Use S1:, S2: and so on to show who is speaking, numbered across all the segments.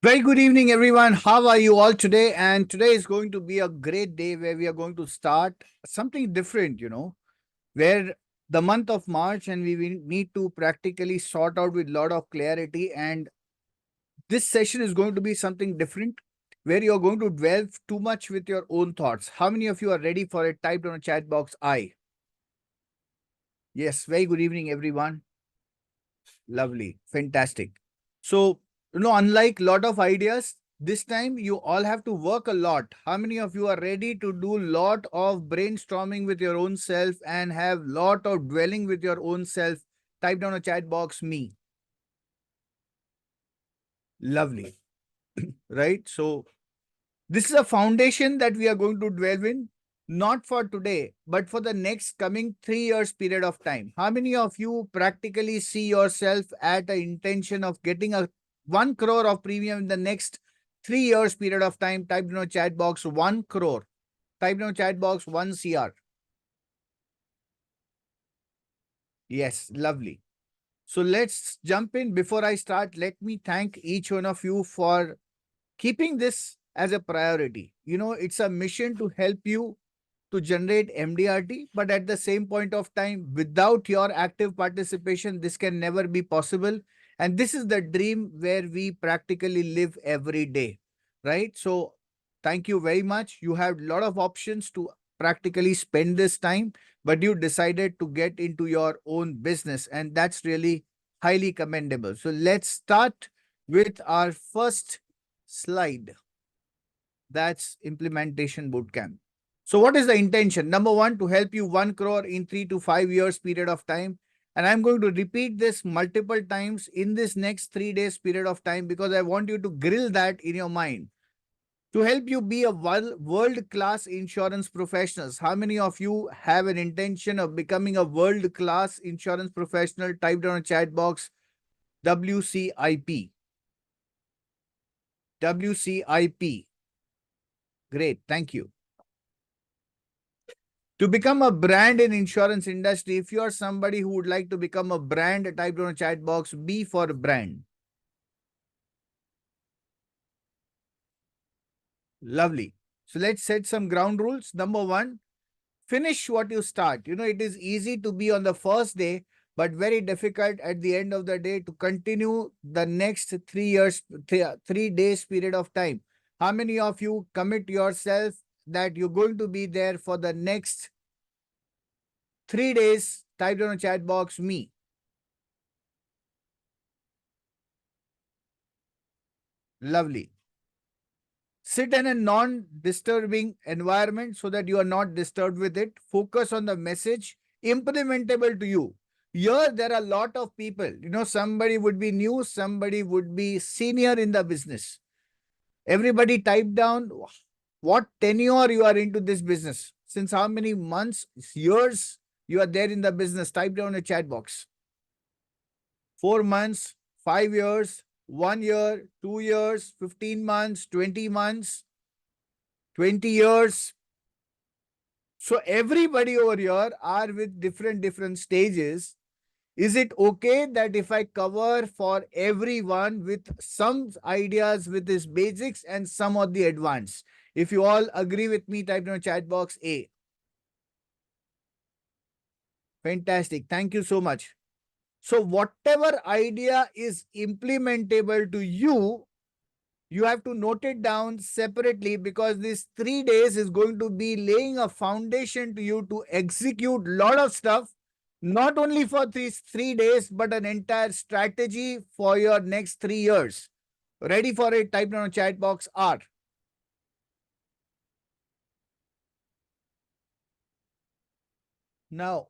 S1: Very good evening, everyone. How are you all today? And today is going to be a great day where we are going to start something different, where the month of March and we will need to practically sort out with a lot of clarity. And this session is going to be something different where you're going to delve too much with your own thoughts. How many of you are ready for it? Typed on a chat box, I. Yes, very good evening, everyone. Lovely. Fantastic. So, unlike lot of ideas, this time you all have to work a lot. How many of you are ready to do lot of brainstorming with your own self and have lot of dwelling with your own self? Type down a chat box, me. Lovely. Right? So, this is a foundation that we are going to dwell in, not for today, but for the next coming 3 years period of time. How many of you practically see yourself at the intention of getting a 1 crore of premium in the next 3 years period of time? Type in a chat box 1 crore. Type in a chat box 1 CR. Yes, lovely. So let's jump in. Before I start, let me thank each one of you for keeping this as a priority. It's a mission to help you to generate MDRT, but at the same point of time, without your active participation, this can never be possible. And this is the dream where we practically live every day, right? So thank you very much. You have a lot of options to practically spend this time, but you decided to get into your own business, and that's really highly commendable. So let's start with our first slide. That's implementation bootcamp. So what is the intention? Number one, to help you 1 crore in 3 to 5 years period of time. And I'm going to repeat this multiple times in this next 3 days period of time because I want you to grill that in your mind. To help you be a world-class insurance professionals. How many of you have an intention of becoming a world-class insurance professional? Type down a chat box, WCIP. WCIP. Great, thank you. To become a brand in insurance industry, if you are somebody who would like to become a brand, type down a chat box, B for brand. Lovely. So let's set some ground rules. Number one, finish what you start. It is easy to be on the first day, but very difficult at the end of the day to continue the next 3 years, 3 days period of time. How many of you commit yourself that you're going to be there for the next 3 days? Type down a chat box, me. Lovely. Sit in a non-disturbing environment so that you are not disturbed with it. Focus on the message implementable to you. Here, there are a lot of people. Somebody would be new, somebody would be senior in the business. Everybody type down what tenure you are into this business. Since how many months, years you are there in the business. Type down a chat box. 4 months, 5 years, 1 year, 2 years, 15 months, 20 months, 20 years. So everybody over here are with different stages. Is it okay that if I cover for everyone with some ideas with this basics and some of the advanced? If you all agree with me, type in the chat box A. Fantastic. Thank you so much. So whatever idea is implementable to you, you have to note it down separately because this 3 days is going to be laying a foundation to you to execute a lot of stuff, not only for these 3 days, but an entire strategy for your next 3 years. Ready for it? Type down a chat box R. Now,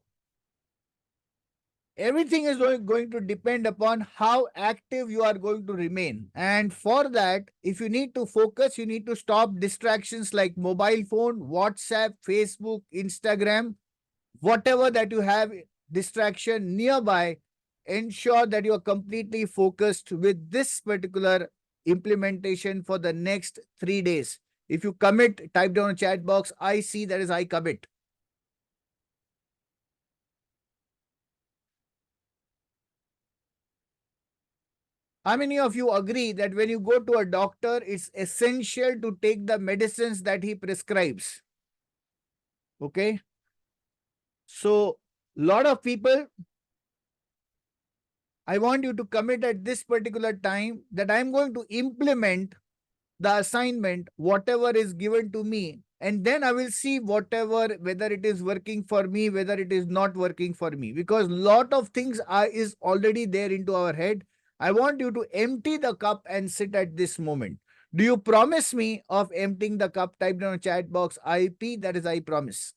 S1: everything is going to depend upon how active you are going to remain. And for that, if you need to focus, you need to stop distractions like mobile phone, WhatsApp, Facebook, Instagram, whatever that you have distraction nearby. Ensure that you are completely focused with this particular implementation for the next 3 days. If you commit, type down a chat box, I see, that is I commit. How many of you agree that when you go to a doctor, it's essential to take the medicines that he prescribes? Okay. So, lot of people, I want you to commit at this particular time that I'm going to implement the assignment, whatever is given to me, and then I will see whatever, whether it is working for me, whether it is not working for me, because lot of things are is already there into our head. I want you to empty the cup and sit at this moment. Do you promise me of emptying the cup? Type down a chat box IP, that is I promise.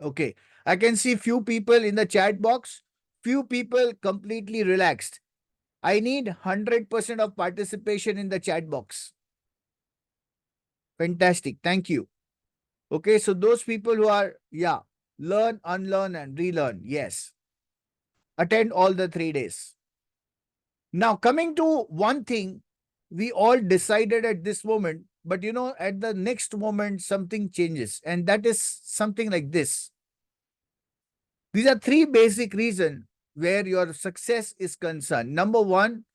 S1: Okay, I can see few people in the chat box, few people completely relaxed. I need 100% of participation in the chat box. Fantastic. Thank you. Okay, so those people who are, yeah, learn, unlearn, and relearn. Yes. Attend all the 3 days. Now, coming to one thing, we all decided at this moment, but at the next moment, something changes. And that is something like this. These are three basic reasons where your success is concerned. Number one,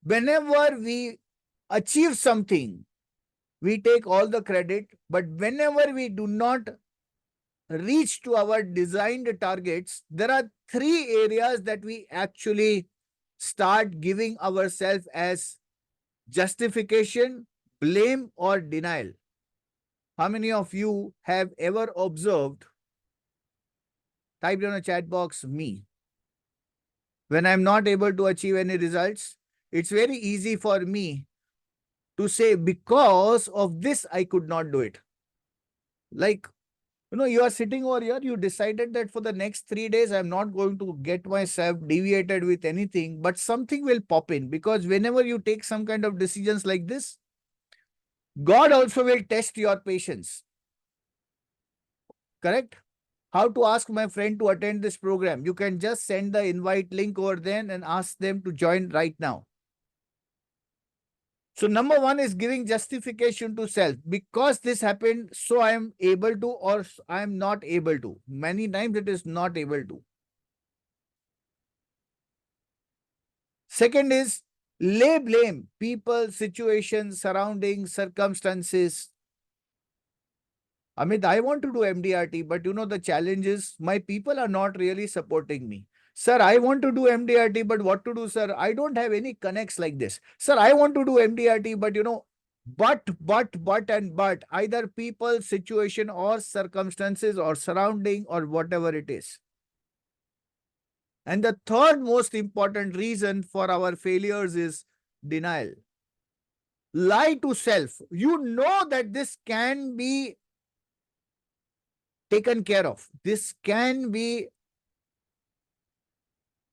S1: whenever we achieve something, we take all the credit, but whenever we do not reach to our designed targets, there are three areas that we actually start giving ourselves as justification, blame, or denial. How many of you have ever observed? Type down a chat box, me. When I'm not able to achieve any results, it's very easy for me to say, because of this, I could not do it. Like, you are sitting over here, you decided that for the next 3 days, I'm not going to get myself deviated with anything, but something will pop in, because whenever you take some kind of decisions like this, God also will test your patience. Correct? How to ask my friend to attend this program? You can just send the invite link over there and ask them to join right now. So number one is giving justification to self. Because this happened, so I am able to, or I am not able to. Many times it is not able to. Second is lay blame. People, situations, surroundings, circumstances. Amit, I want to do MDRT, but the challenge is my people are not really supporting me. Sir, I want to do MDRT, but what to do, sir? I don't have any connects like this. Sir, I want to do MDRT, but but, either people, situation, or circumstances, or surrounding, or whatever it is. And the third most important reason for our failures is denial. Lie to self. You know that this can be taken care of. This can be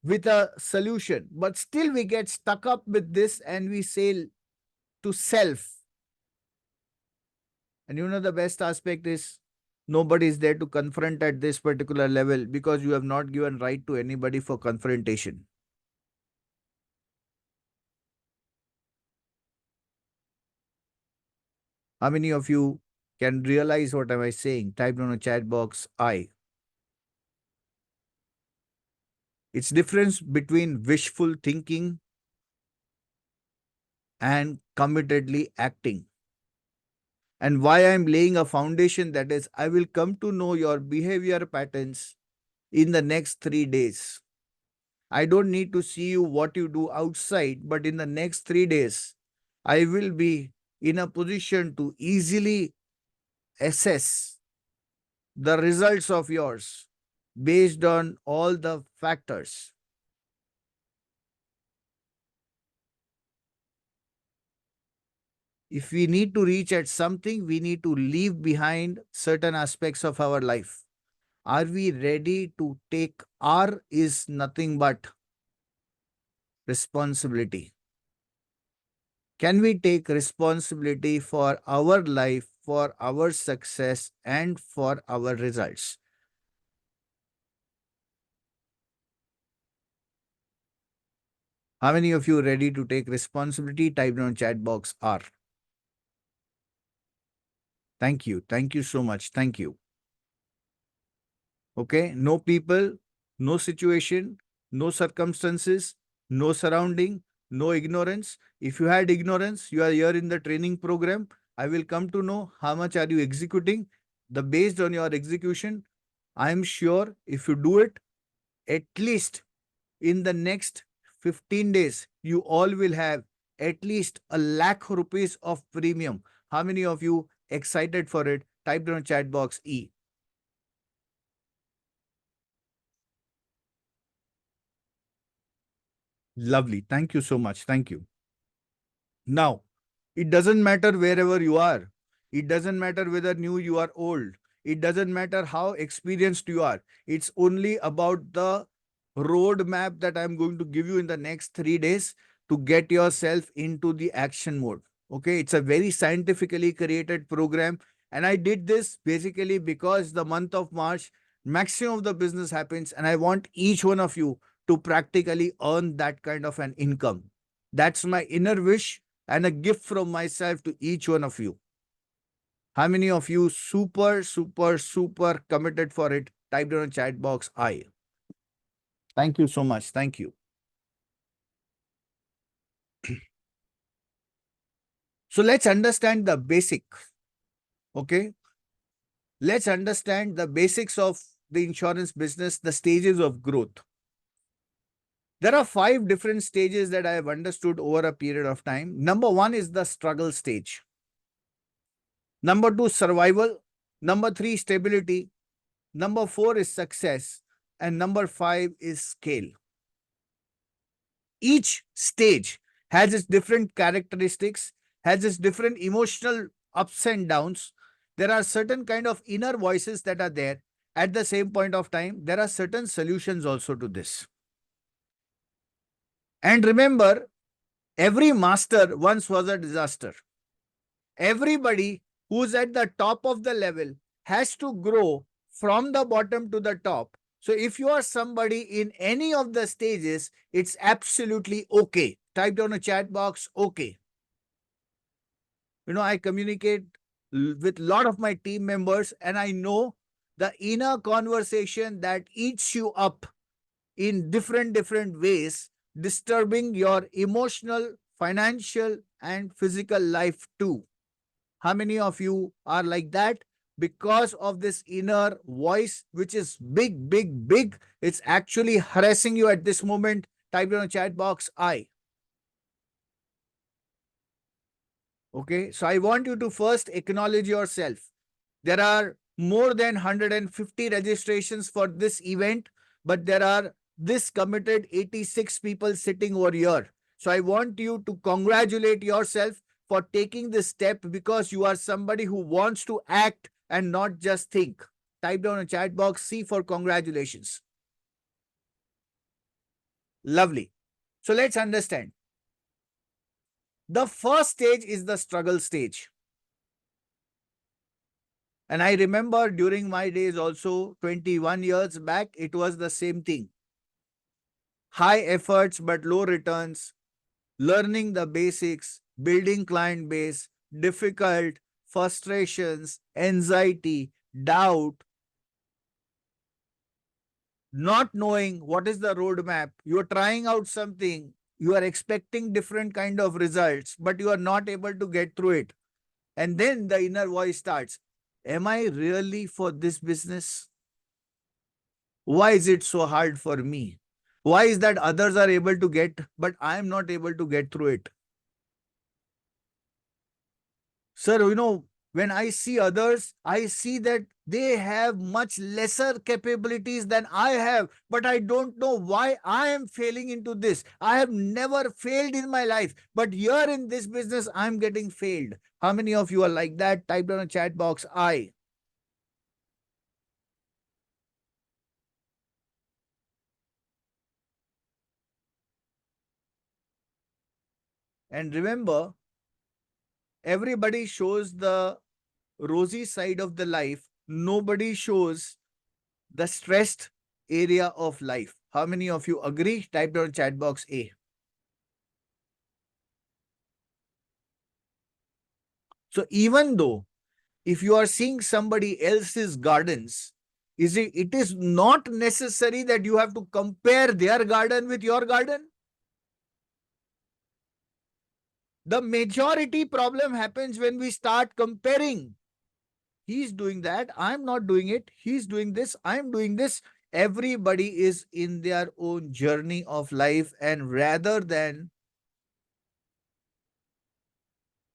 S1: with a solution, but still we get stuck up with this and we say to self. And the best aspect is nobody is there to confront at this particular level, because you have not given right to anybody for confrontation. How many of you can realize what am I saying? Type down a chat box I. It's difference between wishful thinking and committedly acting. And why I'm laying a foundation, that is, I will come to know your behavior patterns in the next 3 days. I don't need to see you what you do outside, but in the next 3 days, I will be in a position to easily assess the results of yours based on all the factors. If we need to reach at something, we need to leave behind certain aspects of our life. Are we ready to take R is nothing but responsibility? Can we take responsibility for our life, for our success, and for our results? How many of you are ready to take responsibility? Type down chat box R. Thank you. Thank you so much. Thank you. Okay. No people, no situation. no circumstances, no surrounding, no ignorance. If you had ignorance, you are here in the training program. I will come to know how much are you executing. The based on your execution, I am sure if you do it, at least in the next 15 days, you all will have at least a lakh rupees of premium. How many of you excited for it? Type down chat box E. Lovely. Thank you so much. Thank you. Now, it doesn't matter wherever you are. It doesn't matter whether new you are old. It doesn't matter how experienced you are. It's only about the roadmap that I'm going to give you in the next 3 days to get yourself into the action mode. Okay, it's a very scientifically created program. And I did this basically because the month of March, maximum of the business happens, and I want each one of you to practically earn that kind of an income. That's my inner wish and a gift from myself to each one of you. How many of you super, super, super committed for it? Type down in chat box I. Thank you so much. Thank you. So let's understand the basic. Okay. Let's understand the basics of the insurance business, the stages of growth. There are 5 different stages that I have understood over a period of time. Number 1 is the struggle stage. Number 2, survival. Number 3, stability. Number 4 is success. And number 5 is scale. Each stage has its different characteristics, has its different emotional ups and downs. There are certain kind of inner voices that are there. At the same point of time, there are certain solutions also to this. And remember, every master once was a disaster. Everybody who's at the top of the level has to grow from the bottom to the top. So if you are somebody in any of the stages, it's absolutely okay. Type down a chat box, okay. I communicate with a lot of my team members, and I know the inner conversation that eats you up in different ways, disturbing your emotional, financial, and physical life too. How many of you are like that? Because of this inner voice, which is big, big, big, it's actually harassing you at this moment. Type in the chat box, I. Okay, so I want you to first acknowledge yourself. There are more than 150 registrations for this event, but there are this committed 86 people sitting over here. So I want you to congratulate yourself for taking this step, because you are somebody who wants to act and not just think. Type down a chat box C for congratulations. Lovely. So let's understand. The first stage is the struggle stage. And I remember during my days also, 21 years back, it was the same thing. High efforts but low returns, learning the basics, building client base, difficult, frustrations, anxiety, doubt, not knowing what is the roadmap. You are trying out something, you are expecting different kind of results, but you are not able to get through it. And then the inner voice starts. Am I really for this business? Why is it so hard for me? Why is that others are able to get, but I am not able to get through it? Sir, when I see others, I see that they have much lesser capabilities than I have, but I don't know why I am failing into this. I have never failed in my life, but here in this business, I'm getting failed. How many of you are like that? Type down a chat box, I. And remember, everybody shows the rosy side of the life. Nobody shows the stressed area of life. How many of you agree? Type down chat box A. So even though if you are seeing somebody else's gardens, It is not necessary that you have to compare their garden with your garden. The majority problem happens when we start comparing. He's doing that, I'm not doing it. He's doing this, I'm doing this. Everybody is in their own journey of life, and rather than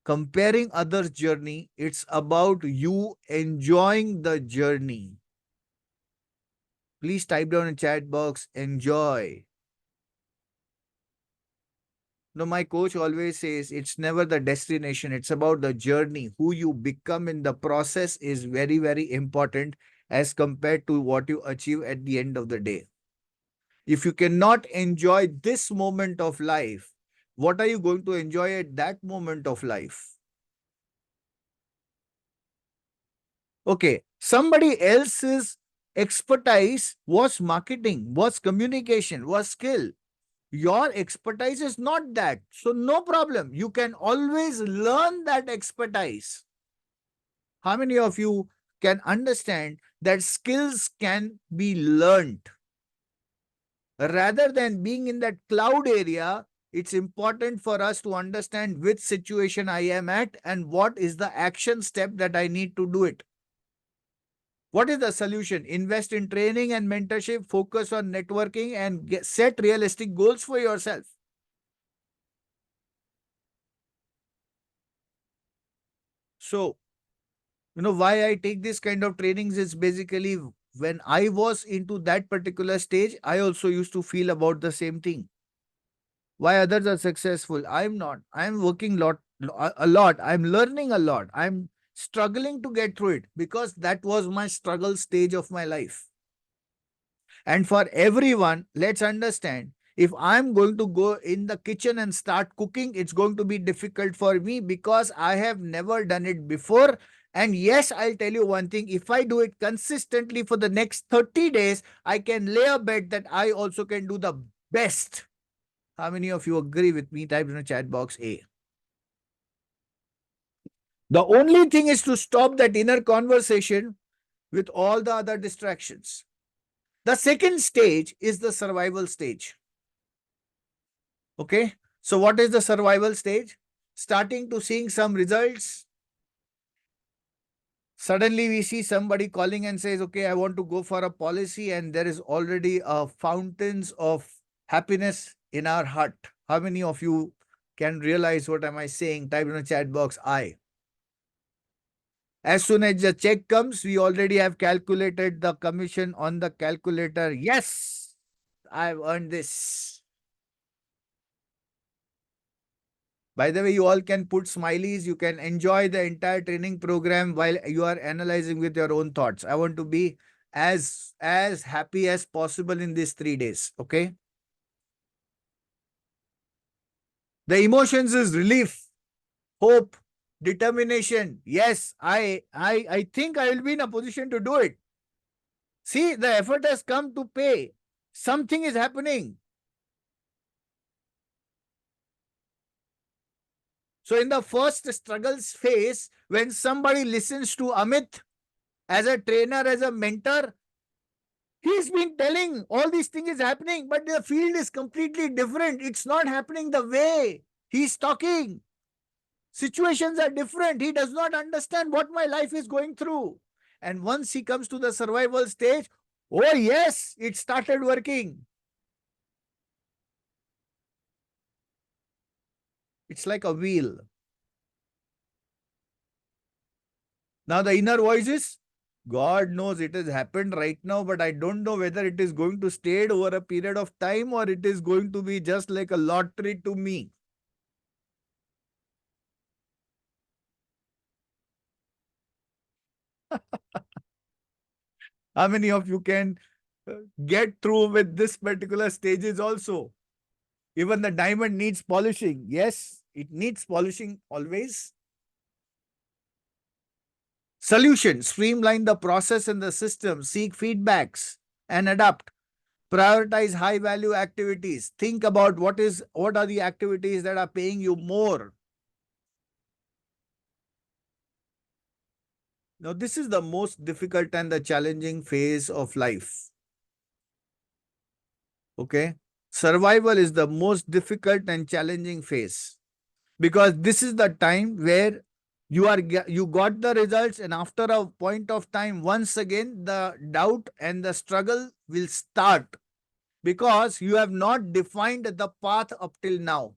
S1: comparing others' journey, it's about you enjoying the journey. Please type down in chat box, enjoy. No, my coach always says it's never the destination, it's about the journey. Who you become in the process is very, very important as compared to what you achieve at the end of the day. If you cannot enjoy this moment of life, what are you going to enjoy at that moment of life? Okay, somebody else's expertise was marketing, was communication, was skill. Your expertise is not that. So no problem. You can always learn that expertise. How many of you can understand that skills can be learned? Rather than being in that cloud area, it's important for us to understand which situation I am at and what is the action step that I need to do it. What is the solution? Invest in training and mentorship, focus on networking, and set realistic goals for yourself. So, why I take this kind of trainings is basically when I was into that particular stage, I also used to feel about the same thing. Why others are successful? I'm not. I'm working a lot. I'm learning a lot. I'm struggling to get through it because that was my struggle stage of my life. And for everyone, let's understand, if I'm going to go in the kitchen and start cooking, it's going to be difficult for me because I have never done it before. And yes, I'll tell you one thing, if I do it consistently for the next 30 days, I can lay a bet that I also can do the best. How many of you agree with me? Type in the chat box A. The only thing is to stop that inner conversation with all the other distractions. The second stage is the survival stage. Okay. So what is the survival stage? Starting to seeing some results. Suddenly we see somebody calling and says, okay, I want to go for a policy, and there is already a fountains of happiness in our heart. How many of you can realize what am I saying? Type in the chat box, I. As soon as the check comes, we already have calculated the commission on the calculator. Yes, I've earned this. By the way, you all can put smileys. You can enjoy the entire training program while you are analyzing with your own thoughts. I want to be as happy as possible in these 3 days. Okay. The emotions is relief, hope, determination. Yes, I think I will be in a position to do it. See, the effort has come to pay. Something is happening. So in the first struggles phase, when somebody listens to Amit as a trainer, as a mentor, he's been telling all these things is happening, but the field is completely different. It's not happening the way he's talking. Situations are different. He does not understand what my life is going through. And once he comes to the survival stage, oh yes, it started working. It's like a wheel. Now the inner voices, God knows it has happened right now, but I don't know whether it is going to stay over a period of time or it is going to be just like a lottery to me. How many of you can get through with this particular stages also? Even the diamond needs polishing. Yes, it needs polishing always. Solution, streamline the process and the system, seek feedbacks and adapt. Prioritize high value activities. Think about what are the activities that are paying you more. Now, this is the most difficult and the challenging phase of life. Okay. Survival is the most difficult and challenging phase because this is the time where you got the results, and after a point of time, once again, the doubt and the struggle will start because you have not defined the path up till now.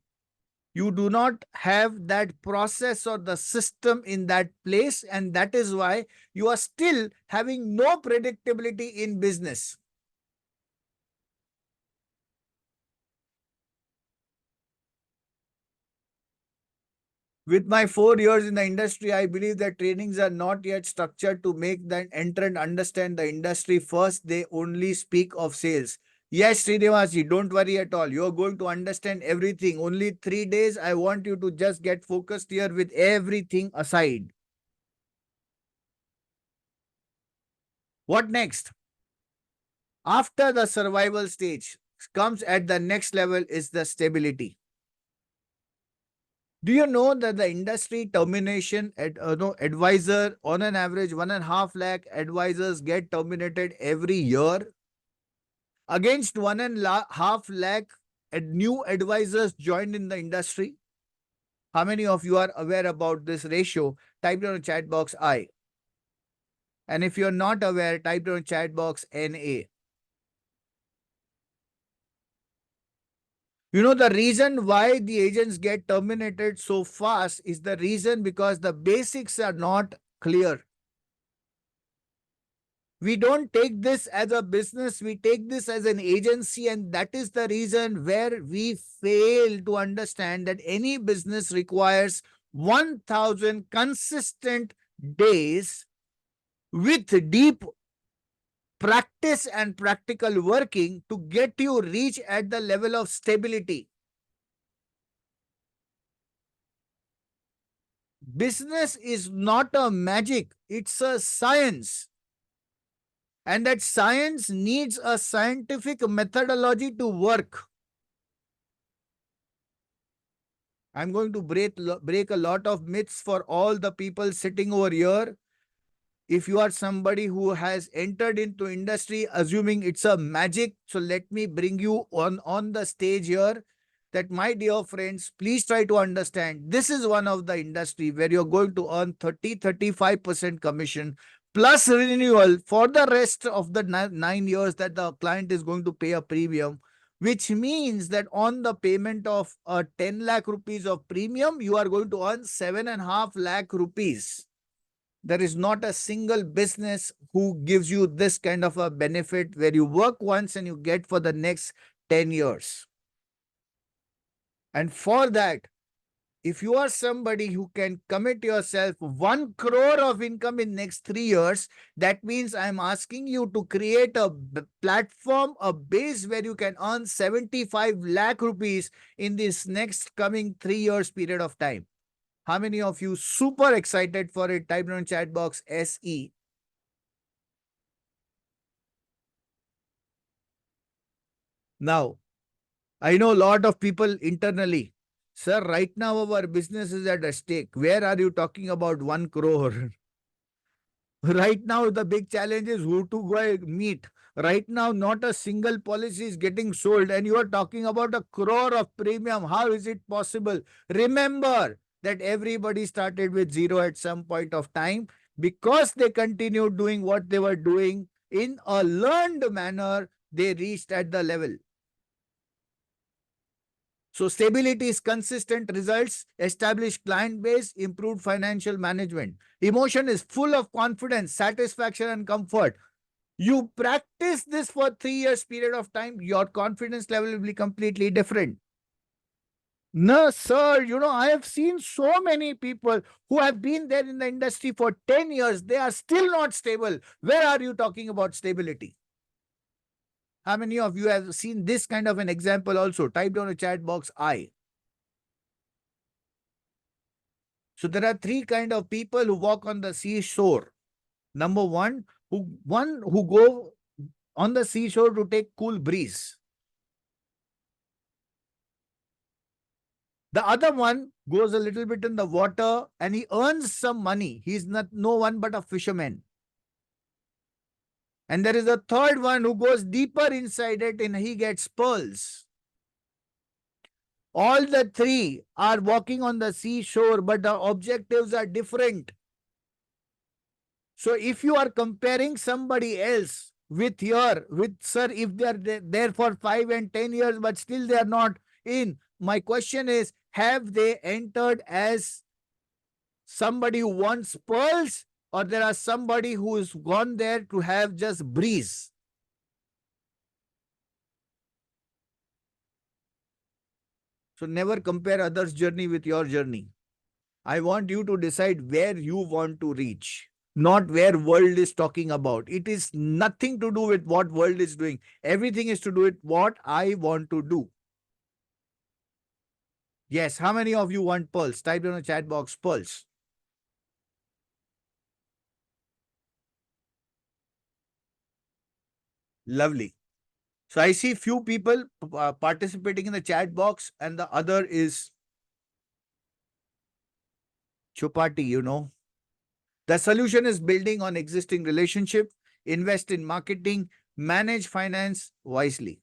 S1: You do not have that process or the system in that place, and that is why you are still having no predictability in business. With my 4 years in the industry, I believe that trainings are not yet structured to make the entrant understand the industry first. They only speak of sales. Yes, Srinivasi, don't worry at all. You're going to understand everything. Only 3 days. I want you to just get focused here with everything aside. What next? After the survival stage comes at the next level is the stability. Do you know that the industry termination advisor on an average 1.5 lakh advisors get terminated every year against 1.5 lakh new advisors joined in the industry? How many of you are aware about this ratio? Type down in the chat box I. And if you're not aware, type down in the chat box NA. You know, the reason why the agents get terminated so fast is the reason because the basics are not clear. We don't take this as a business, we take this as an agency, and that is the reason where we fail to understand that any business requires 1,000 consistent days with deep practice and practical working to get you reach at the level of stability. Business is not a magic, it's a science. And that science needs a scientific methodology to work. I'm going to break a lot of myths for all the people sitting over here. If you are somebody who has entered into industry assuming it's a magic, so let me bring you on the stage here that, my dear friends, please try to understand this is one of the industry where you're going to earn 30-35% commission plus renewal for the rest of the 9 years that the client is going to pay a premium, which means that on the payment of 10 lakh rupees of premium, you are going to earn 7.5 lakh rupees. There is not a single business who gives you this kind of a benefit where you work once and you get for the next 10 years. And for that, if you are somebody who can commit yourself 1 crore of income in next 3 years, that means I'm asking you to create a platform, a base where you can earn 75 lakh rupees in this next coming 3 years period of time. How many of you super excited for it? Type in chat box SE. Now, I know a lot of people internally, sir, right now our business is at a stake. Where are you talking about 1 crore? Right now, the big challenge is who to go meet. Right now, not a single policy is getting sold, and you are talking about a crore of premium. How is it possible? Remember that everybody started with zero at some point of time. Because they continued doing what they were doing in a learned manner, they reached at the level. So stability is consistent results, established client base, improved financial management. Emotion is full of confidence, satisfaction, and comfort. You practice this for 3 years period of time, your confidence level will be completely different. No, sir, I have seen so many people who have been there in the industry for 10 years. They are still not stable. Where are you talking about stability? How many of you have seen this kind of an example also? Type down a chat box I. So there are three kind of people who walk on the seashore. Number one who go on the seashore to take cool breeze. The other one goes a little bit in the water, and he earns some money. He's not no one but a fisherman. And there is a third one who goes deeper inside it and he gets pearls. All the three are walking on the seashore, but the objectives are different. So if you are comparing somebody else with sir, if they are there for 5 and 10 years, but still they are not in, my question is, have they entered as somebody who wants pearls, or there are somebody who is gone there to have just breeze? So never compare others' journey with your journey. I want you to decide where you want to reach, not where world is talking about. It is nothing to do with what world is doing. Everything is to do with what I want to do. Yes, how many of you want pearls? Type in the chat box, pearls. Lovely. So I see few people participating in the chat box, and the other is Chupati, you know. The solution is building on existing relationship, invest in marketing, manage finance wisely.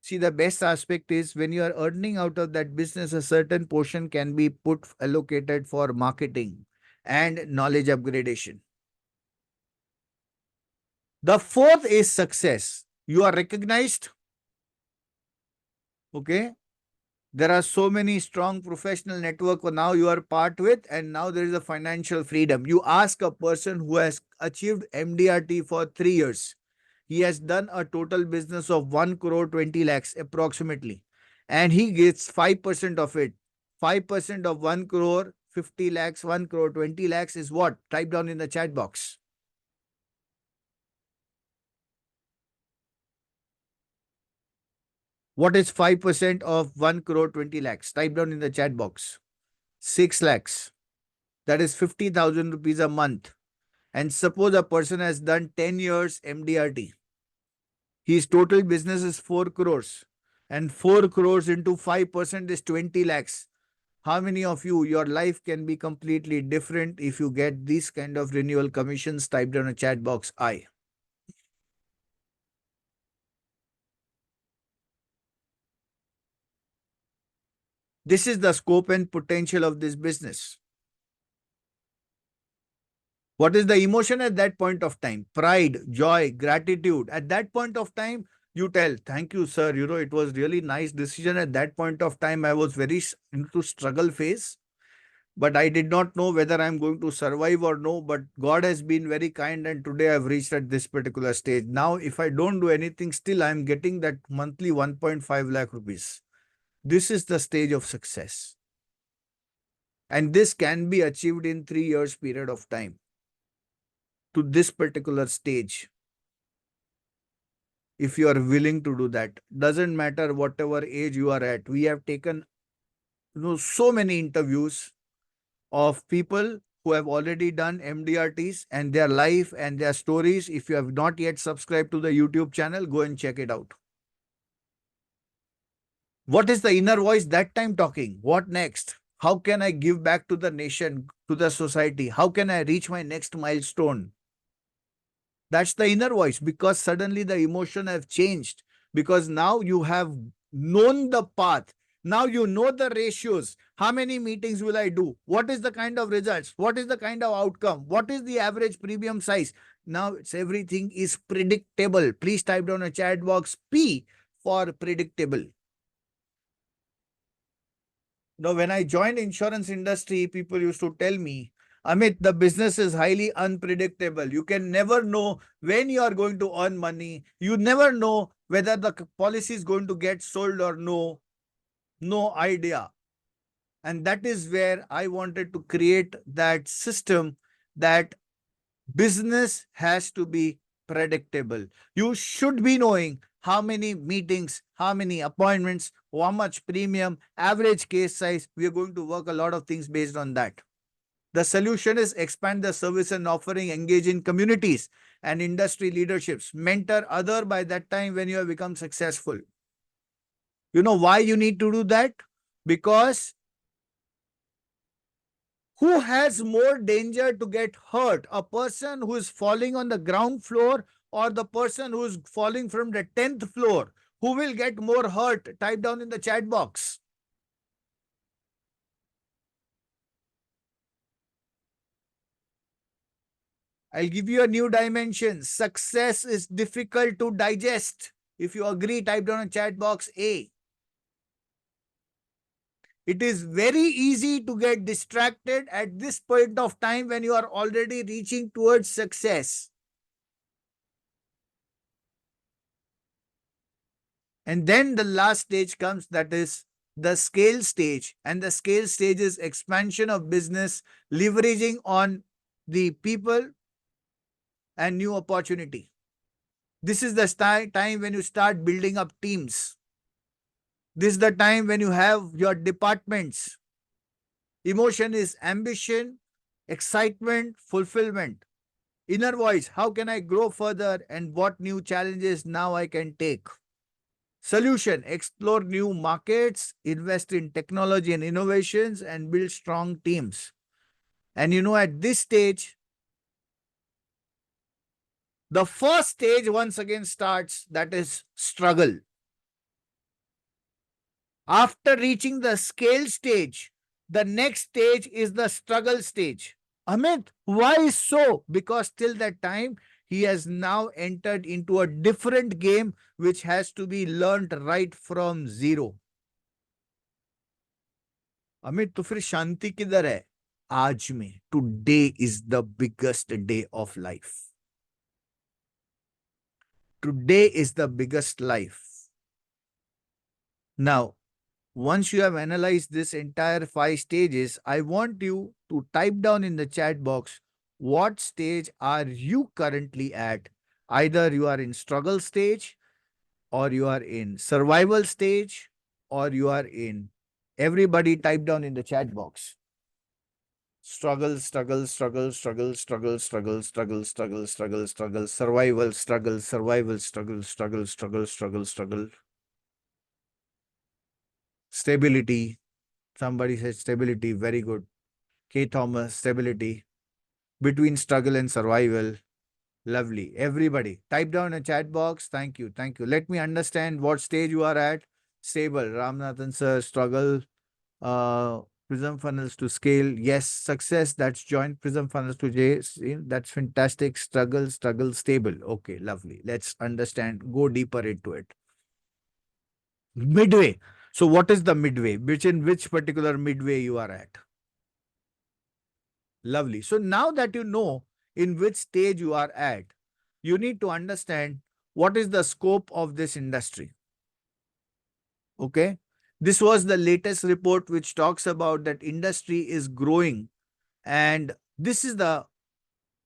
S1: See, the best aspect is when you are earning out of that business, a certain portion can be allocated for marketing and knowledge upgradation. The fourth is success. You are recognized. Okay. There are so many strong professional network now you are part with, and now there is a financial freedom. You ask a person who has achieved MDRT for 3 years. He has done a total business of 1 crore 20 lakhs approximately, and he gets 5% of it. 5% of 1 crore 50 lakhs, 1 crore 20 lakhs is what? Type down in the chat box. What is 5% of 1 crore 20 lakhs? Type down in the chat box. 6 lakhs. That is 50,000 rupees a month. And suppose a person has done 10 years MDRT. His total business is 4 crores. And 4 crores into 5% is 20 lakhs. How many of you, your life can be completely different if you get these kind of renewal commissions? Typed in a chat box, I. This is the scope and potential of this business. What is the emotion at that point of time? Pride, joy, gratitude. At that point of time, you tell, thank you, sir. You know, it was really nice decision. At that point of time, I was very into struggle phase, but I did not know whether I'm going to survive or no. But God has been very kind, and today I've reached at this particular stage. Now, if I don't do anything, still I'm getting that monthly 1.5 lakh rupees. This is the stage of success. And this can be achieved in 3 years period of time to this particular stage. If you are willing to do that, doesn't matter whatever age you are at. We have taken so many interviews of people who have already done MDRTs and their life and their stories. If you have not yet subscribed to the YouTube channel, go and check it out. What is the inner voice that time talking? What next? How can I give back to the nation, to the society? How can I reach my next milestone? That's the inner voice, because suddenly the emotion have changed, because now you have known the path. Now you know the ratios. How many meetings will I do? What is the kind of results? What is the kind of outcome? What is the average premium size? Now it's everything is predictable. Please type down a chat box P for predictable. Now, when I joined insurance industry, people used to tell me, Amit, the business is highly unpredictable. You can never know when you are going to earn money. You never know whether the policy is going to get sold or no. No idea. And that is where I wanted to create that system that business has to be predictable. You should be knowing how many meetings, how many appointments, how much premium, average case size. We are going to work a lot of things based on that. The solution is expand the service and offering, engage in communities and industry leaderships, mentor other by that time when you have become successful. You know why you need to do that? Because who has more danger to get hurt? A person who is falling on the ground floor or the person who is falling from the 10th floor? Who will get more hurt? Type down in the chat box. I'll give you a new dimension. Success is difficult to digest. If you agree, type down in chat box A. It is very easy to get distracted at this point of time when you are already reaching towards success. And then the last stage comes, that is the scale stage. And the scale stage is expansion of business, leveraging on the people and new opportunity. This is the time when you start building up teams. This is the time when you have your departments. Emotion is ambition, excitement, fulfillment. Inner voice, how can I grow further and what new challenges now I can take? Solution, explore new markets, invest in technology and innovations, and build strong teams. And you know, at this stage, the first stage once again starts, that is struggle. After reaching the scale stage, the next stage is the struggle stage. Amit, why so? Because till that time, he has now entered into a different game which has to be learnt right from zero. Amit तो फिर शांति किधर है? आज में. Today is the biggest day of life. Today is the biggest life. Now, once you have analyzed this entire 5 stages, I want you to type down in the chat box what stage are you currently at. Either you are in struggle stage, or you are in survival stage, or you are in. Everybody type down in the chat box. Struggle, struggle, struggle, struggle, struggle, struggle, struggle, struggle, struggle, struggle, survival, struggle, survival, struggle, struggle, struggle, struggle, struggle. Stability. Somebody said stability. Very good. K. Thomas, stability. Between struggle and survival. Lovely. Everybody, type down a chat box. Thank you. Thank you. Let me understand what stage you are at. Stable. Ramnathan sir, struggle. Prism funnels to scale. Yes, success. That's joint prism funnels to J. That's fantastic. Struggle, struggle, stable. Okay, lovely. Let's understand. Go deeper into it. Midway. So what is the midway? Which particular midway you are at? Lovely. So now that you know in which stage you are at, you need to understand what is the scope of this industry. Okay. This was the latest report which talks about that industry is growing, and this is the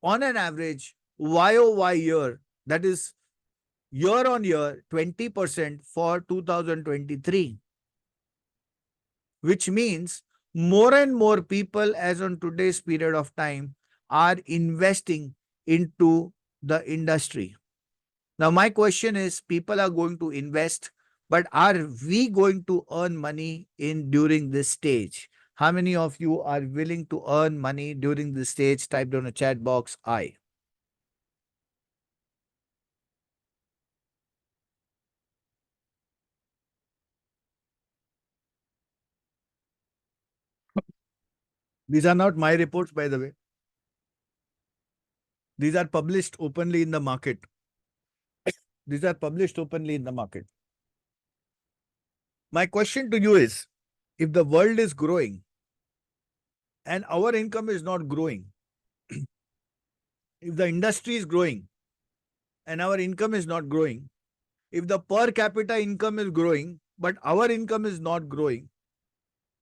S1: on an average YOY year, that is year on year 20% for 2023, which means more and more people as on today's period of time are investing into the industry. Now, my question is, people are going to invest, but are we going to earn money in during this stage? How many of you are willing to earn money during this stage? Type down a chat box, I. These are not my reports, by the way. These are published openly in the market. These are published openly in the market. My question to you is, if the world is growing and our income is not growing, if the industry is growing and our income is not growing, if the per capita income is growing, but our income is not growing,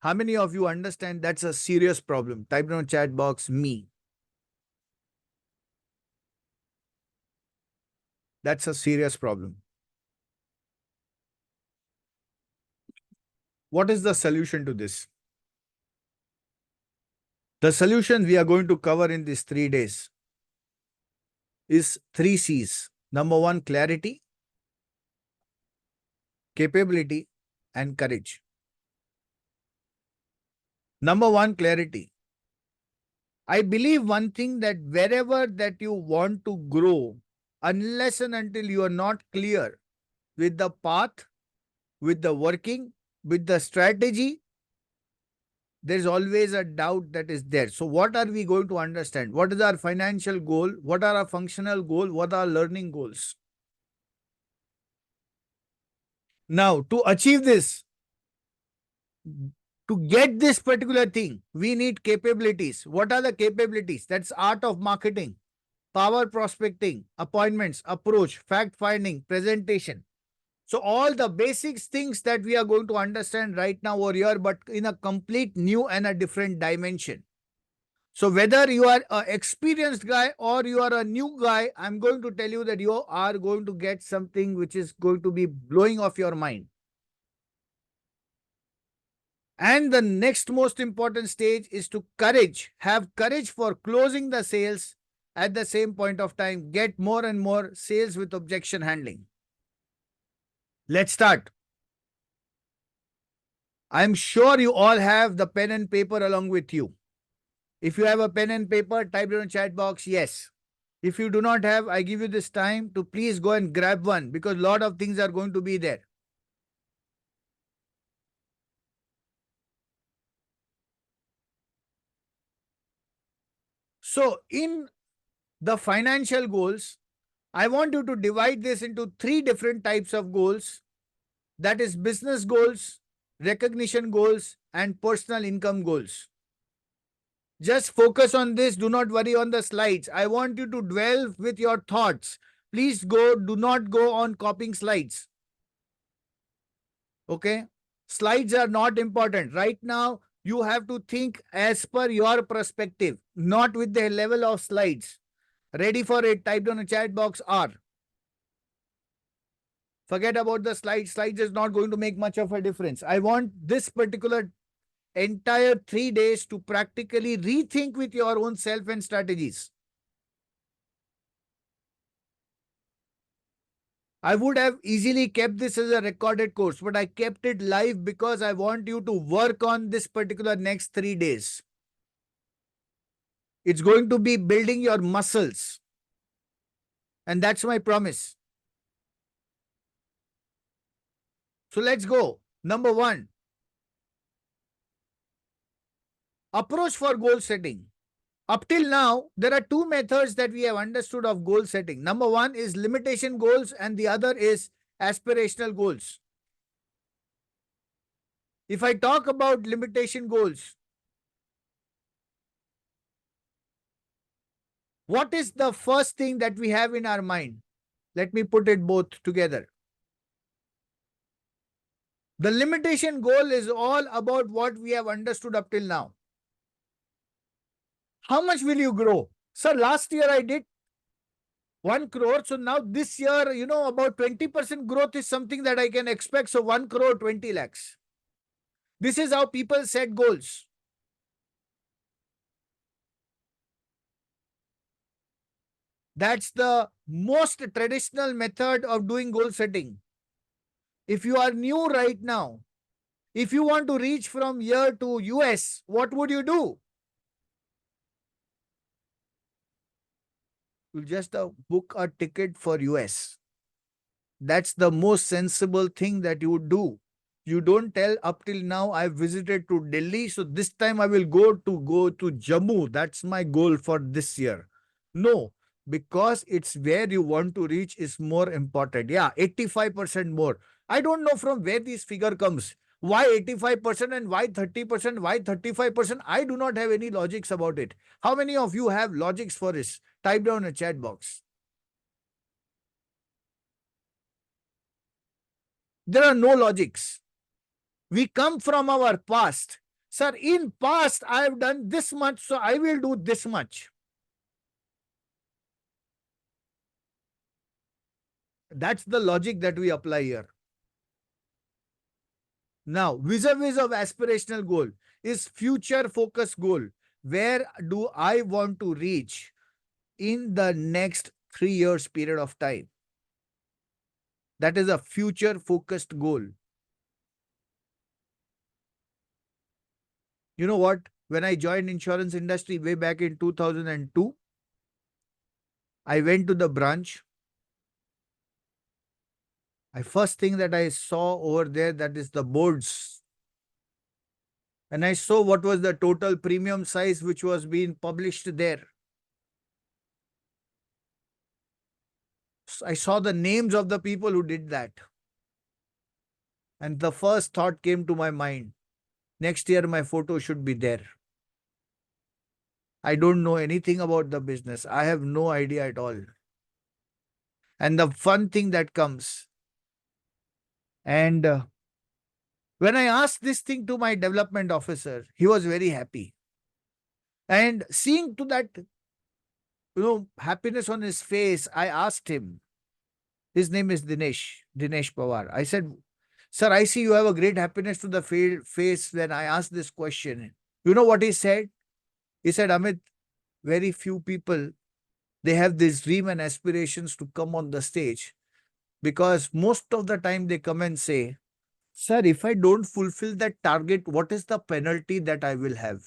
S1: how many of you understand that's a serious problem? Type in the chat box, me. That's a serious problem. What is the solution to this? The solution we are going to cover in these 3 days is 3 C's. Number 1, clarity, capability, and courage. Number one, clarity. I believe one thing, that wherever that you want to grow, unless and until you are not clear with the path, with the working, with the strategy, there's always a doubt that is there. So what are we going to understand? What is our financial goal? What are our functional goal? What are our learning goals? Now, to achieve this, to get this particular thing, we need capabilities. What are the capabilities? That's art of marketing, power prospecting, appointments, approach, fact finding, presentation. So all the basics things that we are going to understand right now over here, but in a complete new and a different dimension. So whether you are an experienced guy or you are a new guy, I'm going to tell you that you are going to get something which is going to be blowing off your mind. And the next most important stage is to have courage for closing the sales at the same point of time, get more and more sales with objection handling. Let's start. I'm sure you all have the pen and paper along with you. If you have a pen and paper, type it in the chat box, yes. If you do not have, I give you this time to please go and grab one, because a lot of things are going to be there. So in the financial goals, I want you to divide this into 3 different types of goals. That is business goals, recognition goals, and personal income goals. Just focus on this. Do not worry on the slides. I want you to dwell with your thoughts. Please do not go on copying slides. Okay? Slides are not important. Right now, you have to think as per your perspective, not with the level of slides. Ready for it? Type down a chat box R. Forget about the slides. Slides is not going to make much of a difference. I want this particular entire 3 days to practically rethink with your own self and strategies. I would have easily kept this as a recorded course, but I kept it live because I want you to work on this particular next 3 days. It's going to be building your muscles. And that's my promise. So let's go. Number 1, approach for goal setting. Up till now, there are 2 methods that we have understood of goal setting. Number 1 is limitation goals and the other is aspirational goals. If I talk about limitation goals, what is the first thing that we have in our mind? Let me put it both together. The limitation goal is all about what we have understood up till now. How much will you grow? Sir, last year I did 1 crore. So now this year, about 20% growth is something that I can expect. So 1 crore, 20 lakhs. This is how people set goals. That's the most traditional method of doing goal setting. If you are new right now, if you want to reach from here to US, what would you do? You just book a ticket for US. That's the most sensible thing that you would do. You don't tell up till now I visited to Delhi, so this time I will go to Jammu. That's my goal for this year. No, because it's where you want to reach is more important. Yeah, 85% more. I don't know from where this figure comes. Why 85% and why 30%? Why 35%? I do not have any logics about it. How many of you have logics for this? Type down a chat box. There are no logics. We come from our past. Sir, in past, I have done this much, so I will do this much. That's the logic that we apply here. Now, vis-a-vis of aspirational goal is future focus goal. Where do I want to reach in the next 3 years period of time? That is a future focused goal. You know what? When I joined insurance industry way back in 2002, I went to the branch. I first thing that I saw over there, that is the boards. And I saw what was the total premium size which was being published there. I saw the names of the people who did that. And the first thought came to my mind, next year my photo should be there. I don't know anything about the business. I have no idea at all. And the fun thing that comes, and when I asked this thing to my development officer, he was very happy. And seeing to that, happiness on his face, I asked him, his name is Dinesh Pawar. I said, sir, I see you have a great happiness to the face when I asked this question. You know what he said? He said, Amit, very few people, they have this dream and aspirations to come on the stage, because most of the time they come and say, sir, if I don't fulfill that target, what is the penalty that I will have?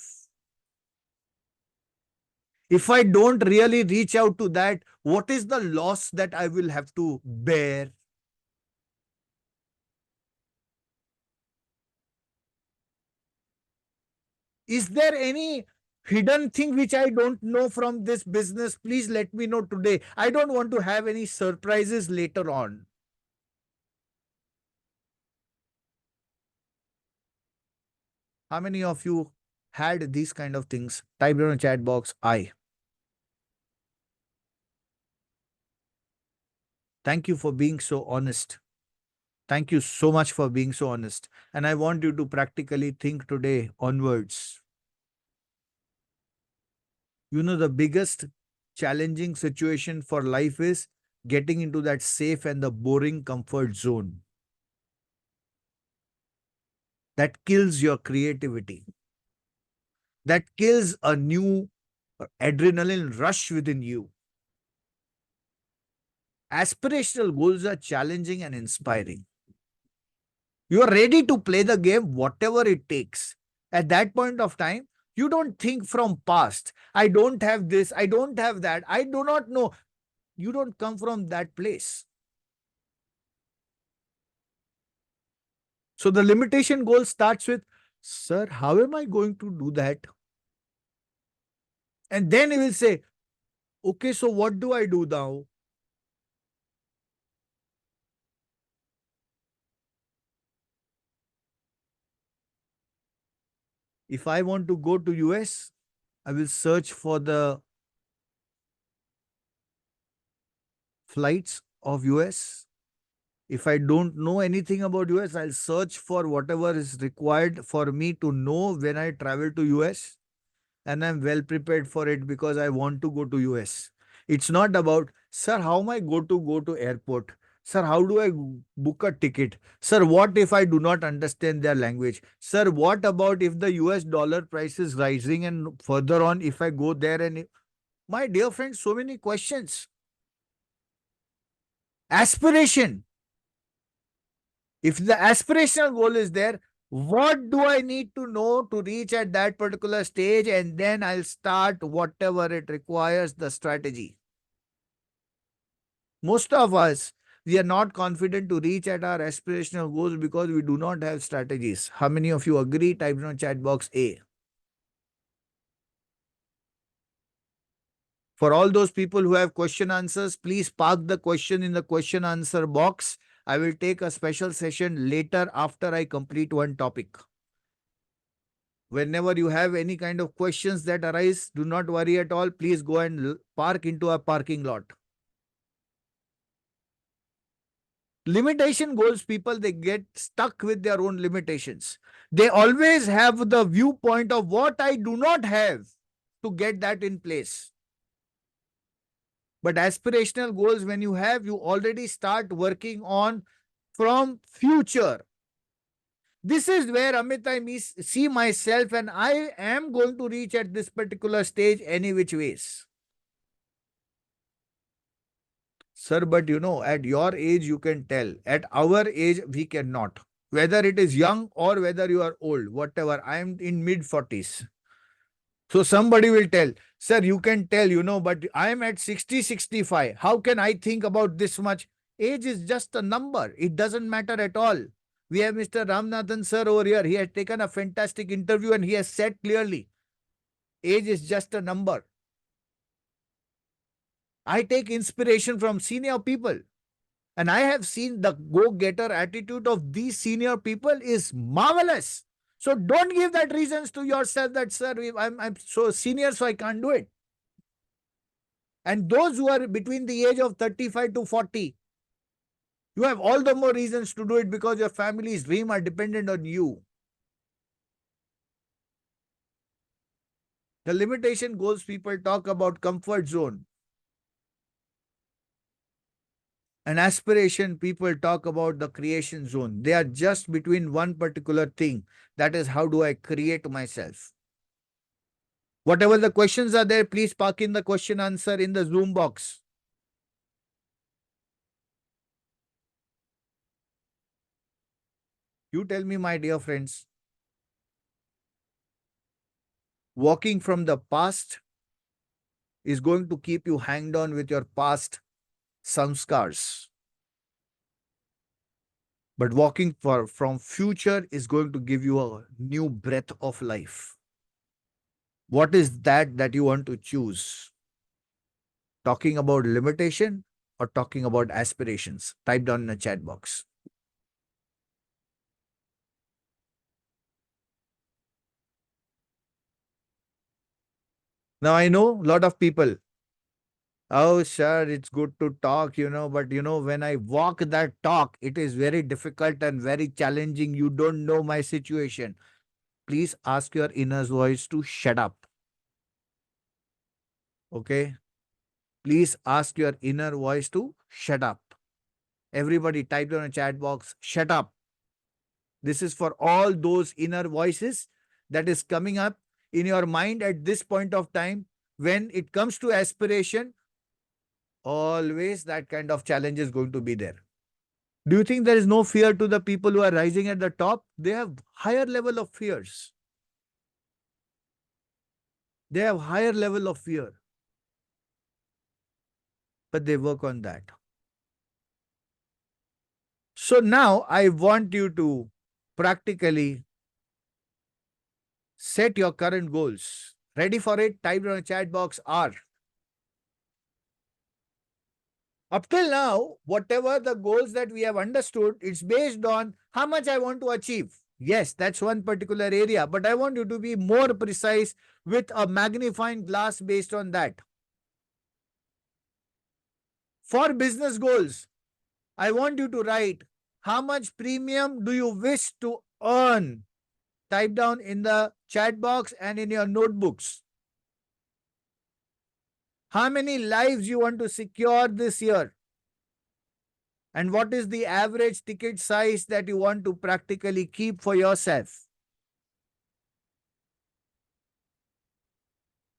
S1: If I don't really reach out to that, what is the loss that I will have to bear? Is there any hidden thing which I don't know from this business? Please let me know today. I don't want to have any surprises later on. How many of you had these kind of things? Type in a chat box, I. Thank you for being so honest. Thank you so much for being so honest. And I want you to practically think today onwards. The biggest challenging situation for life is getting into that safe and the boring comfort zone. That kills your creativity. That kills a new adrenaline rush within you. Aspirational goals are challenging and inspiring. You are ready to play the game, whatever it takes. At that point of time, you don't think from past. I don't have this. I don't have that. I do not know. You don't come from that place. So the limitation goal starts with, sir, how am I going to do that? And then he will say, okay, so what do I do now? If I want to go to US, I will search for the flights of US. If I don't know anything about US, I'll search for whatever is required for me to know when I travel to US, and I'm well prepared for it because I want to go to US. It's not about, sir, how am I go to airport? Sir, how do I book a ticket? Sir, what if I do not understand their language? Sir, what about if the US dollar price is rising, and further on if I go there and my dear friends, so many questions. Aspiration. If the aspirational goal is there, what do I need to know to reach at that particular stage? And then I'll start whatever it requires, the strategy. Most of us, we are not confident to reach at our aspirational goals because we do not have strategies. How many of you agree? Type in chat box A. For all those people who have question answers, please park the question in the question answer box. I will take a special session later after I complete one topic. Whenever you have any kind of questions that arise, do not worry at all. Please go and park into a parking lot. Limitation goals, people, they get stuck with their own limitations. They always have the viewpoint of what I do not have to get that in place. But aspirational goals, when you have, you already start working on from future. This is where, Amit, I see myself, and I am going to reach at this particular stage any which ways. Sir, but at your age, you can tell. At our age, we cannot. whether it is young or whether you are old, whatever. I am in mid 40s. So somebody will tell, sir, you can tell, but I am at 60, 65. How can I think about this much? Age is just a number. It doesn't matter at all. We have Mr. Ramnathan sir over here. He has taken a fantastic interview and he has said clearly, age is just a number. I take inspiration from senior people. And I have seen the go-getter attitude of these senior people is marvelous. So don't give that reasons to yourself that, sir, I'm so senior, so I can't do it. And those who are between the age of 35 to 40, you have all the more reasons to do it because your family's dream are dependent on you. The limitation goals people talk about comfort zone. An aspiration, people talk about the creation zone. They are just between one particular thing. That is, how do I create myself? Whatever the questions are there, please park in the question answer in the Zoom box. You tell me, my dear friends, walking from the past is going to keep you hanged on with your past samskars. But walking from future is going to give you a new breath of life. What is that you want to choose? Talking about limitation or talking about aspirations? Type down in the chat box. Now, I know a lot of people, oh, sir, it's good to talk, but when I walk that talk, it is very difficult and very challenging. You don't know my situation. Please ask your inner voice to shut up. Okay? Please ask your inner voice to shut up. Everybody type down a chat box, shut up. This is for all those inner voices that is coming up in your mind at this point of time. When it comes to aspiration, always that kind of challenge is going to be there. Do you think there is no fear to the people who are rising at the top? They have higher level of fears. They have higher level of fear. But they work on that. So now I want you to practically set your current goals. Ready for it? Type in the chat box R. Up till now, whatever the goals that we have understood, it's based on how much I want to achieve. Yes, that's one particular area, but I want you to be more precise with a magnifying glass based on that. For business goals, I want you to write how much premium do you wish to earn. Type down in the chat box and in your notebooks. How many lives you want to secure this year? And what is the average ticket size that you want to practically keep for yourself?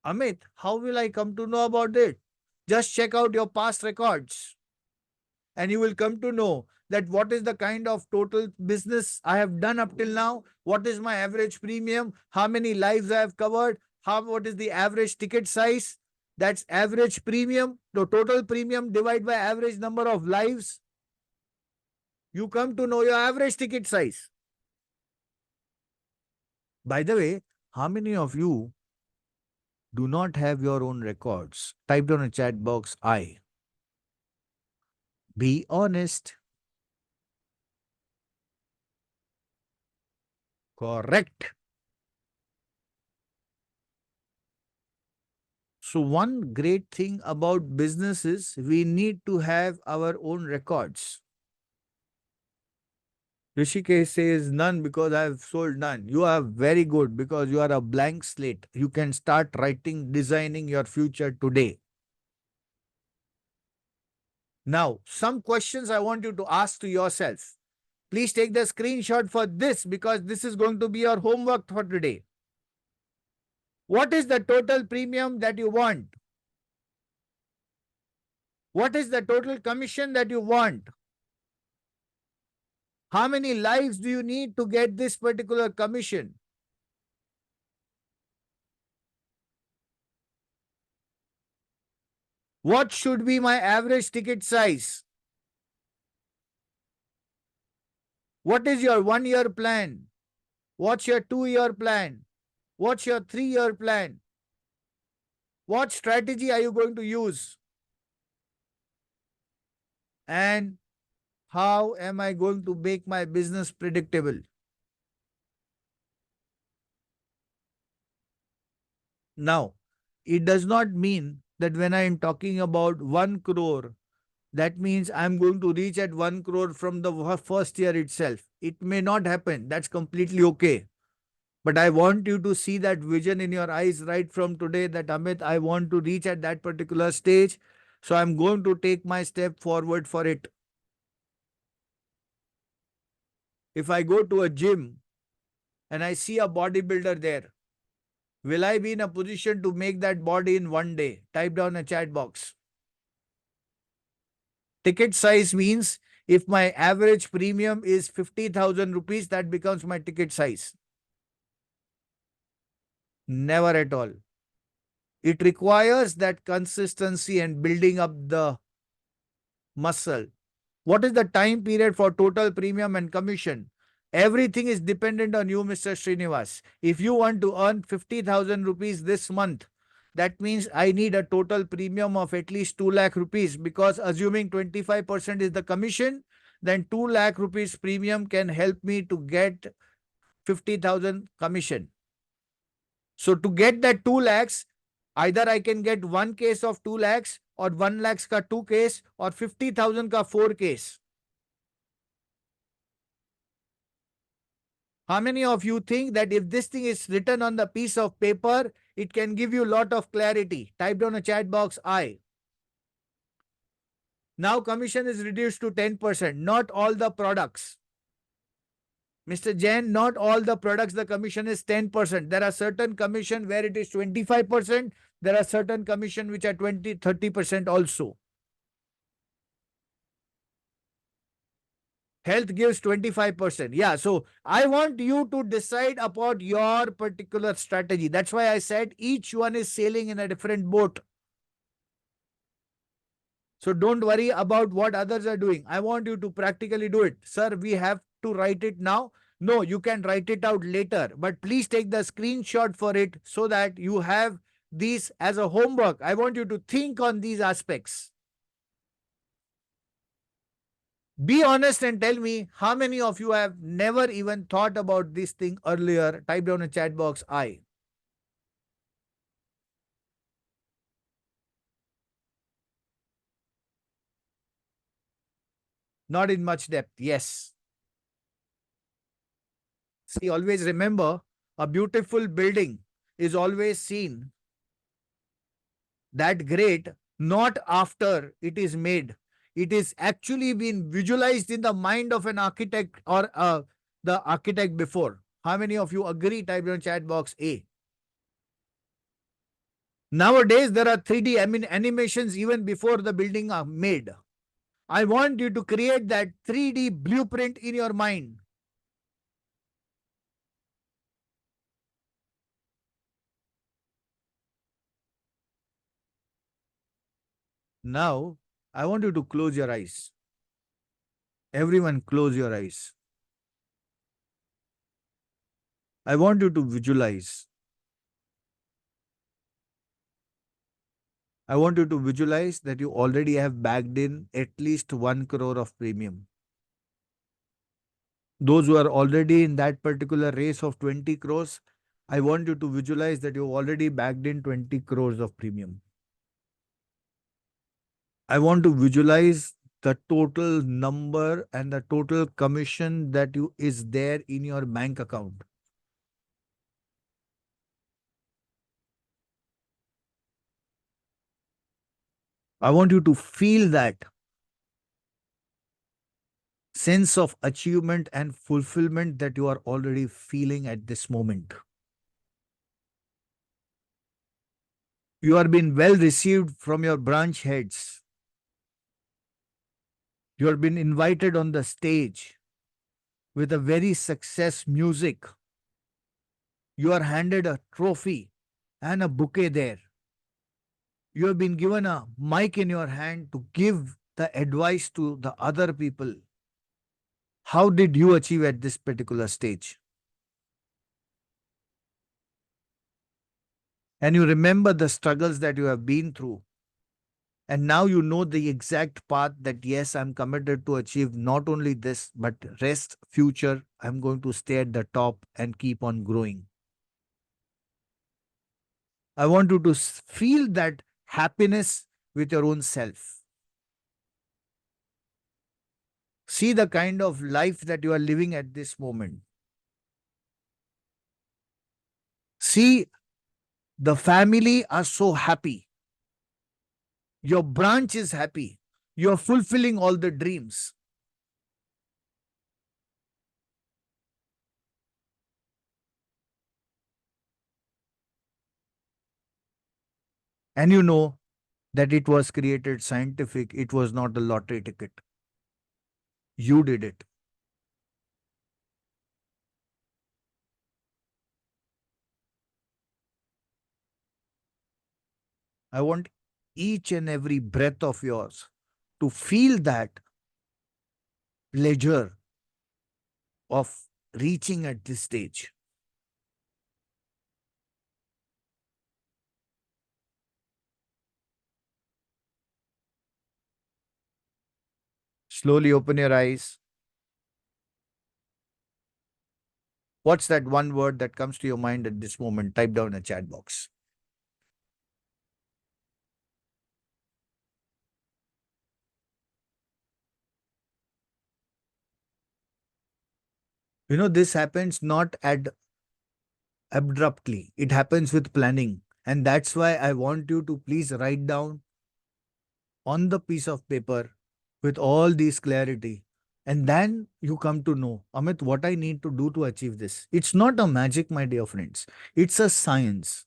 S1: Amit, how will I come to know about it? Just check out your past records and you will come to know that what is the kind of total business I have done up till now, what is my average premium, how many lives I have covered, what is the average ticket size. That's average premium, the total premium divided by average number of lives. You come to know your average ticket size. By the way, how many of you do not have your own records? Type down in chat box I. Be honest. Correct. So one great thing about business is we need to have our own records. Rishikesh says none because I have sold none. You are very good because you are a blank slate. You can start writing, designing your future today. Now, some questions I want you to ask to yourself. Please take the screenshot for this because this is going to be your homework for today. What is the total premium that you want? What is the total commission that you want? How many lives do you need to get this particular commission? What should be my average ticket size? What is your 1 year plan? What's your 2 year plan? What's your 3 year plan? What strategy are you going to use? And how am I going to make my business predictable? Now, it does not mean that when I am talking about 1 crore, that means I'm going to reach at 1 crore from the first year itself. It may not happen. That's completely okay. But I want you to see that vision in your eyes right from today that Amit, I want to reach at that particular stage. So I'm going to take my step forward for it. If I go to a gym and I see a bodybuilder there, will I be in a position to make that body in 1 day? Type down a chat box. Ticket size means if my average premium is 50,000 rupees, that becomes my ticket size. Never at all. It requires that consistency and building up the muscle. What is the time period for total premium and commission? Everything is dependent on you, Mr. Srinivas. If you want to earn 50,000 rupees this month, that means I need a total premium of at least 2 lakh rupees, because assuming 25% is the commission, then 2 lakh rupees premium can help me to get 50,000 commission. So to get that 2 lakhs, either I can get one case of 2 lakhs or 1 lakhs ka 2 case or 50,000 ka 4 case. How many of you think that if this thing is written on the piece of paper, it can give you a lot of clarity? Type down a chat box I. Now commission is reduced to 10%. Not all the products. Mr. Jain, not all the products the commission is 10%. There are certain commission where it is 25%. There are certain commission which are 20, 30% also. Health gives 25%. Yeah, so I want you to decide about your particular strategy. That's why I said each one is sailing in a different boat. So don't worry about what others are doing. I want you to practically do it. Sir, we have to write it now. No, you can write it out later, but please take the screenshot for it so that you have these as a homework. I want you to think on these aspects. Be honest and tell me how many of you have never even thought about this thing earlier. Type down a chat box I. Not in much depth. Yes. See, always remember, a beautiful building is always seen that great not after it is made. It is actually been visualized in the mind of an architect or the architect before. How many of you agree? Type in chat box A. Nowadays, there are 3D animations even before the building are made. I want you to create that 3D blueprint in your mind. Now, I want you to close your eyes. Everyone, close your eyes. I want you to visualize. I want you to visualize that you already have bagged in at least 1 crore of premium. Those who are already in that particular race of 20 crores, I want you to visualize that you've already bagged in 20 crores of premium. I want to visualize the total number and the total commission that is there in your bank account. I want you to feel that sense of achievement and fulfillment that you are already feeling at this moment. You are being well received from your branch heads. You have been invited on the stage. with a very success music. You are handed a trophy and a bouquet there. You have been given a mic in your hand to give the advice to the other people. How did you achieve at this particular stage? And you remember the struggles that you have been through. And now you know the exact path that yes, I'm committed to achieve not only this, but rest future, I'm going to stay at the top and keep on growing. I want you to feel that happiness with your own self. See the kind of life that you are living at this moment. See, the family are so happy. Your branch is happy. You're fulfilling all the dreams. And you know that it was created scientific. It was not a lottery ticket. You did it. I want each and every breath of yours to feel that pleasure of reaching at this stage. Slowly open your eyes. What's that one word that comes to your mind at this moment? Type down in a chat box. You know, this happens not abruptly, it happens with planning. And that's why I want you to please write down on the piece of paper with all these clarity. And then you come to know, Amit, what I need to do to achieve this. It's not a magic, my dear friends. It's a science.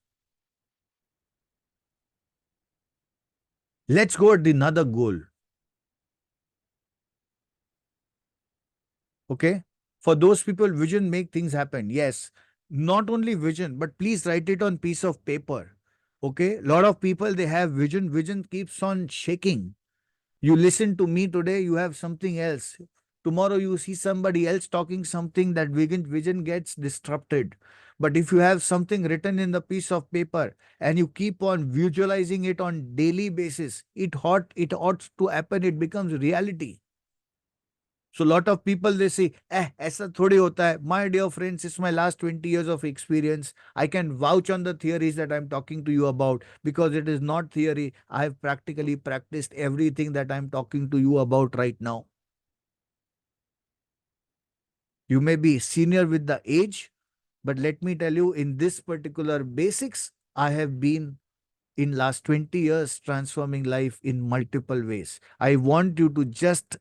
S1: Let's go at another goal. Okay. For those people, vision make things happen. Yes. Not only vision, but please write it on piece of paper. Okay. A lot of people, they have vision. Vision keeps on shaking. You listen to me today, you have something else. Tomorrow you see somebody else talking something, that vision gets disrupted. But if you have something written in the piece of paper and you keep on visualizing it on daily basis, it ought to happen, it becomes reality. So lot of people they say, ऐसा थोड़ी होता है. My dear friends, it's my last 20 years of experience. I can vouch on the theories that I'm talking to you about because it is not theory. I have practically practiced everything that I'm talking to you about right now. You may be senior with the age, but let me tell you, in this particular basics, I have been in last 20 years transforming life in multiple ways. I want you to just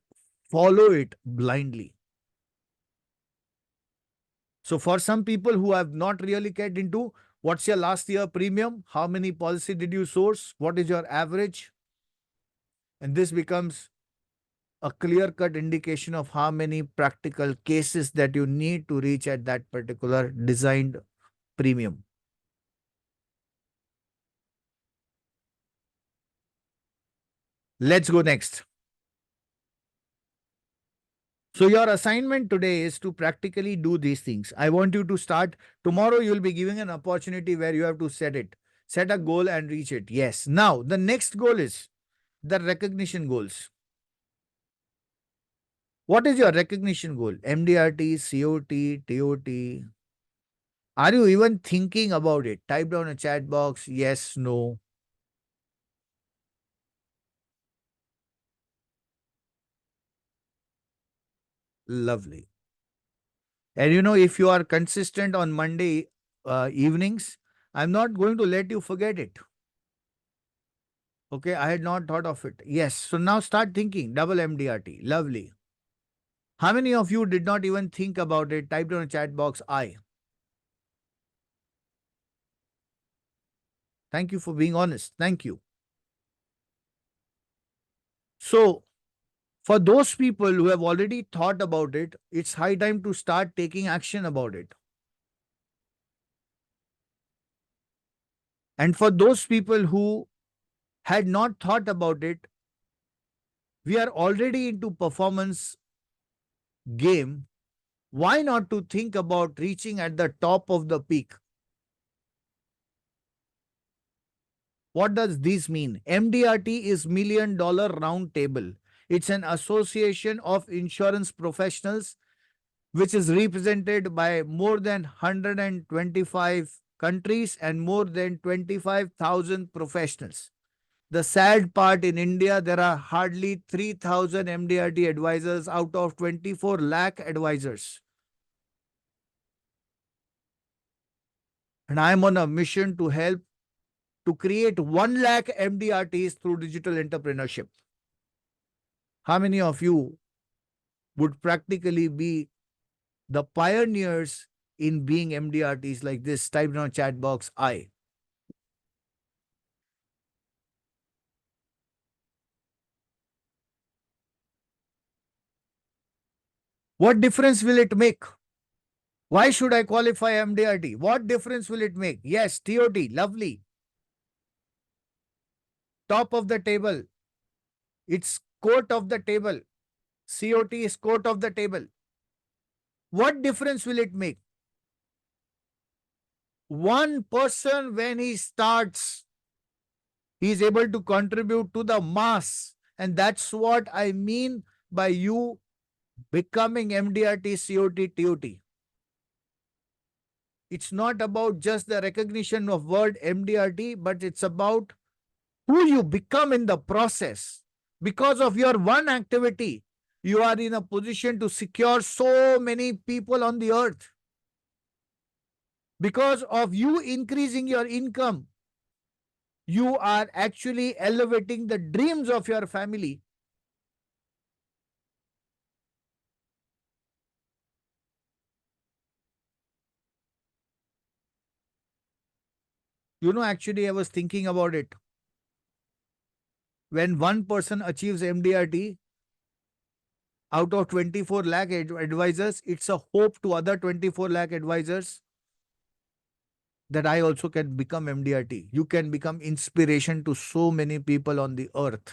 S1: follow it blindly. So for some people who have not really get into what's your last year premium, how many policy did you source, what is your average, and this becomes a clear cut indication of how many practical cases that you need to reach at that particular designed premium. Let's go next. So your assignment today is to practically do these things. I want you to start tomorrow. You'll be giving an opportunity where you have to set a goal and reach it. Yes. Now the next goal is the recognition goals. What is your recognition goal? MDRT, COT, TOT? Are you even thinking about it? Type down a chat box. Yes, no. Lovely. And you know, if you are consistent on Monday evenings, I'm not going to let you forget it. Okay, I had not thought of it. Yes, so now start thinking. Double MDRT. Lovely. How many of you did not even think about it? Type down a chat box. I. Thank you for being honest. Thank you. So, For those people who have already thought about it, it's high time to start taking action about it. And for those people who had not thought about it, we are already into performance game. Why not to think about reaching at the top of the peak? What does this mean? MDRT is Million Dollar Round Table. It's an association of insurance professionals which is represented by more than 125 countries and more than 25,000 professionals. The sad part, in India, there are hardly 3,000 MDRT advisors out of 24 lakh advisors. And I am on a mission to help to create 1 lakh MDRTs through digital entrepreneurship. How many of you would practically be the pioneers in being MDRTs like this? Type down chat box I. What difference will it make? Why should I qualify MDRT? What difference will it make? Yes, TOT, lovely. Top of the table. It's coat of the table. COT is coat of the table. What difference will it make? One person, when he starts, he is able to contribute to the mass. And that's what I mean by you becoming MDRT, COT, TOT. It's not about just the recognition of word MDRT, but it's about who you become in the process. Because of your one activity, you are in a position to secure so many people on the earth. Because of you increasing your income, you are actually elevating the dreams of your family. Actually, I was thinking about it. When one person achieves MDRT, out of 24 lakh advisors, it's a hope to other 24 lakh advisors that I also can become MDRT. You can become inspiration to so many people on the earth.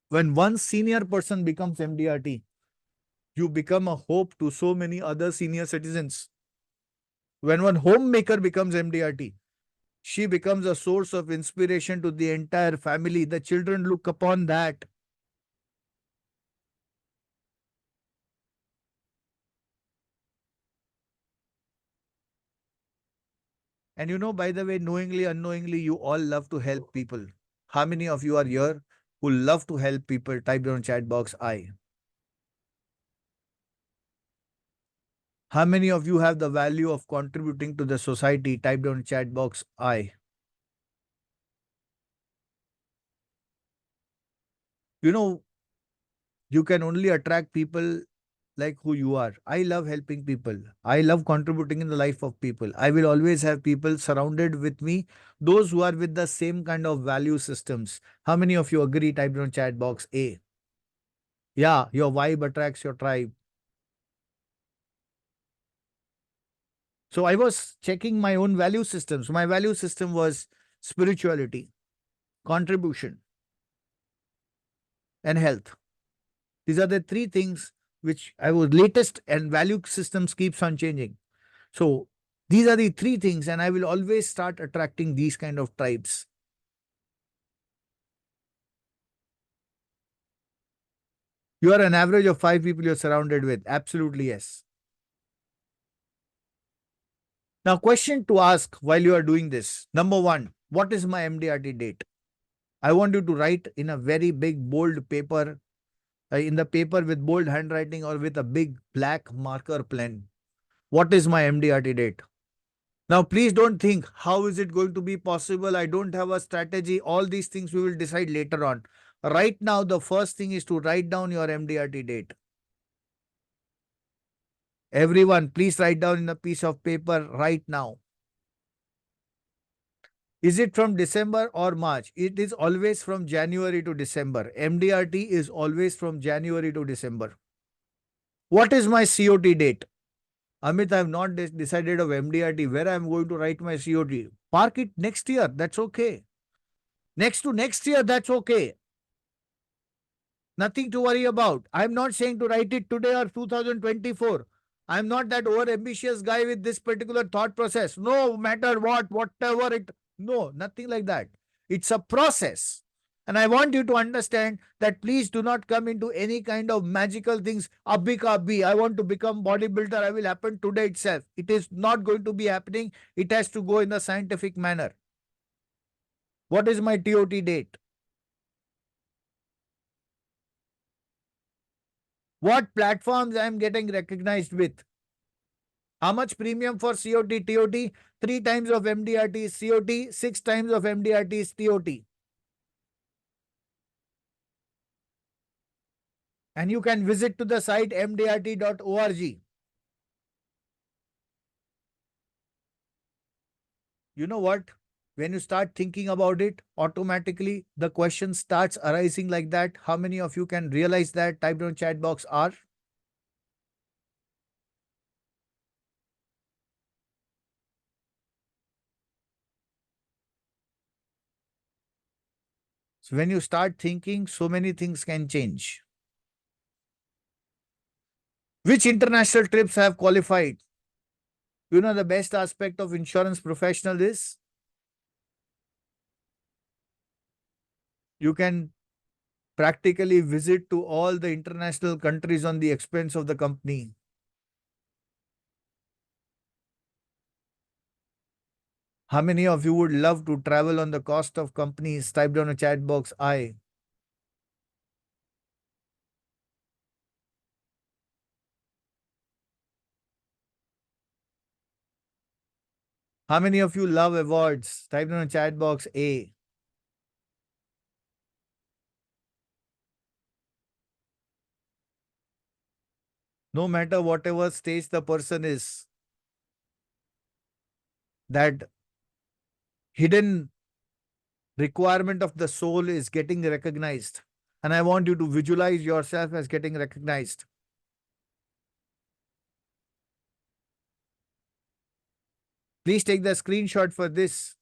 S1: When one senior person becomes MDRT, you become a hope to so many other senior citizens. When one homemaker becomes MDRT, she becomes a source of inspiration to the entire family. The children look upon that. And by the way, knowingly, unknowingly, you all love to help people. How many of you are here who love to help people? Type down chat box I. How many of you have the value of contributing to the society? Type down chat box I. You can only attract people like who you are. I love helping people. I love contributing in the life of people. I will always have people surrounded with me, those who are with the same kind of value systems. How many of you agree? Type down chat box A. Yeah, your vibe attracts your tribe. So I was checking my own value systems. My value system was spirituality, contribution, and health. These are the three things which I was latest, and value systems keeps on changing. So these are the three things, and I will always start attracting these kind of tribes. You are an average of 5 people you're surrounded with. Absolutely, yes. Now, question to ask while you are doing this. Number one, what is my MDRT date? I want you to write in a very big, bold paper, in the paper with bold handwriting or with a big black marker pen. What is my MDRT date? Now, please don't think, how is it going to be possible? I don't have a strategy. All these things we will decide later on. Right now, the first thing is to write down your MDRT date. Everyone, please write down in a piece of paper right now. Is it from December or March? It is always from January to December. MDRT is always from January to December. What is my COT date? Amit, I have not decided of MDRT where I am going to write my COT. Park it next year. That's okay. Next to next year, that's okay. Nothing to worry about. I'm not saying to write it today or 2024. I'm not that over ambitious guy with this particular thought process. No matter what, whatever it, no, nothing like that. It's a process. And I want you to understand that please do not come into any kind of magical things. Abhi ka abhi, I want to become bodybuilder. I will happen today itself. It is not going to be happening. It has to go in the scientific manner. What is my TOT date? What platforms I am getting recognized with? How much premium for COT, TOT? 3 times of MDRT is COT, 6 times of MDRT is TOT. And you can visit to the site mdrt.org. You know what? When you start thinking about it, automatically the question starts arising like that. How many of you can realize that? Type down chat box R. So when you start thinking, so many things can change. Which international trips have qualified? You know, the best aspect of insurance professional is you can practically visit to all the international countries on the expense of the company. How many of you would love to travel on the cost of companies? Type down a chat box I. How many of you love awards? Type down a chat box A. No matter whatever stage the person is, that hidden requirement of the soul is getting recognized. And I want you to visualize yourself as getting recognized. Please take the screenshot for this.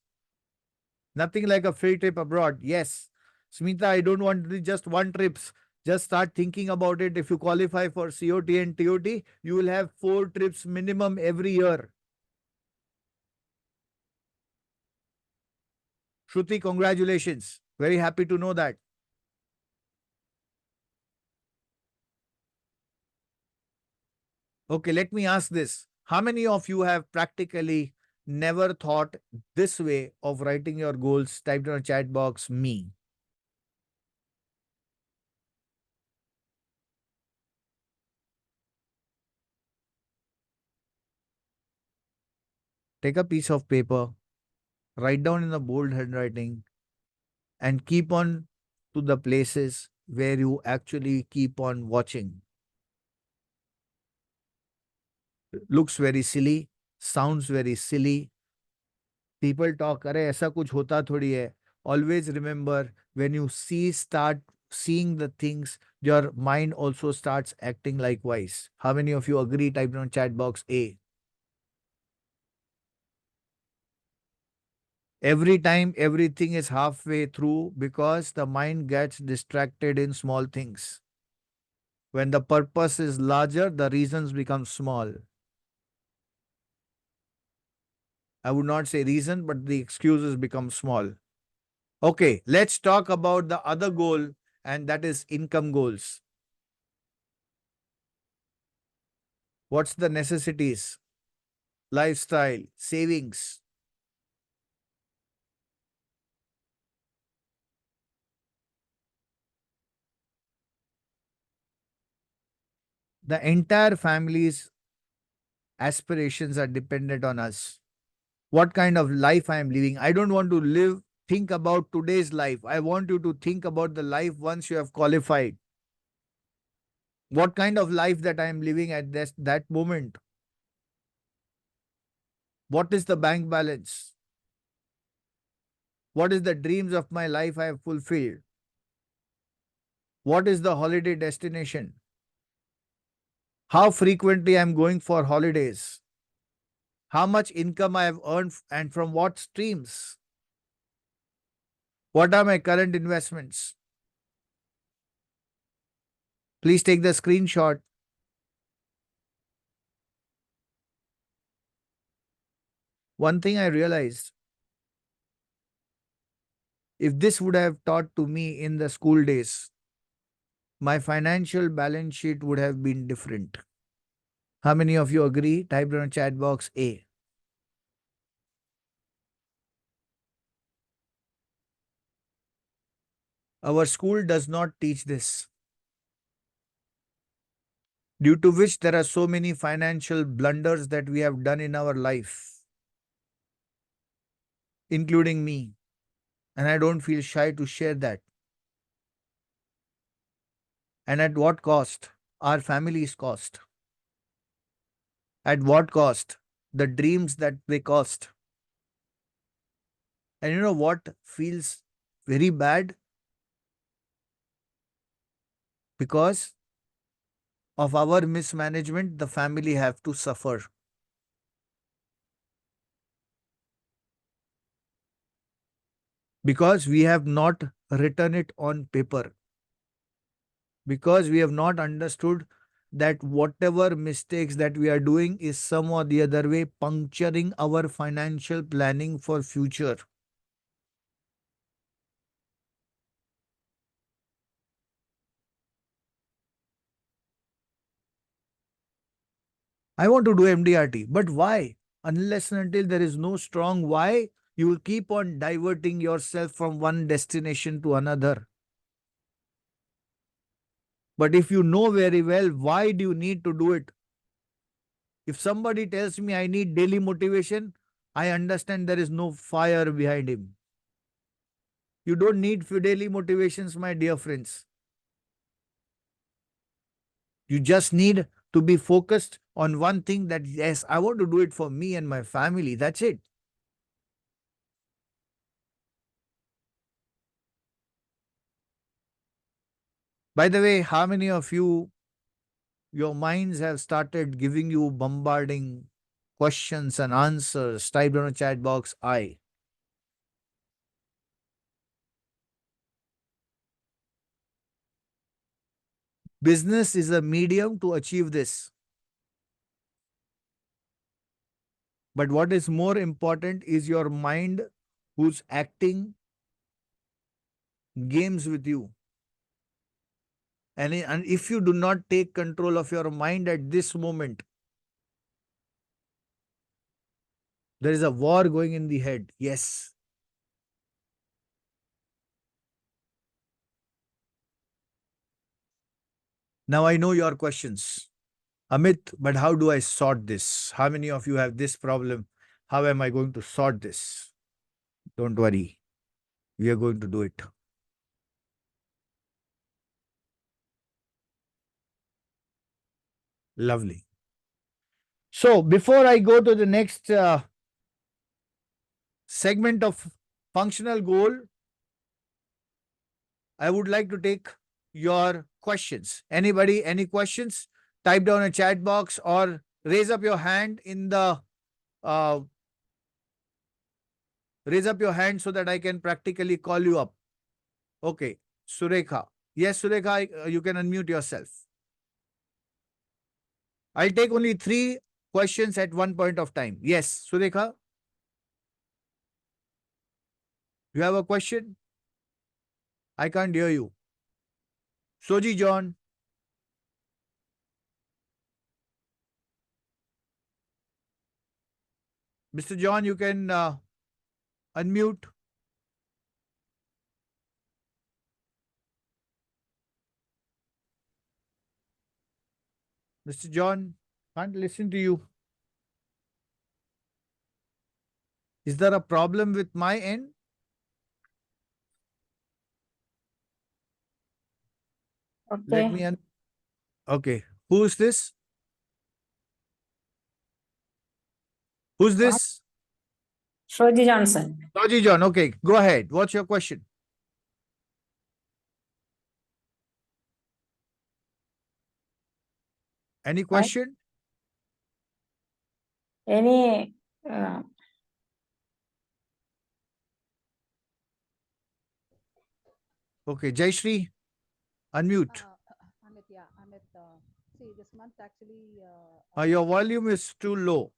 S1: Nothing like a free trip abroad. Yes. Smita, I don't want to do just one trip. Just start thinking about it. If you qualify for COT and TOT, you will have 4 trips minimum every year. Shruti, congratulations. Very happy to know that. Okay, let me ask this. How many of you have practically never thought this way of writing your goals? Type in a chat box, me. Take a piece of paper, write down in a bold handwriting, and keep on to the places where you actually keep on watching. Looks very silly, sounds very silly. People talk, अरे ऐसा कुछ होता थोड़ी है. Always remember, when you start seeing the things, your mind also starts acting likewise. How many of you agree? Type on chat box A. Every time everything is halfway through because the mind gets distracted in small things. When the purpose is larger, the reasons become small. I would not say reason, but the excuses become small. Okay, let's talk about the other goal, and that is income goals. What's the necessities? Lifestyle, savings. The entire family's aspirations are dependent on us. What kind of life I am living? I don't want to think about today's life. I want you to think about the life once you have qualified. What kind of life that I am living at that moment? What is the bank balance? What is the dreams of my life I have fulfilled? What is the holiday destination? How frequently I am going for holidays? How much income I have earned and from what streams? What are my current investments? Please take the screenshot. One thing I realized, if this would have taught to me in the school days, my financial balance sheet would have been different. How many of you agree? Type in the chat box A. Our school does not teach this, due to which there are so many financial blunders that we have done in our life, including me. And I don't feel shy to share that. And at what cost? Our family's cost. At what cost? The dreams that they cost. And you know what feels very bad? Because of our mismanagement, the family have to suffer. Because we have not written it on paper. Because we have not understood that whatever mistakes that we are doing is some or the other way puncturing our financial planning for future. I want to do MDRT, but why? Unless and until there is no strong why, you will keep on diverting yourself from one destination to another. But if you know very well, why do you need to do it? If somebody tells me I need daily motivation, I understand there is no fire behind him. You don't need daily motivations, my dear friends. You just need to be focused on one thing that, yes, I want to do it for me and my family. That's it. By the way, how many of you, your minds have started giving you bombarding questions and answers? Type on a chat box, I. Business is a medium to achieve this. But what is more important is your mind who's acting games with you. And if you do not take control of your mind at this moment, there is a war going in the head. Yes. Now I know your questions. Amit, but how do I sort this? How many of you have this problem? How am I going to sort this? Don't worry. We are going to do it. Lovely. So before I go to the next segment of functional goal, I would like to take your questions. Anybody, any questions? Type down a chat box or raise up your hand in the uh, raise up your hand so that I can practically call you up. Okay, Surekha. Yes, Surekha, you can unmute yourself. I'll take only 3 questions at one point of time. Yes, Surekha, you have a question? I can't hear you. Soji John. Mr. John, you can unmute. Mr. John, can't listen to you. Is there a problem with my end? Let me
S2: Okay.
S1: Okay. Who's this? Who's this?
S2: Shoji Johnson.
S1: Roji John, okay, go ahead. What's your question? Any question?
S2: Any
S1: Okay, Jayashree, unmute.
S3: Amit, yeah, Amit. See, this month actually.
S1: Your volume is too low.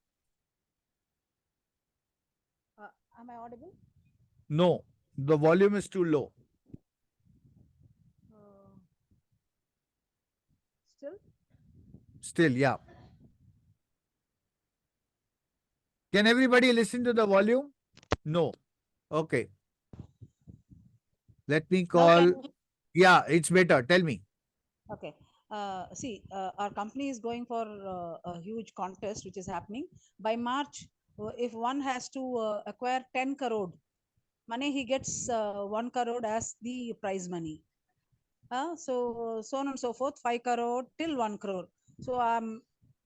S3: Am I audible?
S1: No, the volume is too low.
S3: Still?
S1: Still, yeah. Can everybody listen to the volume? No. Okay. Let me
S3: Now
S1: call.
S3: can
S1: Yeah, it's better. Tell me.
S3: Okay. See, our company is going for a huge contest which is happening by March. If one has to acquire 10 crore money, he gets 1 crore as the prize money. So on and so forth, 5 crore till 1 crore. So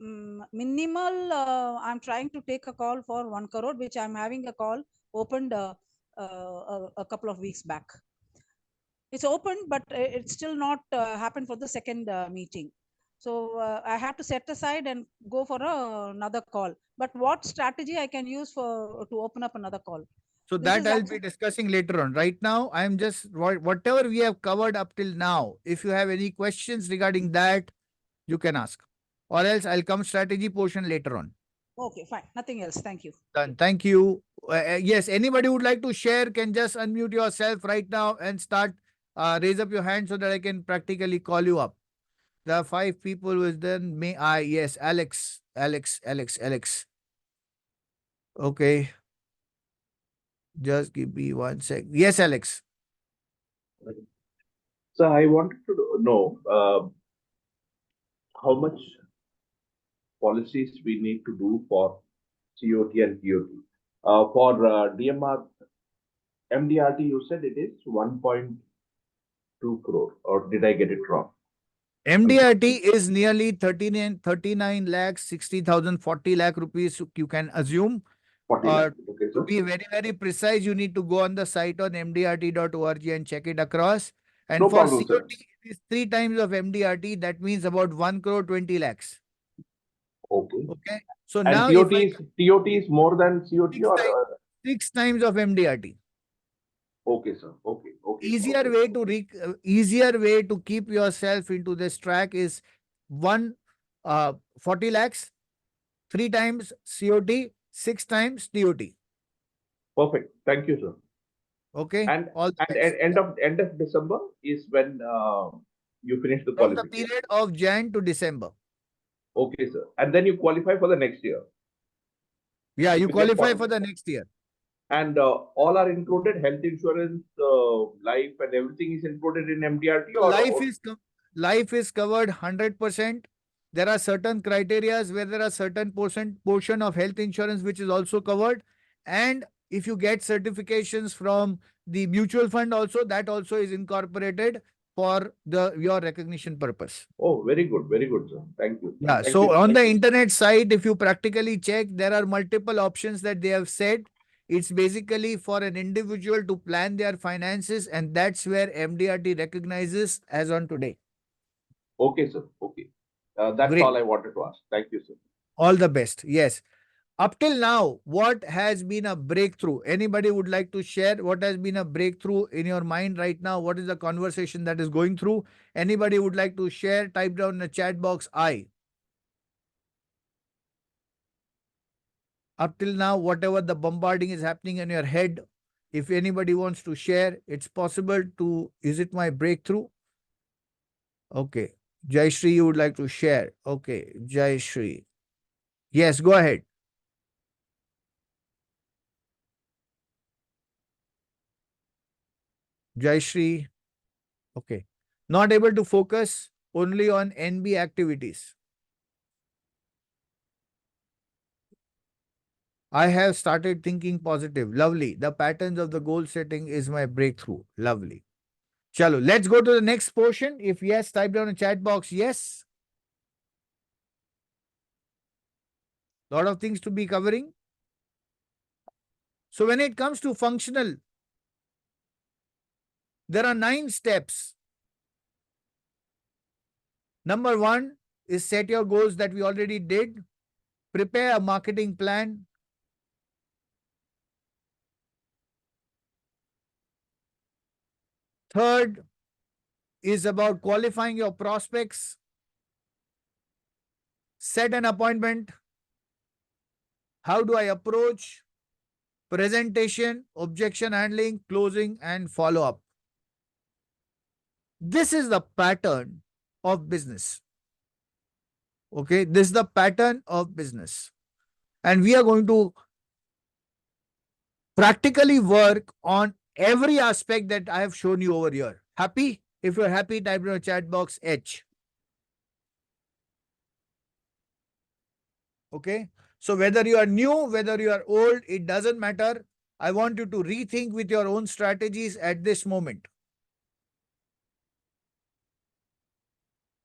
S3: minimal. I'm trying to take a call for 1 crore, which I'm having a call opened a couple of weeks back. It's open, but it's still not happened for the second meeting. So I have to set aside and go for another call. But what strategy I can use for to open up another call?
S1: So
S3: This
S1: that
S3: is
S1: I'll be
S3: actually
S1: discussing later on. Right now, I'm just whatever we have covered up till now. If you have any questions regarding that, you can ask. Or else I'll come strategy portion later on.
S3: okay. Fine. Nothing else. Thank you.
S1: Done. Thank you. Yes, anybody would like to share can just unmute yourself right now and start. Raise up your hand so that I can practically call you up. There are 5 people with then may I yes, Alex. Okay, just give me 1 sec. Yes, Alex.
S4: So I wanted to know how much policies we need to do for COT and TOT. For DMR, MDRT, you said it is 1.2 crore, or did I get it wrong?
S1: MDRT is nearly 39 lakhs, 60,000, 40 lakh rupees. You can assume.
S4: 40 lakh. Okay,
S1: To
S4: sir.
S1: be very, very precise, you need to go on the site on mdrt.org and check it across. And
S4: No
S1: for
S4: problem, sir.
S1: COT, it is 3 times of MDRT. That means about 1 crore 20 lakhs.
S4: Okay.
S1: Okay. So
S4: And
S1: now if
S4: TOT is more than COT,
S1: 6
S4: or
S1: times, 6 times of MDRT.
S4: okay, sir. Okay.
S1: Easier way to easier way to keep yourself into this track is 40 lakhs, 3 times COT, 6 times TOT.
S4: Perfect. Thank you, sir.
S1: Okay.
S4: And
S1: All the best.
S4: end of December is when you finish the
S1: From the
S4: qualification.
S1: period of Jan to December.
S4: Okay, sir. And then you qualify for the next year.
S1: Yeah, you
S4: Become
S1: qualify
S4: part-
S1: for the next year.
S4: And all are included, health insurance, life, and everything is included in MDRT,
S1: Life is covered 100%. There are certain criterias where there are certain portion of health insurance which is also covered. And if you get certifications from the mutual fund also, that also is incorporated for your recognition purpose.
S4: Oh, very good, sir. Thank you.
S1: Yeah.
S4: Thank
S1: So
S4: you.
S1: on the internet site, if you practically check, there are multiple options that they have said. It's basically for an individual to plan their finances, and that's where MDRT recognizes as on today.
S4: Okay, sir. Okay. That's
S1: Great.
S4: all I wanted to ask. Thank you, sir.
S1: All the best. Yes. Up till now, what has been a breakthrough? Anybody would like to share what has been a breakthrough in your mind right now? What is the conversation that is going through? Anybody would like to share? Type down in the chat box I. Up till now, whatever the bombarding is happening in your head, if anybody wants to share, it's possible to. Is it my breakthrough? Okay. Jayashree, you would like to share. Okay. Jayashree. Yes, go ahead. Jayashree. Okay. Not able to focus only on NB activities. I have started thinking positive. Lovely. The patterns of the goal setting is my breakthrough. Lovely. Chalo, let's go to the next portion. If yes, type down in chat box yes. Lot of things to be covering. So when it comes to functional, there are 9 steps. Number 1 is set your goals that we already did. Prepare a marketing plan. Third is about qualifying your prospects. Set an appointment. How do I approach? Presentation, objection handling, closing, and follow up. This is the pattern of business. Okay, this is the pattern of business. And we are going to practically work on every aspect that I have shown you over here. Happy? If you're happy, type in your chat box H. Okay. So whether you are new, whether you are old, it doesn't matter. I want you to rethink with your own strategies at this moment.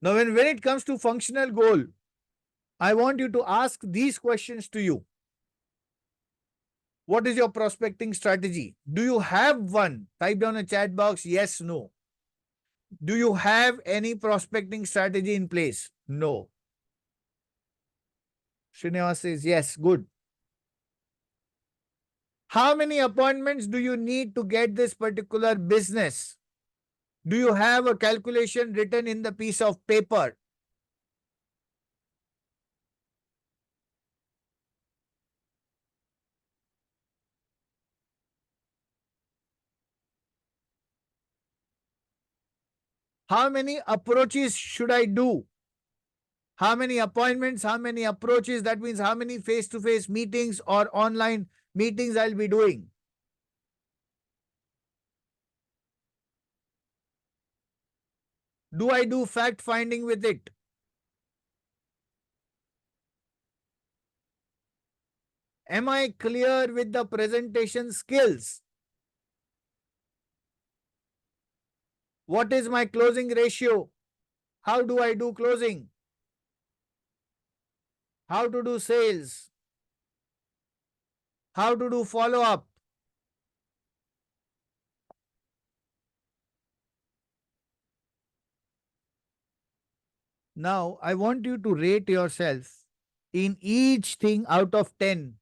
S1: Now, when it comes to functional goal, I want you to ask these questions to you. What is your prospecting strategy? Do you have one? Type down a chat box, yes, no. Do you have any prospecting strategy in place? No. Srinivas says, yes, good. How many appointments do you need to get this particular business? Do you have a calculation written in the piece of paper? How many approaches should I do? How many appointments, how many approaches? That means how many face-to-face meetings or online meetings I'll be doing. Do I do fact finding with it? Am I clear with the presentation skills? What is my closing ratio? How do I do closing? How to do sales? How to do follow-up? Now, I want you to rate yourself in each thing out of 10.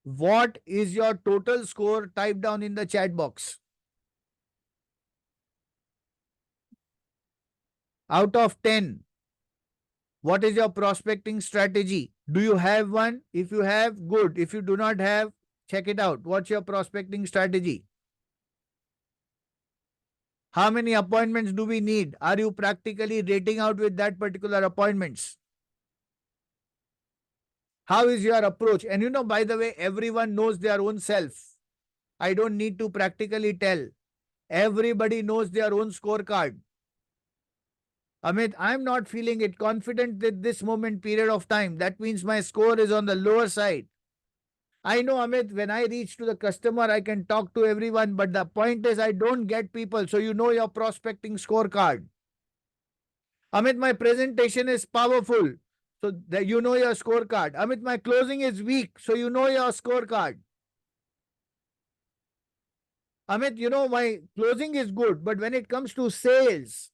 S1: What is your total score? Type down in the chat box. Out of 10, what is your prospecting strategy? Do you have one? If you have, good. If you do not have, check it out. What's your prospecting strategy? How many appointments do we need? Are you practically rating out with that particular appointments? How is your approach? And you know, by the way, everyone knows their own self. I don't need to practically tell. Everybody knows their own scorecard. Amit, I'm not feeling it confident at this moment period of time. That means my score is on the lower side. I know, Amit, when I reach to the customer, I can talk to everyone, but the point is I don't get people. So you know your prospecting scorecard. Amit, my presentation is powerful. So that you know your scorecard. Amit, my closing is weak. So you know your scorecard. Amit, you know my closing is good, but when it comes to sales,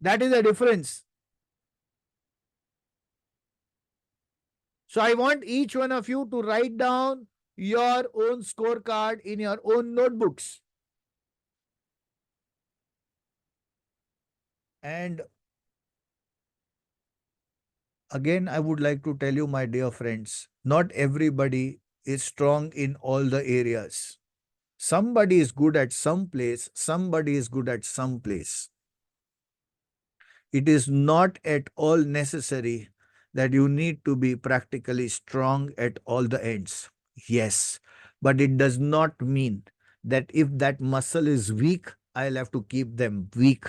S1: that is the difference. So I want each one of you to write down your own scorecard in your own notebooks. And again, I would like to tell you, my dear friends, not everybody is strong in all the areas. Somebody is good at some place, somebody is good at some place. It is not at all necessary that you need to be practically strong at all the ends. Yes, but it does not mean that if that muscle is weak, I'll have to keep them weak.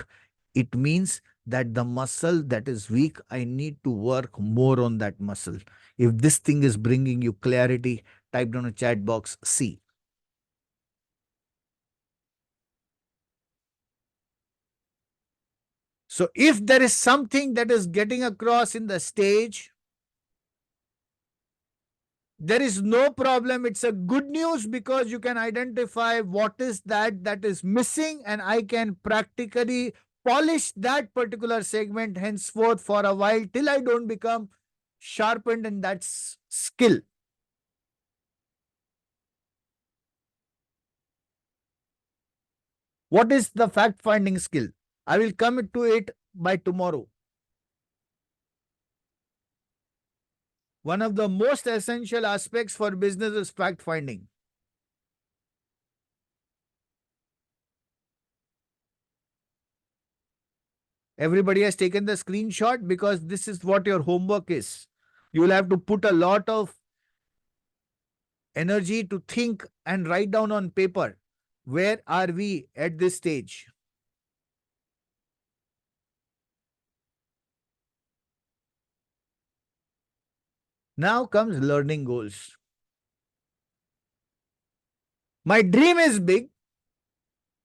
S1: It means that the muscle that is weak, I need to work more on that muscle. If this thing is bringing you clarity, type down a chat box C. So if there is something that is getting across in the stage, There is no problem. It's a good news because you can identify what is that is missing, and I can practically polish that particular segment henceforth for a while till I don't become sharpened in that skill. What is the fact finding skill? I will come to it by tomorrow. One of the most essential aspects for business is fact finding. Everybody has taken the screenshot because this is what your homework is. You will have to put a lot of energy to think and write down on paper. Where are we at this stage? Now comes learning goals. My dream is big.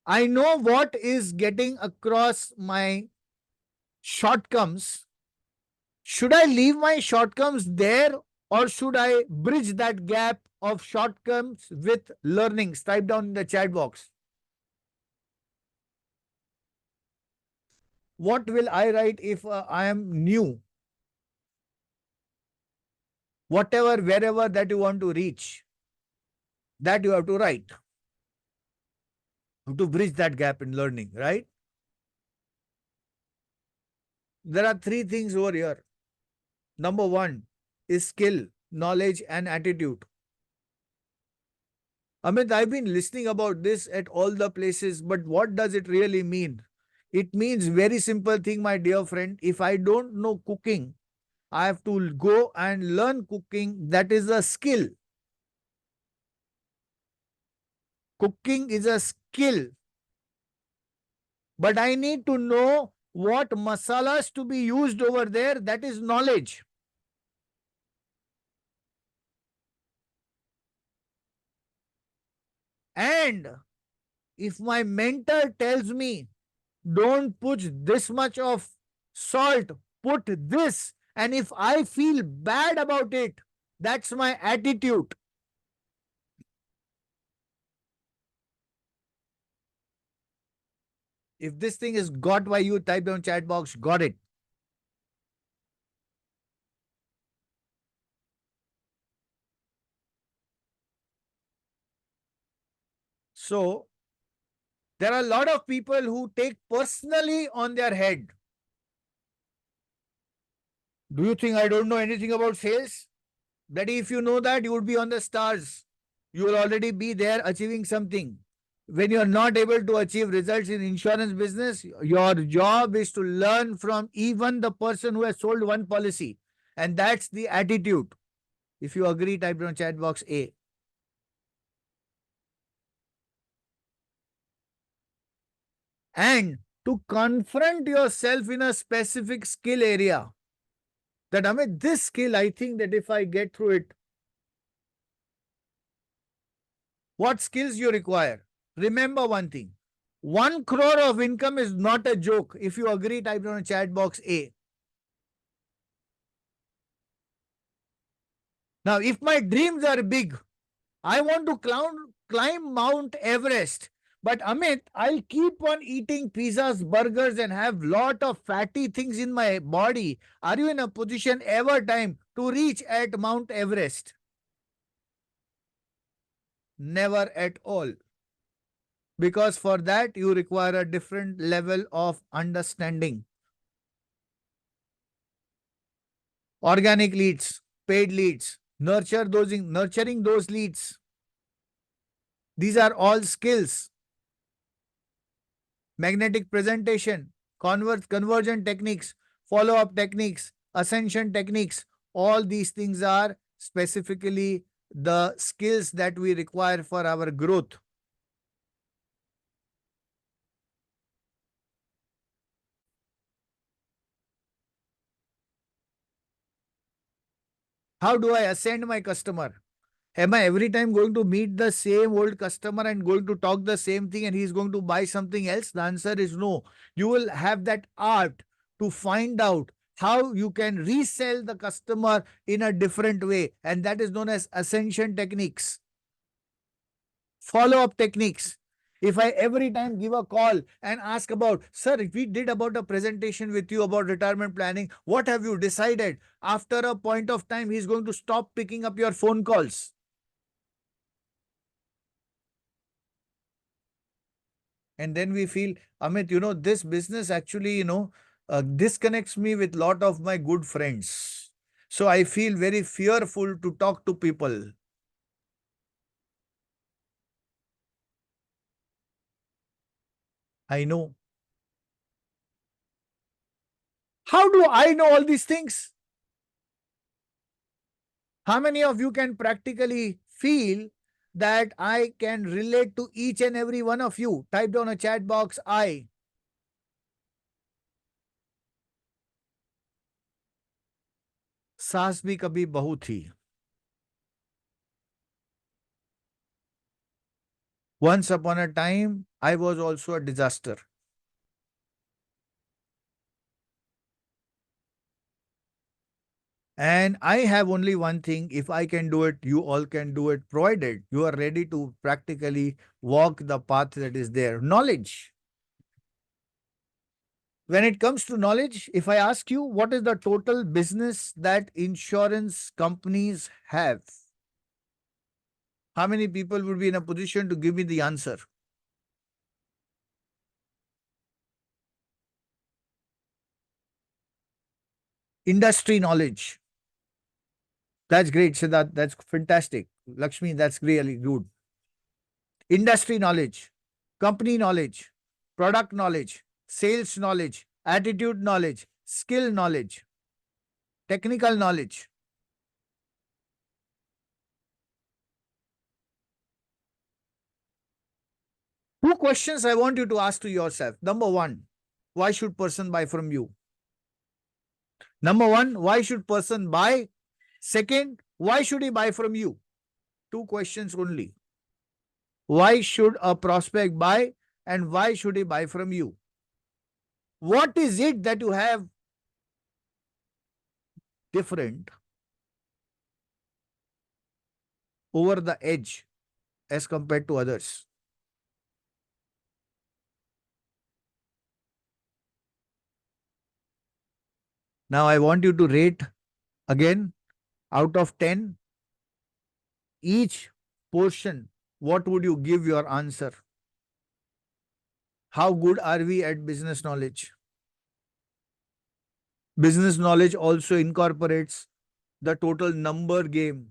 S1: I know what is getting across my shortcomings. Should I leave my shortcomings there, or should I bridge that gap of shortcomings with learnings? Type down in the chat box. What will I write if I am new? Whatever, wherever that you want to reach, that you have to write. To bridge that gap in learning, right? There are three things over here. Number one is skill, knowledge, and attitude. Amit, I've been listening about this at all the places, but what does it really mean? It means very simple thing, my dear friend. If I don't know cooking, I have to go and learn cooking. That is a skill. Cooking is a skill. But I need to know what masalas to be used over there. That is knowledge. And if my mentor tells me, don't put this much of salt, put this. And if I feel bad about it, that's my attitude. If this thing is got by you, type down chat box, got it. So, there are a lot of people who take personally on their head. Do you think I don't know anything about sales? That if you know that, you would be on the stars. You will already be there achieving something. When you are not able to achieve results in insurance business, your job is to learn from even the person who has sold one policy. And that's the attitude. If you agree, type down chat box A. And to confront yourself in a specific skill area. That Amit, this skill, I think that if I get through it, what skills you require? Remember one thing. 1 crore of income is not a joke. If you agree, type down chat box A. Now, if my dreams are big, I want to climb Mount Everest. But Amit, I'll keep on eating pizzas, burgers, and have lot of fatty things in my body. Are you in a position ever time to reach at Mount Everest? Never at all. Because for that, you require a different level of understanding. Organic leads, paid leads, nurturing those leads. These are all skills. Magnetic presentation, conversion techniques, follow-up techniques, ascension techniques. All these things are specifically the skills that we require for our growth. How do I ascend my customer? Am I every time going to meet the same old customer and going to talk the same thing and he's going to buy something else? The answer is no. You will have that art to find out how you can resell the customer in a different way. And that is known as ascension techniques, follow-up techniques. If I every time give a call and ask about, sir, if we did about a presentation with you about retirement planning, what have you decided? After a point of time, he's going to stop picking up your phone calls. And then we feel, Amit, this business actually, disconnects me with lot of my good friends. So I feel very fearful to talk to people. I know. How do I know all these things? How many of you can practically feel that I can relate to each and every one of you? Type down a chat box, I. सास भी कभी बहू थी. Once upon a time, I was also a disaster. And I have only one thing. If I can do it, you all can do it, provided you are ready to practically walk the path that is there. Knowledge. When it comes to knowledge, if I ask you, what is the total business that insurance companies have? How many people would be in a position to give me the answer? Industry knowledge. That's great, Siddharth. That's fantastic. Lakshmi, that's really good. Industry knowledge, company knowledge, product knowledge, sales knowledge, attitude knowledge, skill knowledge, technical knowledge. Two questions I want you to ask to yourself. Number one, why should person buy from you? Number one, why should person buy? Second, why should he buy from you? Two questions only. Why should a prospect buy and why should he buy from you? What is it that you have different over the edge as compared to others? Now I want you to rate again out of 10 each portion. What would you give your answer? How good are we at business knowledge? Business knowledge also incorporates the total number game.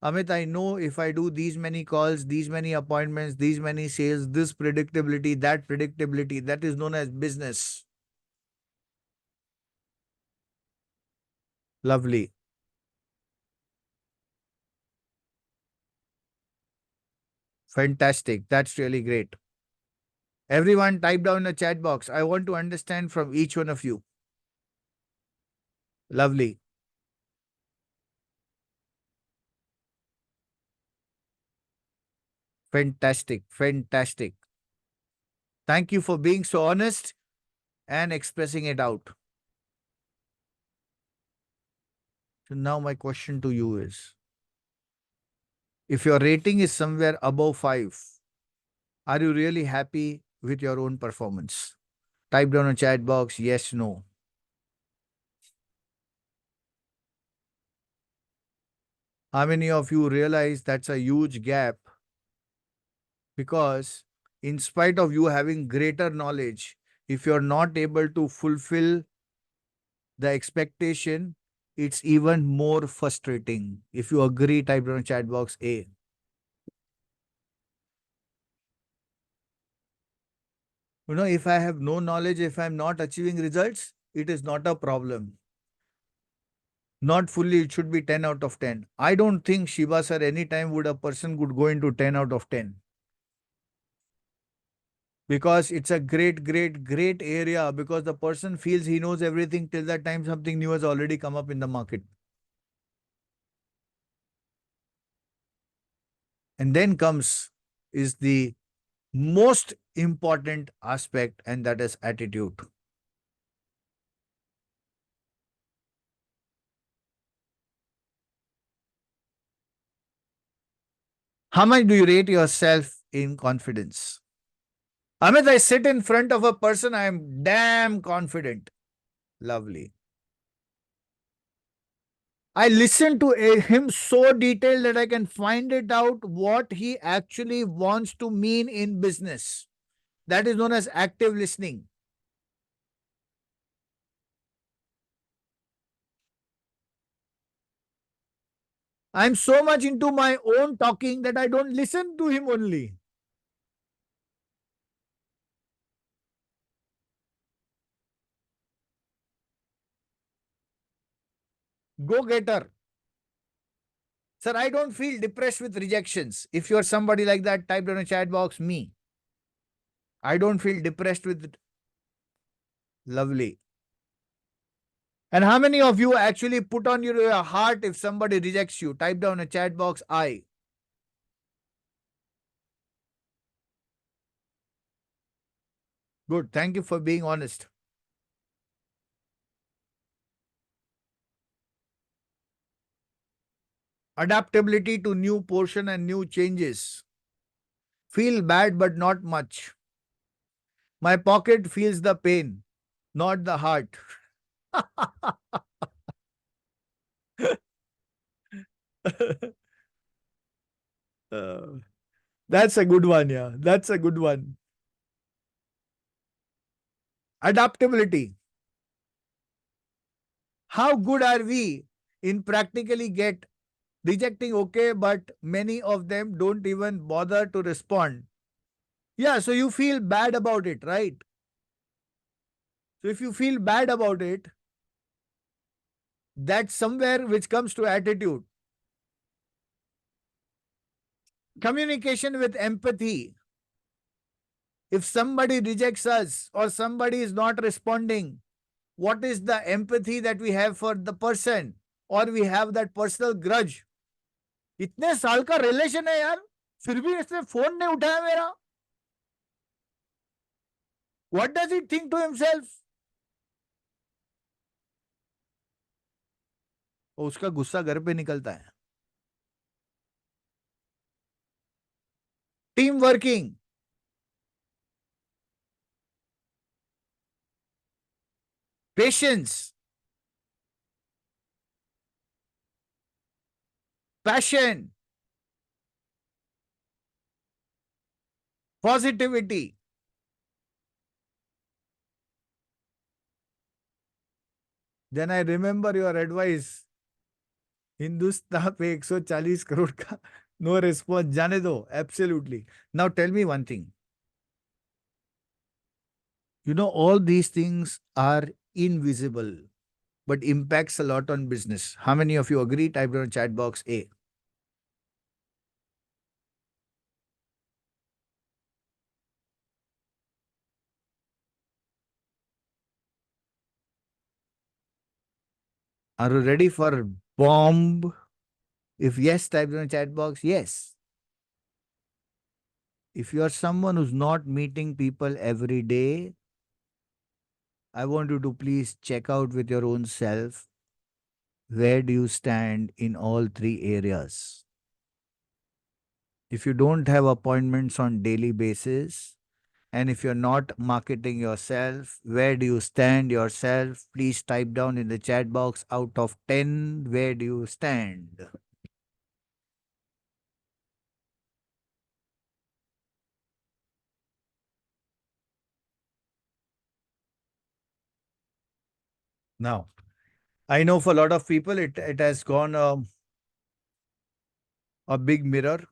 S1: Amit, I know if I do these many calls, these many appointments, these many sales, this predictability, that is known as business. Lovely. Fantastic. That's really great. Everyone type down in the chat box. I want to understand from each one of you. Lovely. Fantastic. Fantastic. Thank you for being so honest and expressing it out. So now my question to you is, if your rating is somewhere above 5, are you really happy with your own performance? Type down a chat box, yes, no. How many of you realize that's a huge gap? Because in spite of you having greater knowledge, if you're not able to fulfill the expectation, it's even more frustrating. If you agree, type down a chat box A. If I have no knowledge, if I'm not achieving results, it is not a problem. Not fully, it should be 10 out of 10. I don't think, Shiva sir, anytime would a person could go into 10 out of 10. Because it's a great, great, great area, because the person feels he knows everything till that time something new has already come up in the market. And then comes is the most important aspect, and that is attitude. How much do you rate yourself in confidence? Amit, I sit in front of a person, I am damn confident. Lovely. I listen to him so detailed that I can find it out what he actually wants to mean in business. That is known as active listening. I'm so much into my own talking that I don't listen to him only. Go getter. Sir, I don't feel depressed with rejections. If you're somebody like that, type down a chat box, me. I don't feel depressed with it. Lovely. And how many of you actually put on your heart if somebody rejects you? Type down a chat box, I. Good. Thank you for being honest. Adaptability to new portion and new changes. Feel bad, but not much. My pocket feels the pain, not the heart. Uh, that's a good one, yeah. That's a good one. Adaptability. How good are we in practically get rejecting okay, but many of them don't even bother to respond. Yeah, so you feel bad about it, right? So if you feel bad about it, that's somewhere which comes to attitude. Communication with empathy. If somebody rejects us or somebody is not responding, what is the empathy that we have for the person, or we have that personal grudge? इतने साल का relation है यार, फिर भी इसने phone नहीं उठाया मेरा. What does he think to himself? उसका गुस्सा घर पे निकलता है. Team working. Patience. Passion. Positivity. Then I remember your advice. Hindustan पे 140 करोड़ का नो रिस्पॉन्स, जाने दो. Absolutely. Now tell me one thing. You know, all these things are invisible, but impacts a lot on business. How many of you agree? Type down chat box A. Are you ready for bomb? If yes, type down chat box yes. If you are someone who's not meeting people every day, I want you to please check out with your own self, where do you stand in all three areas. If you don't have appointments on daily basis, and if you're not marketing yourself, where do you stand yourself? Please type down in the chat box, out of 10, where do you stand? Now, I know for a lot of people, it has gone a big mirror.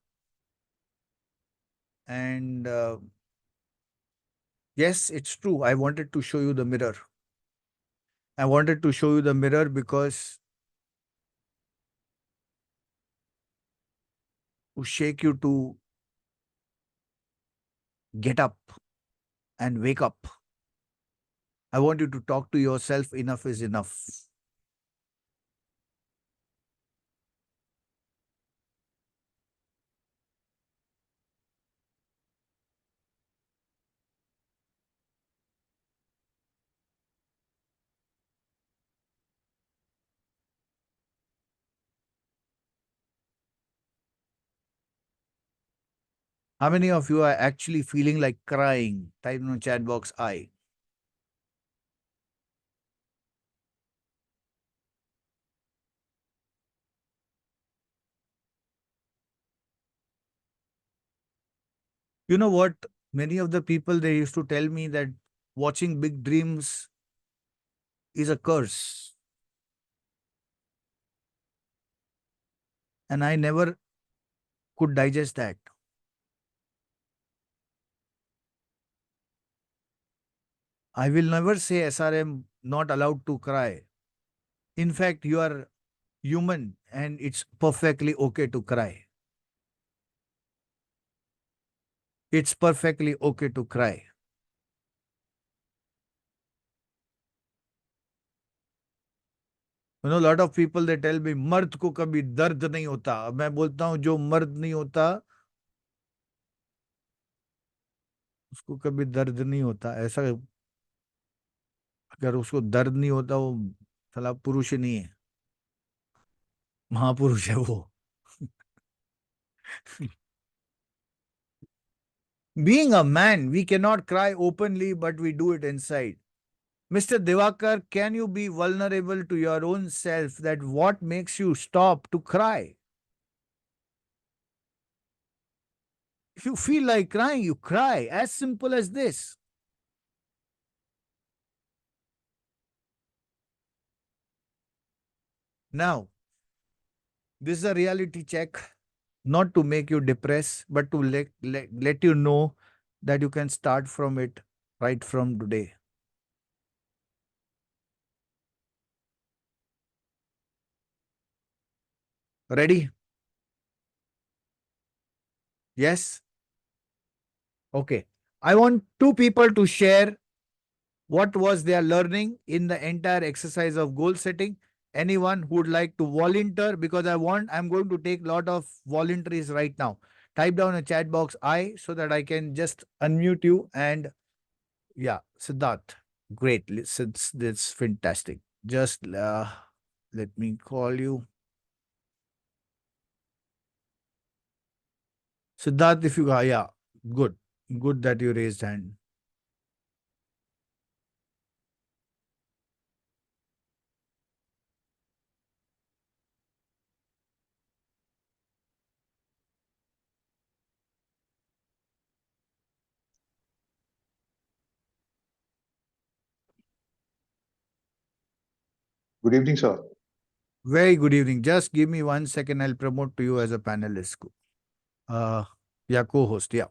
S1: And yes, it's true. I wanted to show you the mirror. I wanted to show you the mirror because to shake you to get up and wake up. I want you to talk to yourself. Enough is enough. How many of you are actually feeling like crying? Type in the chat box I. You know what? Many of the people, they used to tell me that watching Big Dreams is a curse. And I never could digest that. I will never say SRM not allowed to cry. In fact, you are human and it's perfectly okay to cry. It's perfectly okay to cry. You know, a lot of people they tell me मर्द को कभी दर्द नहीं होता. अब मैं बोलता हूँ जो मर्द नहीं होता उसको कभी दर्द नहीं होता. ऐसा अगर उसको दर्द नहीं होता वो साला पुरुष ही नहीं है. महापुरुष है वो. Being a man, we cannot cry openly, but we do it inside. Mr. Divakar, can you be vulnerable to your own self that what makes you stop to cry? If you feel like crying, you cry. As simple as this. Now, this is a reality check, not to make you depressed, but to let you know that you can start from it right from today. Ready? Yes? Okay. I want two people to share what was their learning in the entire exercise of goal setting. Anyone who would like to volunteer, because I'm going to take a lot of voluntaries right now. Type down a chat box I so that I can just unmute you. And yeah, Siddharth, great. That's fantastic. Just let me call you. Siddharth, if you yeah, good. Good that you raised hand.
S2: Good evening, sir.
S1: Very good evening. Just give me 1 second. I'll promote to you as a panelist. Yeah, co-host. Yeah,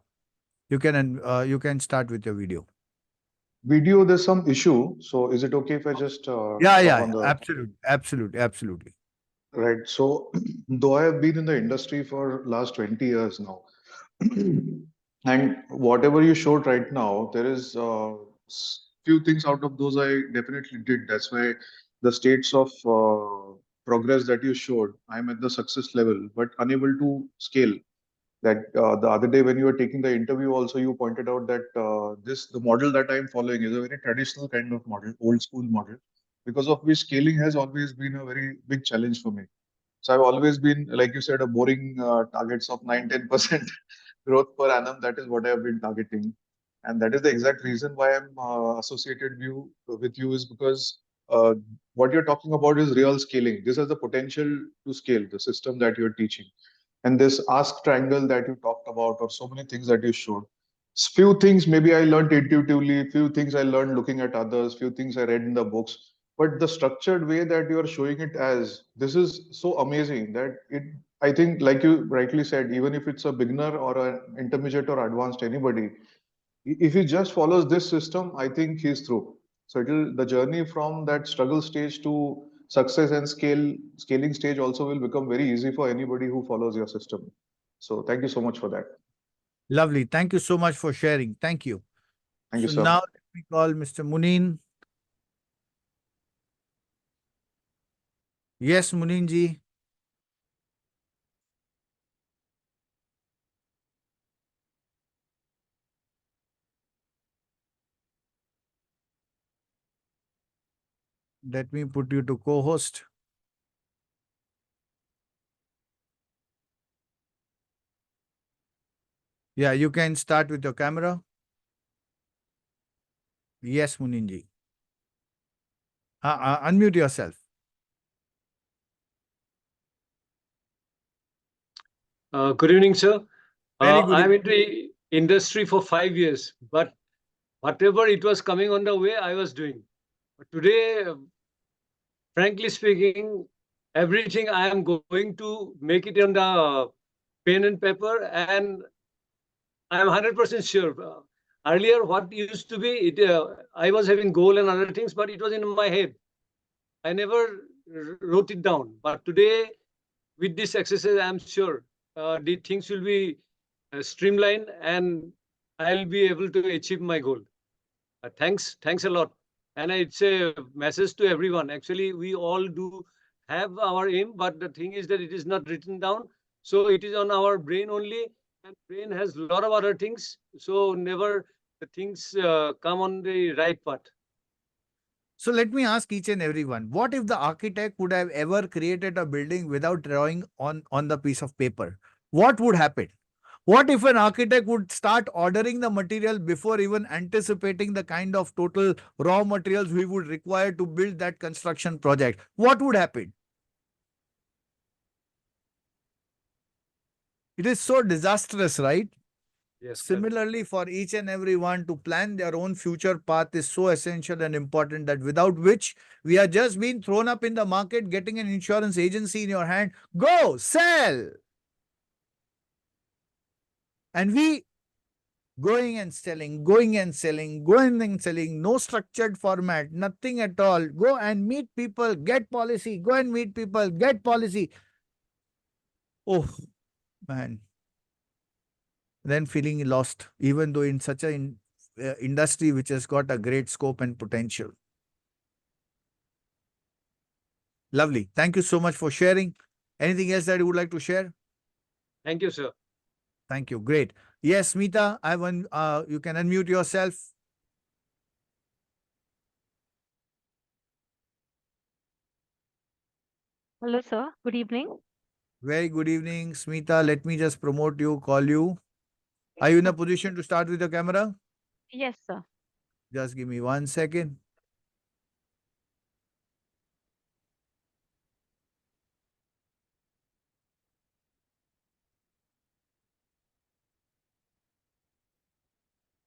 S1: you can start with your video.
S2: Video, there's some issue. So is it okay if I just talk on the...
S1: Absolutely.
S2: Right. So though I have been in the industry for last 20 years now, and whatever you showed right now, there is few things out of those I definitely did. That's why the states of progress that you showed, I'm at the success level, but unable to scale. That the other day when you were taking the interview also, you pointed out that the model that I'm following is a very traditional kind of model, old school model, because of which scaling has always been a very big challenge for me. So I've always been, like you said, a boring targets of 9-10% growth per annum. That is what I've been targeting. And that is the exact reason why I'm associated with you, is because uh, what you're talking about is real scaling. This has the potential to scale the system that you're teaching. And this ask triangle that you talked about, or so many things that you showed. Few things maybe I learned intuitively, few things I learned looking at others, few things I read in the books. But the structured way that you are showing it as, this is so amazing that I think, like you rightly said, even if it's a beginner or an intermediate or advanced, anybody, if he just follows this system, I think he's through. So the journey from that struggle stage to success and scaling stage also will become very easy for anybody who follows your system. So thank you so much for that.
S1: Lovely. Thank you so much for sharing. Thank you.
S2: Thank you,
S1: So
S2: sir.
S1: now let me call Mr. Munin. Yes, Munin ji. Let me put you to co-host. Yeah, you can start with your camera. Yes, Muninji. Unmute yourself.
S5: Good evening, sir.
S1: Very good.
S5: I'm into industry for 5 years, but whatever it was coming on the way, I was doing. But today, frankly speaking, everything I am going to make it on the pen and paper, and I'm 100% sure. Earlier, what used to be, I was having goal and other things, but it was in my head. I never wrote it down. But today, with this exercise, I'm sure the things will be streamlined and I'll be able to achieve my goal. Thanks a lot. And it's a message to everyone. Actually, we all do have our aim, but the thing is that it is not written down. So it is on our brain only, and brain has a lot of other things. So never the things come on the right path.
S1: So let me ask each and everyone, what if the architect would have ever created a building without drawing on the piece of paper? What would happen? What if an architect would start ordering the material before even anticipating the kind of total raw materials we would require to build that construction project? What would happen? It is so disastrous, right?
S5: Yes, correct.
S1: Similarly, for each and every one to plan their own future path is so essential and important that without which we are just being thrown up in the market, getting an insurance agency in your hand, go sell. And we going and selling, going and selling, going and selling, no structured format, nothing at all. Go and meet people, get policy, go and meet people, get policy. Oh, man. Then feeling lost, even though in such an industry which has got a great scope and potential. Lovely. Thank you so much for sharing. Anything else that you would like to share?
S5: Thank you, sir.
S1: Thank you. Great. Yes, Smita, you can unmute yourself.
S6: Hello, sir. Good evening.
S1: Very good evening, Smita. Let me just promote you, call you. Are you in a position to start with your camera?
S6: Yes, sir.
S1: Just give me 1 second.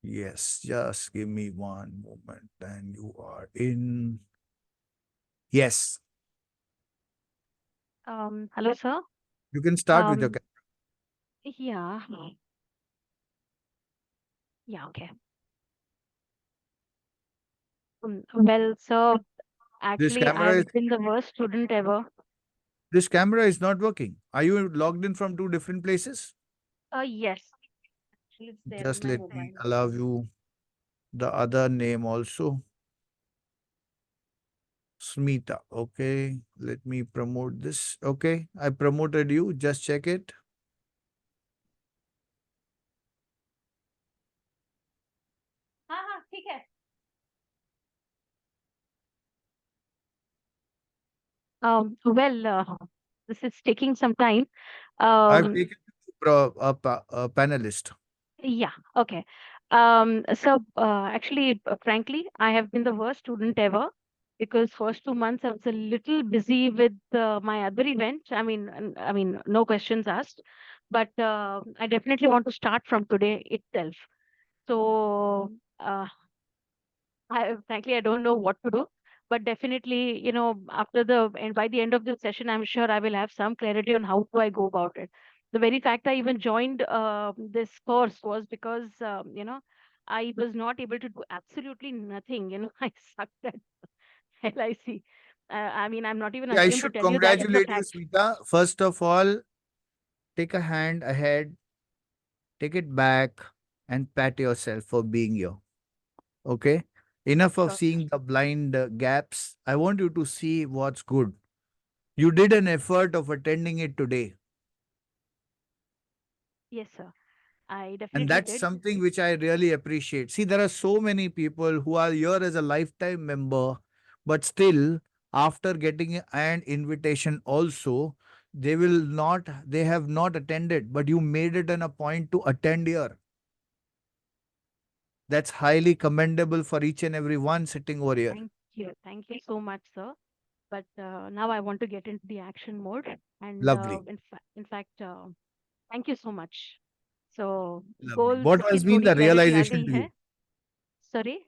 S1: Yes, just give me one moment and you are in. Yes,
S6: Hello, sir.
S1: you can start with your
S6: Um,
S1: camera.
S6: yeah. Yeah, okay. Well, sir,
S1: This
S6: actually,
S1: camera is
S6: I've been the worst student ever.
S1: this camera is not working. Are you logged in from two different places?
S6: Yes. Actually, it's there in
S1: Just
S6: my
S1: let me
S6: mobile.
S1: allow you the other name also. Smita. Okay. Let me promote this. Okay. I promoted you. Just check it.
S6: ठीक है. Well, this is taking some time.
S1: I've
S6: Um,
S1: taken you to a panelist.
S6: Yeah, okay. So actually, frankly, I have been the worst student ever because first 2 months I was a little busy with my other event. I mean, no questions asked, but I definitely want to start from today itself. So I don't know what to do, but definitely, after the and by the end of this session, I'm sure I will have some clarity on how do I go about it. The very fact I even joined this course was because I was not able to do absolutely nothing. I sucked at LIC. I mean, I'm not even
S1: Yeah, I
S6: ashamed to
S1: should
S6: tell you that in the
S1: congratulate you,
S6: fact.
S1: Smita. First of all, take a hand ahead, take it back, and pat yourself for being here. Okay. Enough of
S6: Sure.
S1: seeing the blind gaps. I want you to see what's good. You did an effort of attending it today.
S6: Yes, sir. I
S1: And
S6: definitely
S1: that's
S6: did.
S1: something which I really appreciate. See, there are so many people who are here as a lifetime member, but still, after getting an invitation also, they have not attended, but you made it an a point to attend here. That's highly commendable for each and every one sitting over here.
S6: Thank you. Thank you so much, sir. But now I want to get into the action mode. And
S1: Lovely.
S6: in fact, thank you so much. So
S1: Lovely.
S6: goals
S1: What
S6: की
S1: has been
S6: थोड़ी
S1: the
S6: clarity uh
S1: realization
S6: गई
S1: to
S6: है.
S1: you?
S6: Sorry.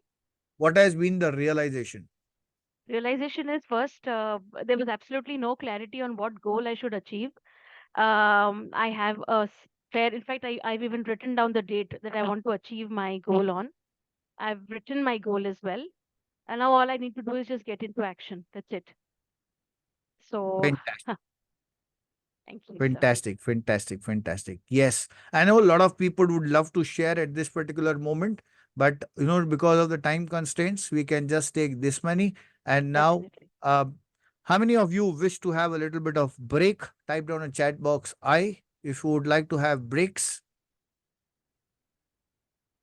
S1: What has been the realization?
S6: Realization is first, there was absolutely no clarity on what goal I should achieve. I have fair, in fact, I've even written down the date that I want to achieve my goal on. I've written my goal as well. And now all I need to do is just get into action. That's it. So,
S1: Fantastic.
S6: thank you, sir.
S1: Fantastic, fantastic, fantastic. Yes, I know a lot of people would love to share at this particular moment, but because of the time constraints, we can just take this many. And now,
S6: Definitely.
S1: uh, how many of you wish to have a little bit of break? Type down a chat box I if you would like to have breaks.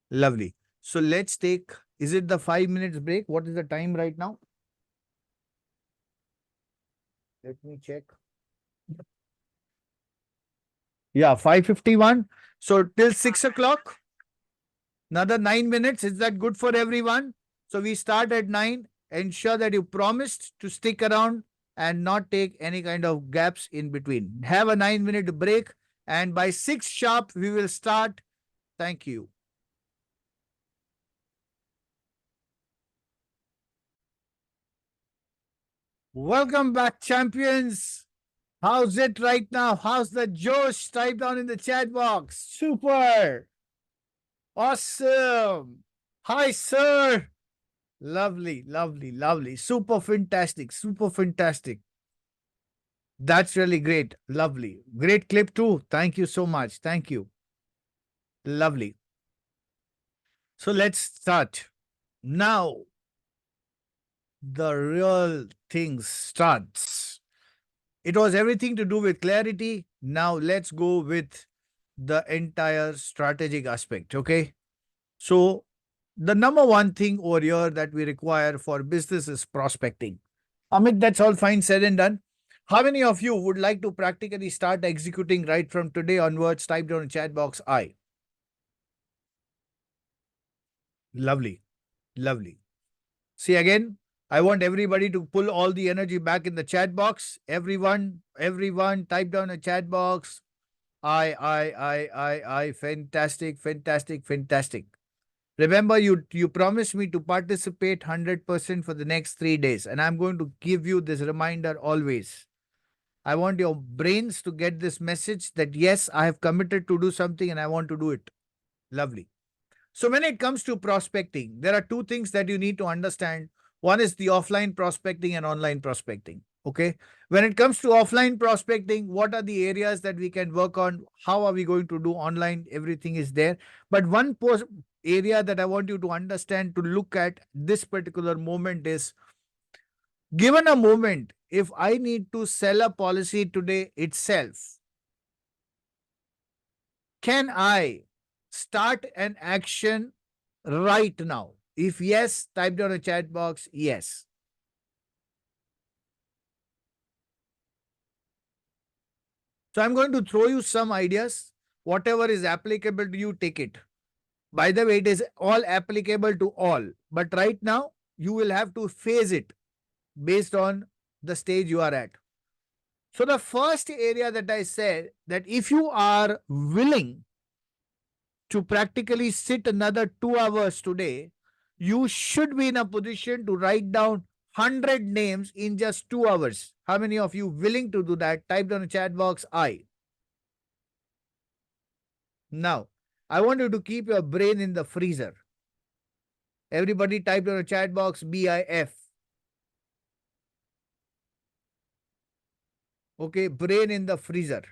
S1: Lovely. So let's take, is it the 5 minutes break? What is the time right now? Let me check. Yeah, 5:51. So till 6 o'clock. Another 9 minutes. Is that good for everyone? So we start at 9. Ensure that you promised to stick around and not take any kind of gaps in between. Have a 9-minute break. And by 6 sharp, we will start. Thank you. Welcome back, champions. How's it right now? How's the Josh? Type down in the chat box. Super. Awesome. Hi, sir. Lovely, lovely, lovely. Super fantastic. Super fantastic. That's really great. Lovely. Great clip too. Thank you so much. Thank you. Lovely. So let's start. Now, the real things starts. It was everything to do with clarity. Now let's go with the entire strategic aspect. Okay. So the number one thing over here that we require for business is prospecting. Amit, that's all fine said and done. How many of you would like to practically start executing right from today onwards? Type down in chat box I. Lovely. Lovely. See again, I want everybody to pull all the energy back in the chat box. Everyone, type down a chat box. I. Fantastic, fantastic, fantastic. Remember, you promised me to participate 100% for the next 3 days, and I'm going to give you this reminder always. I want your brains to get this message that yes, I have committed to do something and I want to do it. Lovely. So when it comes to prospecting, there are two things that you need to understand. One is the offline prospecting and online prospecting. Okay. When it comes to offline prospecting, what are the areas that we can work on? How are we going to do online? Everything is there. But one area that I want you to understand to look at this particular moment is, given a moment, if I need to sell a policy today itself, can I start an action right now? If yes, type down a chat box, yes. So I'm going to throw you some ideas. Whatever is applicable to you, take it. By the way, it is all applicable to all. But right now, you will have to phase it based on the stage you are at. So the first area that I said, that if you are willing to practically sit another 2 hours today, you should be in a position to write down 100 names in just 2 hours. How many of you willing to do that? Type down the chat box I. Now, I want you to keep your brain in the freezer. Everybody type down the chat box BIF. Okay, brain in the freezer.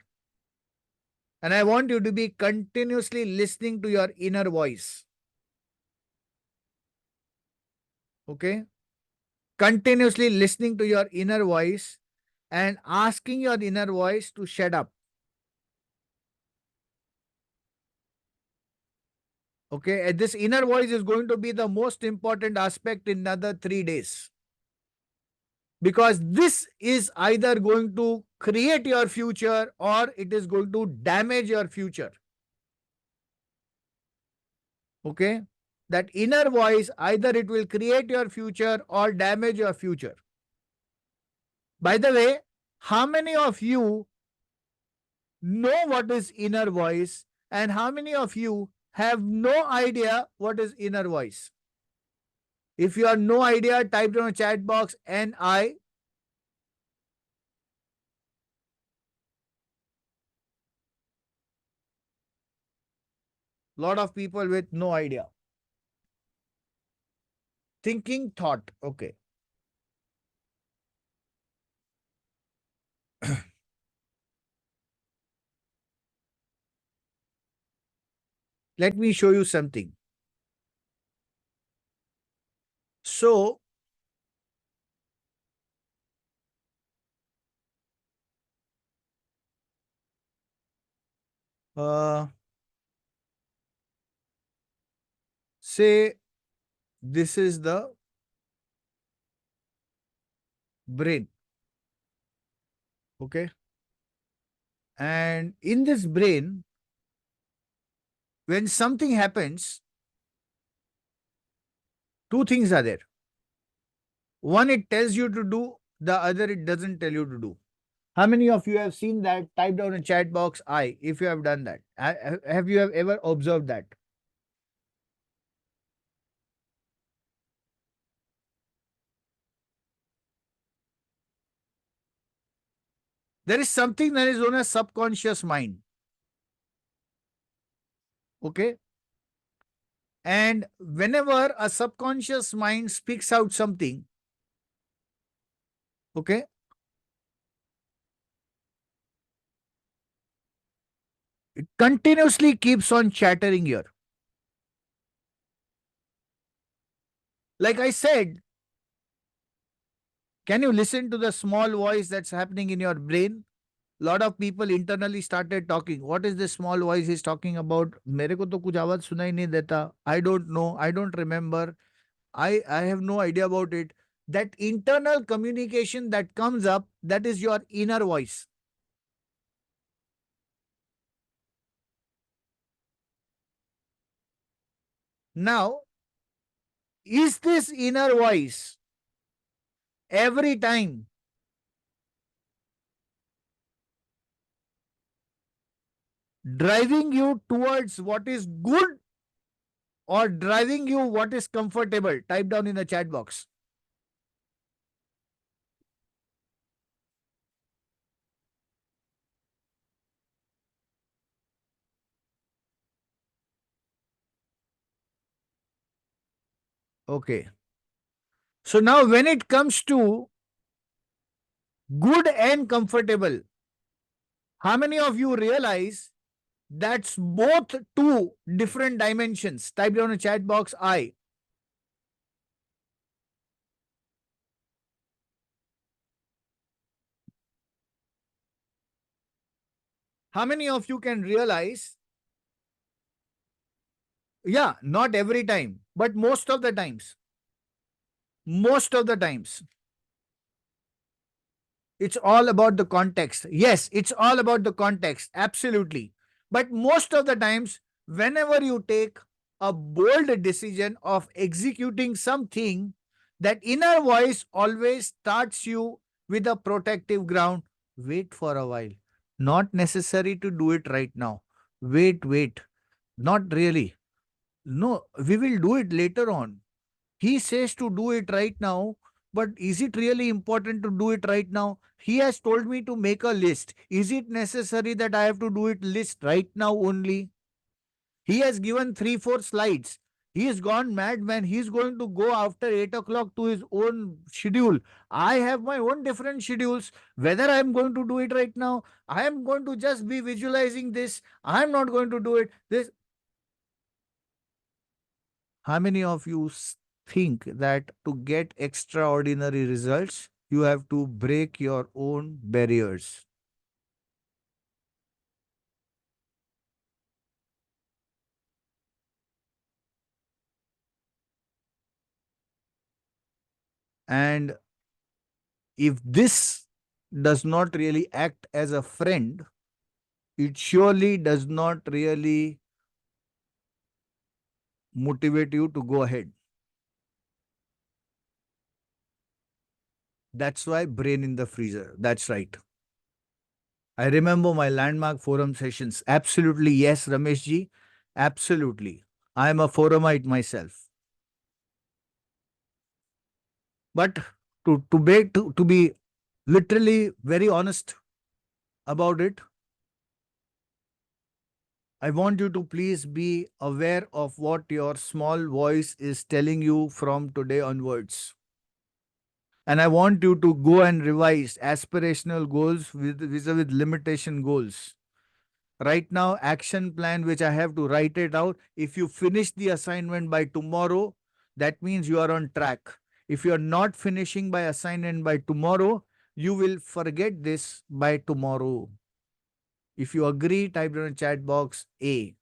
S1: And I want you to be continuously listening to your inner voice. Okay? Continuously listening to your inner voice and asking your inner voice to shut up. Okay, and this inner voice is going to be the most important aspect in another 3 days. Because this is either going to create your future or it is going to damage your future. Okay? That inner voice, either it will create your future or damage your future. By the way, how many of you know what is inner voice and how many of you have no idea what is inner voice? If you have no idea, type down a chat box NI. Lot of people with no idea. Thinking thought. Okay. Let me show you something. So, say this is the brain. Okay. And in this brain, when something happens, two things are there. One, it tells you to do, the other, it doesn't tell you to do. How many of you have seen that? Type down in chat box I if you have done that. Have you ever observed that? There is something that is known as subconscious mind. Okay. And whenever a subconscious mind speaks out something, okay, it continuously keeps on chattering here. Like I said, can you listen to the small voice that's happening in your brain? Lot of people internally started talking. What is this small voice he's talking about? मेरे को तो कुछ आवाज सुनाई नहीं देता. I don't know. I don't remember. I have no idea about it. That internal communication that comes up, that is your inner voice. Now, is this inner voice every time driving you towards what is good or driving you what is comfortable? Type down in the chat box. Okay. So now when it comes to good and comfortable, how many of you realize that's both two different dimensions? Type down in the chat box I. How many of you can realize? Yeah, not every time, but most of the times. Most of the times. It's all about the context. Yes, it's all about the context. Absolutely. But most of the times, whenever you take a bold decision of executing something, that inner voice always starts you with a protective ground. Wait for a while. Not necessary to do it right now. Wait. Not really. No, we will do it later on. He says to do it right now, but is it really important to do it right now? He has told me to make a list. Is it necessary that I have to do it list right now only? He has given 3, 4 slides. He has gone mad, man. He's going to go after 8 o'clock to his own schedule. I have my own different schedules. Whether I'm going to do it right now, I am going to just be visualizing this. I'm not going to do it. This. How many of you think that to get extraordinary results, you have to break your own barriers? And If this does not really act as a friend, it surely does not really motivate you to go ahead. That's why brain in the freezer. That's right. I remember my landmark forum sessions. Absolutely, yes, Ramesh ji. Absolutely. I am a forumite myself. But to be literally very honest about it, I want you to please be aware of what your small voice is telling you from today onwards. And I want you to go and revise aspirational goals with limitation goals. Right now, action plan, which I have to write it out. If you finish the assignment by tomorrow, that means you are on track. If you are not finishing by assignment by tomorrow, you will forget this by tomorrow. If you agree, type in the chat box A.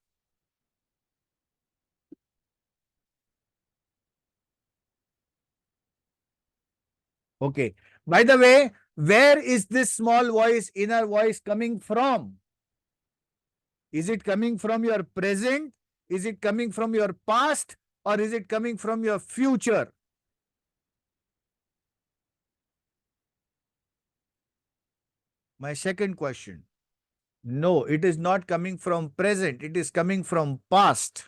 S1: Okay. By the way, where is this small voice, inner voice coming from? Is it coming from your present? Is it coming from your past? Or is it coming from your future? My second question. No, it is not coming from present. It is coming from past.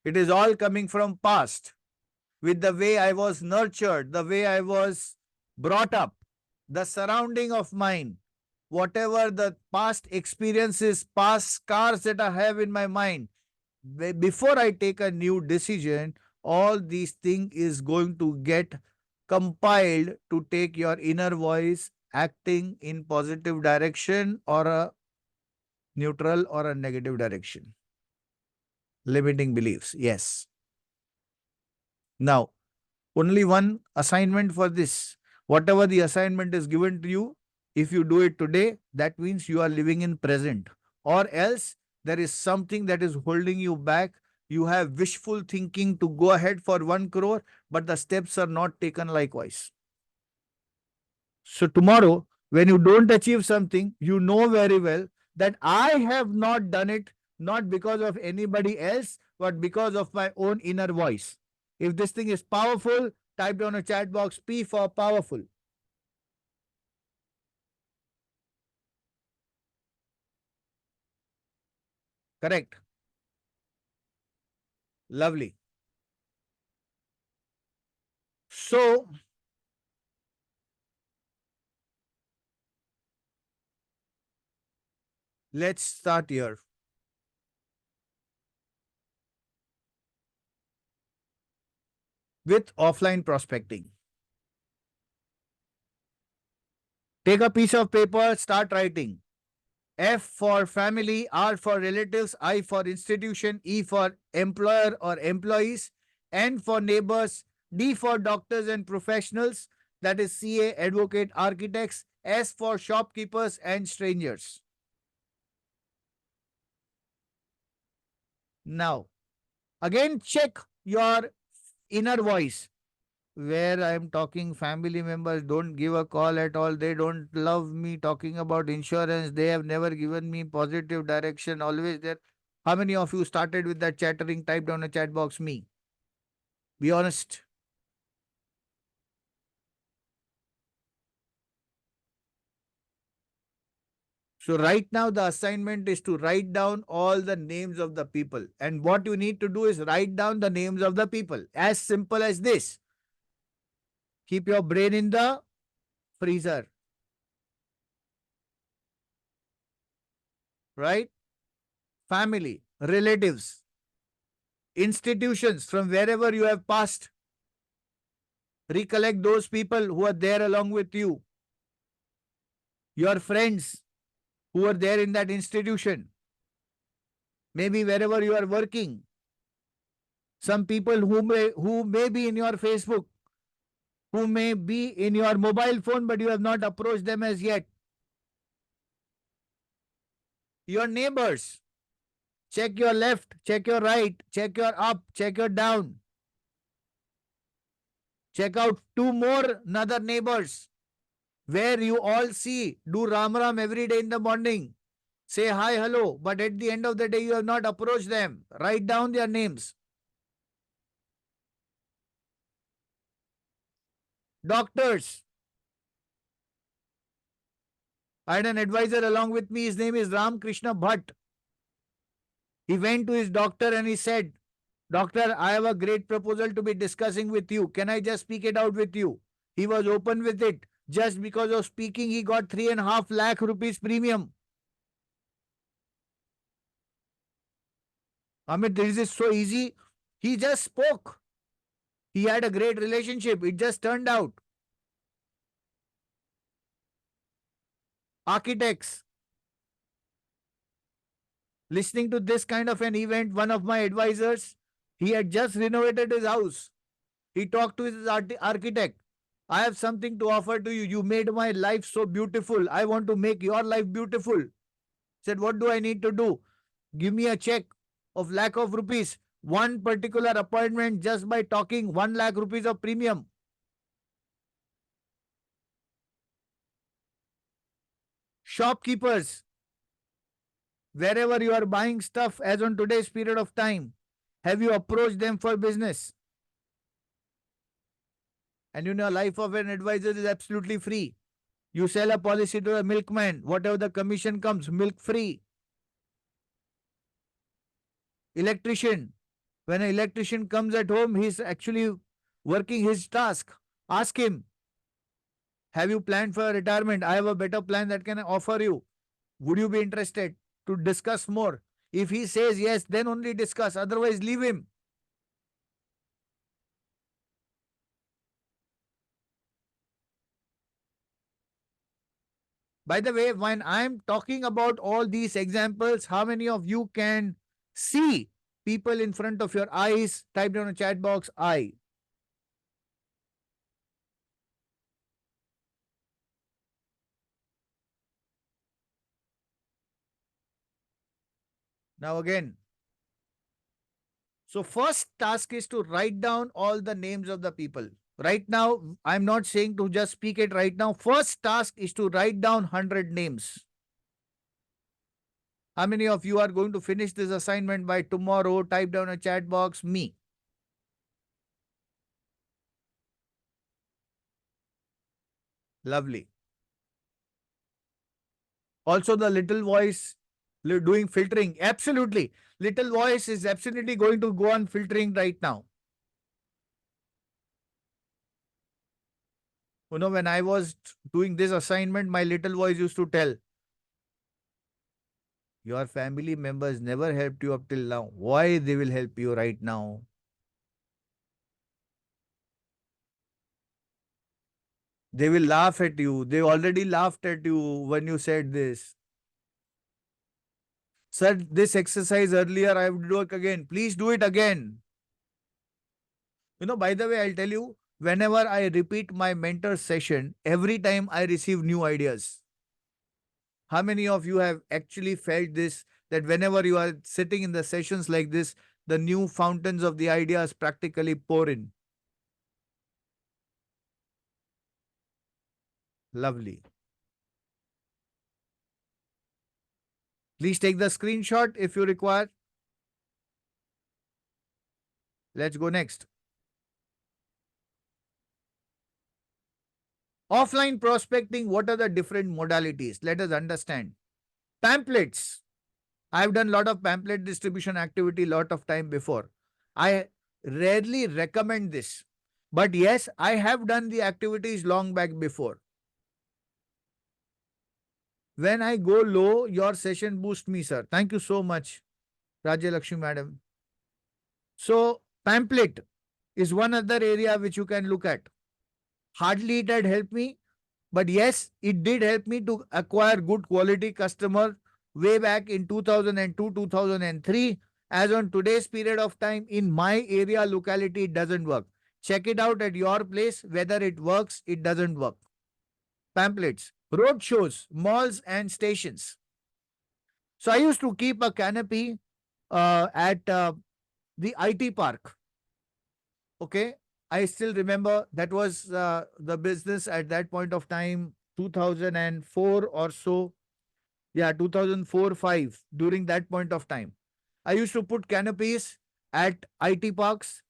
S1: It is all coming from past. With the way I was nurtured, the way I was brought up, the surrounding of mine, whatever the past experiences, past scars that I have in my mind, before I take a new decision, all these things is going to get compiled to take your inner voice acting in positive direction or a neutral or a negative direction. Limiting beliefs. Yes. Now, only one assignment for this. Whatever the assignment is given to you, if you do it today, that means you are living in present. Or else there is something that is holding you back. You have wishful thinking to go ahead for 1 crore, but the steps are not taken likewise. So tomorrow, when you don't achieve something, you know very well that I have not done it, not because of anybody else, but because of my own inner voice. If this thing is powerful, type down a chat box P for powerful. Correct. Lovely. So, let's start here. With offline prospecting. Take a piece of paper, start writing. F for family, R for relatives, I for institution, E for employer or employees, N for neighbors, D for doctors and professionals, that is CA, advocate, architects, S for shopkeepers and strangers. Now, again, check your inner voice. Where I am talking family members don't give a call at all. They don't love me talking about insurance. They have never given me positive direction. Always there. How many of you started with that chattering? Type down a chat box me. Be honest. So right now the assignment is to write down all the names of the people. And what you need to do is write down the names of the people. As simple as this. Keep your brain in the freezer. Right? Family, relatives, institutions from wherever you have passed. Recollect those people who are there along with you. Your friends who are there in that institution. Maybe wherever you are working. Some people who may be in your Facebook, who may be in your mobile phone, but you have not approached them as yet. Your neighbors. Check your left, check your right, check your up, check your down. Check out two more another neighbors. where you all see, do Ram Ram every day in the morning. Say hi, hello, but at the end of the day, you have not approached them. Write down their names. Doctors. I had an advisor along with me. His name is Ram Krishna Bhatt. He went to his doctor and he said, Doctor, I have a great proposal to be discussing with you. Can I just speak it out with you? He was open with it. Just because of speaking, he got 3.5 lakh rupees premium. Amit, this is so easy. He just spoke. He had a great relationship. It just turned out. Architects. Listening to this kind of an event, one of my advisors, he had just renovated his house. He talked to his architect. I have something to offer to you. You made my life so beautiful. I want to make your life beautiful. Said, what do I need to do? Give me a check of lakh of rupees. One particular appointment just by talking 1 lakh rupees of premium. Shopkeepers, wherever you are buying stuff as on today's period of time, have you approached them for business? And you know, life of an advisor is absolutely free. You sell a policy to a milkman, whatever the commission comes, milk free. Electrician, when an electrician comes at home, he's actually working his task. Ask him, have you planned for retirement? I have a better plan that can offer you. Would you be interested to discuss more? If he says yes, then only discuss. Otherwise, leave him. By the way, when I'm talking about all these examples, how many of you can see people in front of your eyes? Type down a chat box, I. Now again. So first task is to write down all the names of the people. Right now, I'm not saying to just speak it right now. First task is to write down 100 names. How many of you are going to finish this assignment by tomorrow? Type down a chat box, me. Lovely. Also, the little voice doing filtering. Absolutely. Little voice is absolutely going to go on filtering right now. You know, when I was doing this assignment, my little voice used to tell, your family members never helped you up till now. Why they will help you right now? They will laugh at you. They already laughed at you when you said this. Sir, this exercise earlier, I would do it again. Please do it again. You know, by the way, I'll tell you, whenever I repeat my mentor session, every time I receive new ideas. How many of you have actually felt this, that whenever you are sitting in the sessions like this, the new fountains of the ideas practically pour in? Lovely. Please take the screenshot if you require. Let's go next. Offline prospecting, what are the different modalities? Let us understand. Pamphlets. I've done a lot of pamphlet distribution activity lot of time before. I rarely recommend this. But yes, I have done the activities long back before. When I go low, your session boosts me, sir. Thank you so much, Rajya Lakshmi madam. So, pamphlet is one other area which you can look at. Hardly it had helped me, but yes, it did help me to acquire good quality customer way back in 2002, 2003. As on today's period of time, in my area locality, it doesn't work. Check it out at your place, whether it works, it doesn't work. Pamphlets, road shows, malls and stations. So I used to keep a canopy at the IT park. Okay, I still remember that was the business at that point of time, 2004 or so. Yeah, 2004-5, during that point of time. I used to put canopies at IT parks.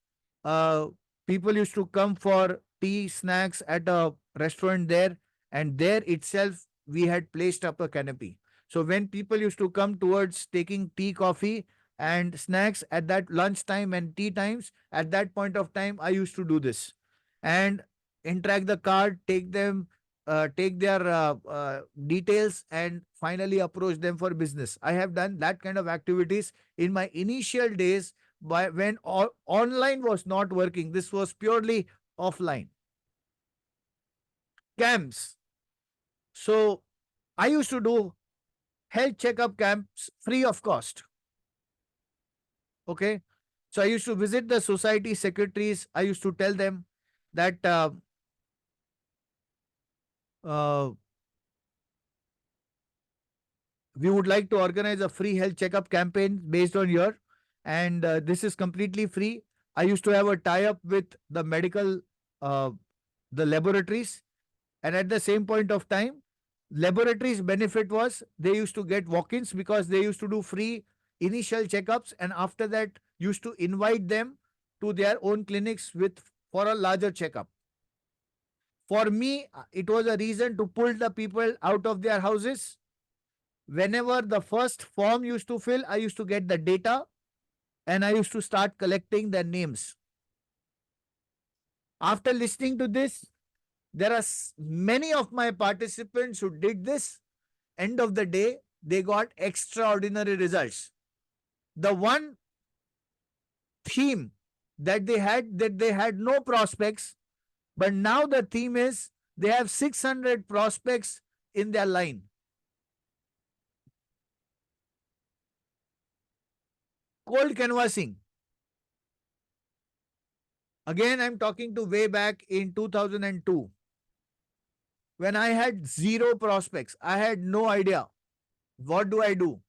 S1: Uh, People used to come for tea, snacks at a restaurant there, and there itself we had placed up a canopy. So when people used to come towards taking tea, coffee, and snacks at that lunchtime and tea times, at that point of time, I used to do this and interact the card, take their details, and finally approach them for business. I have done that kind of activities in my initial days when online was not working. This was purely offline camps. So I used to do health checkup camps free of cost. Okay. So I used to visit the society secretaries. I used to tell them that uh, we would like to organize a free health checkup campaign based on your, and this is completely free. I used to have a tie up with the medical, uh, the laboratories, and at the same point of time, laboratories benefit was they used to get walk-ins because they used to do free initial checkups, and after that used to invite them to their own clinics with for a larger checkup. For me, it was a reason to pull the people out of their houses. Whenever the first form used to fill, I used to get the data and I used to start collecting their names. After listening to this, there are many of my participants who did this. End of the day, they got extraordinary results. The one theme that they had no prospects, but now the theme is they have 600 prospects in their line. Cold canvassing. Again, I'm talking to way back in 2002 when I had zero prospects. I had no idea. What do I do?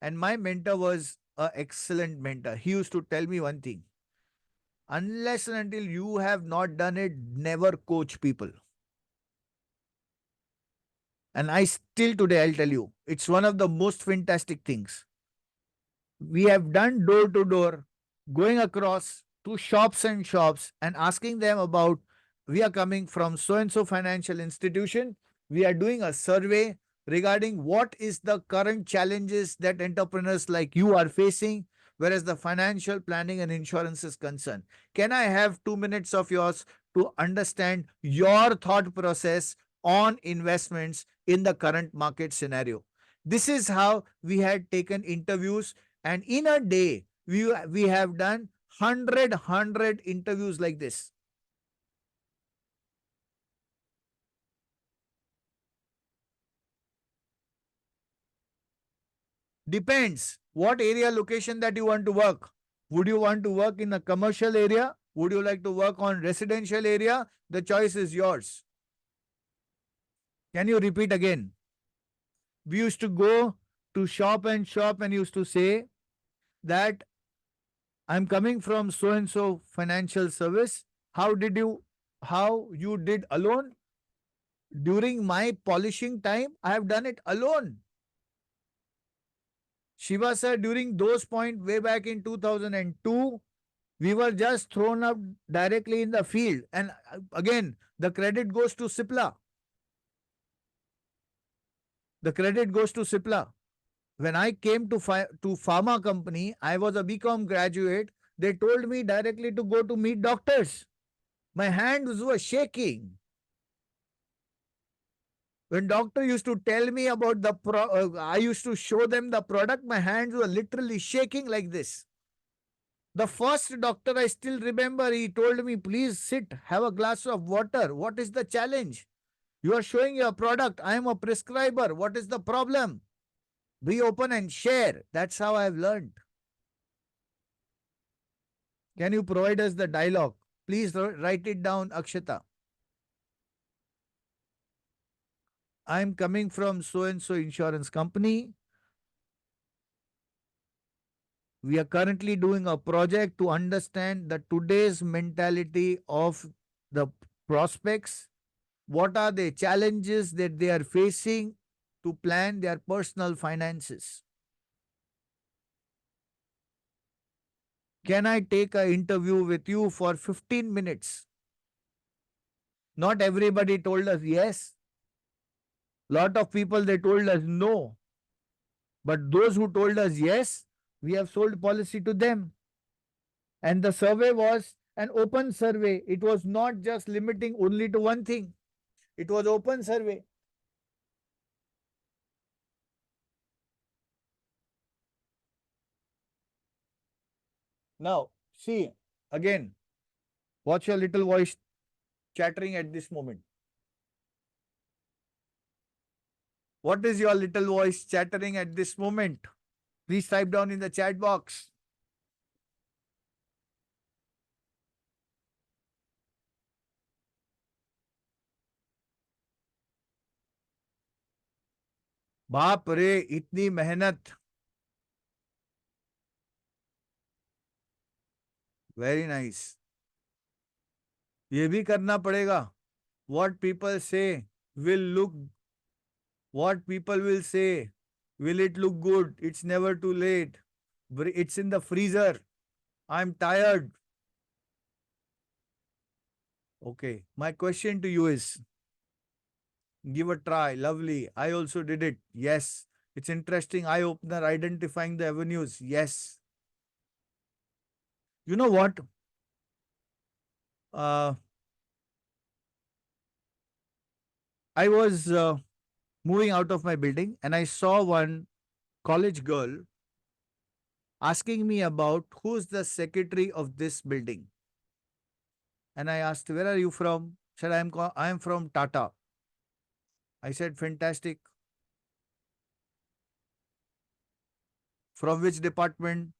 S1: And my mentor was an excellent mentor. He used to tell me one thing: unless and until you have not done it, never coach people. And I still today, I'll tell you, it's one of the most fantastic things. We have done door to door, going across to shops and shops and asking them about, we are coming from so and so financial institution. We are doing a survey regarding what is the current challenges that entrepreneurs like you are facing, whereas the financial planning and insurance is concerned. Can I have 2 minutes of yours to understand your thought process on investments in the current market scenario? This is how we had taken interviews, and in a day, we have done 100 interviews like this. Depends what area location that you want to work. Would you want to work in a commercial area? Would you like to work on residential area? The choice is yours. Can you repeat again? We used to go to shop and used to say that I'm coming from so and so financial service. How you did alone? During my polishing time, I have done it alone. Shiva sir, during those points way back in 2002, we were just thrown up directly in the field. And again, the credit goes to Sipla. The credit goes to Sipla. When I came to pharma company, I was a BCom graduate. They told me directly to go to meet doctors. My hands were shaking. When doctor used to tell me about I used to show them the product, my hands were literally shaking like this. The first doctor I still remember, he told me, please sit, have a glass of water. What is the challenge? You are showing your product. I am a prescriber. What is the problem? Be open and share. That's how I've learned. Can you provide us the dialogue? Please write it down, Akshata. I'm coming from so and so insurance company. We are currently doing a project to understand the today's mentality of the prospects, what are the challenges that they are facing to plan their personal finances. Can I take an interview with you for 15 minutes? Not everybody told us yes. Lot of people, they told us no. But those who told us yes, we have sold policy to them. And the survey was an open survey. It was not just limiting only to one thing. It was open survey. Now, see, again, what's your little voice chattering at this moment? What is your little voice chattering at this moment? Please type down in the chat box. बाप रे, इतनी मेहनत. Very nice. ये भी करना पड़ेगा. What people say will look, what people will say, will it look good? It's never too late. It's in the freezer. I'm tired. Okay, my question to you is, give a try. Lovely. I also did it. Yes. It's interesting. Eye opener, identifying the avenues. Yes. You know what? I was moving out of my building and I saw one college girl asking me about who's the secretary of this building. And I asked, where are you from? She said, I am from Tata. I said, fantastic. From which department?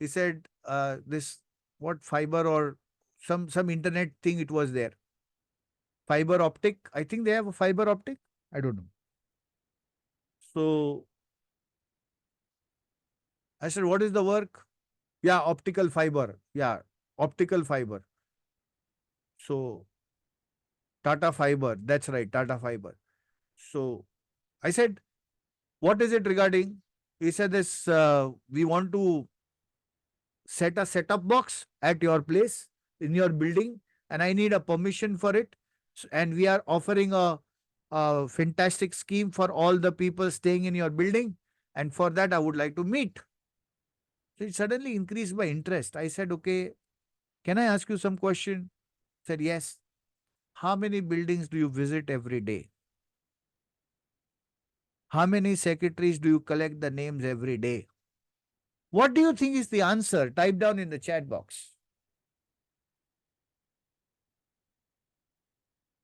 S1: He said, this, what, fiber or some internet thing it was there. Fiber optic. I think they have a fiber optic. I don't know. So I said, what is the work? Yeah, optical fiber. Yeah, optical fiber. So Tata Fiber. That's right, Tata Fiber. So I said, what is it regarding? He said, this, we want to set a set-up box at your place, in your building, and I need a permission for it. And we are offering a fantastic scheme for all the people staying in your building. And for that, I would like to meet. So it suddenly increased my interest. I said, okay, can I ask you some question? He said, yes. How many buildings do you visit every day? How many secretaries do you collect the names every day? What do you think is the answer? Type down in the chat box.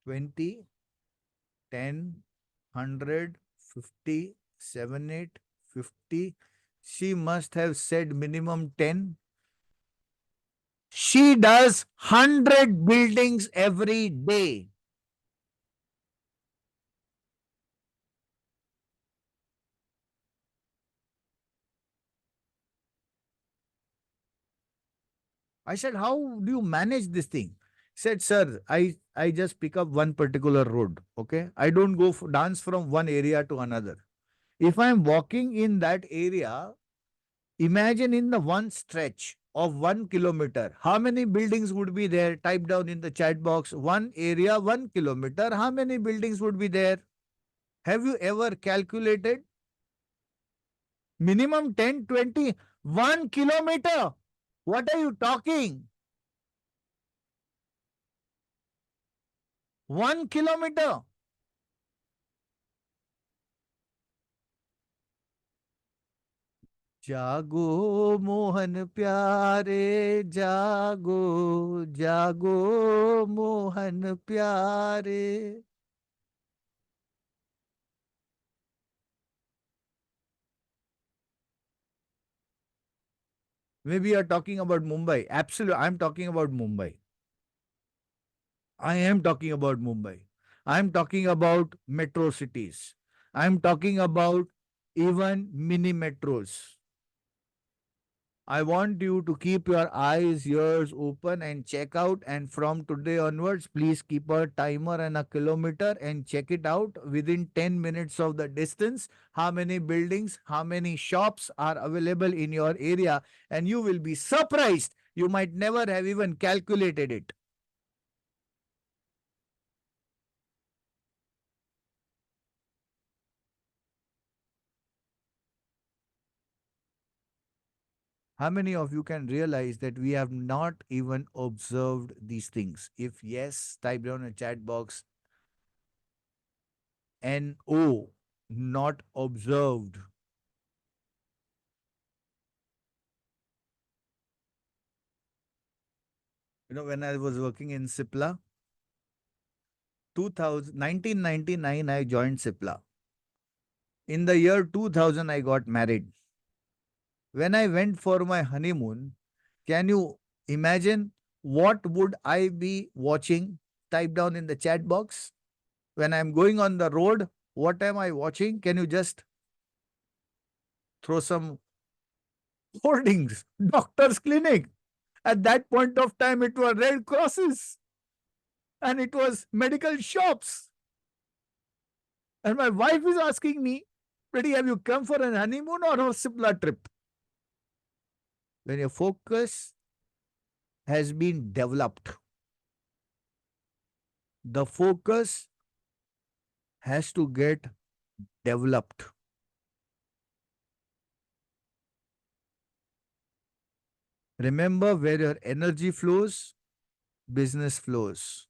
S1: 20, 10, 100, 50, 7, 8, 50. She must have said minimum 10. She does 100 buildings every day. I said, how do you manage this thing? He said, sir, I just pick up one particular road. Okay. I don't go dance from one area to another. If I'm walking in that area, imagine in the one stretch of 1 kilometer, how many buildings would be there? Type down in the chat box, one area, 1 kilometer, how many buildings would be there? Have you ever calculated? Minimum 10, 20, 1 kilometer. What are you talking? 1 kilometer. जागो मोहन प्यारे जागो जागो मोहन प्यारे. Maybe you are talking about Mumbai. Absolutely, I'm talking about Mumbai. I am talking about Mumbai. I'm talking about metro cities. I'm talking about even mini metros. I want you to keep your eyes, ears open and check out. And from today onwards, please keep a timer and a kilometer and check it out within 10 minutes of the distance. How many buildings, how many shops are available in your area, and you will be surprised. You might never have even calculated it. How many of you can realize that we have not even observed these things? If yes, type down a chat box NO, not observed. When I was working in Sipla, 1999, I joined Sipla. In the year 2000, I got married. When I went for my honeymoon, can you imagine what would I be watching? Type down in the chat box. When I'm going on the road, what am I watching? Can you just throw some hoardings? Doctor's clinic. At that point of time, it were Red Crosses and it was medical shops. And my wife is asking me, Pretty, have you come for an honeymoon or a Sipla trip? When your focus has been developed, the focus has to get developed. Remember, where your energy flows, business flows.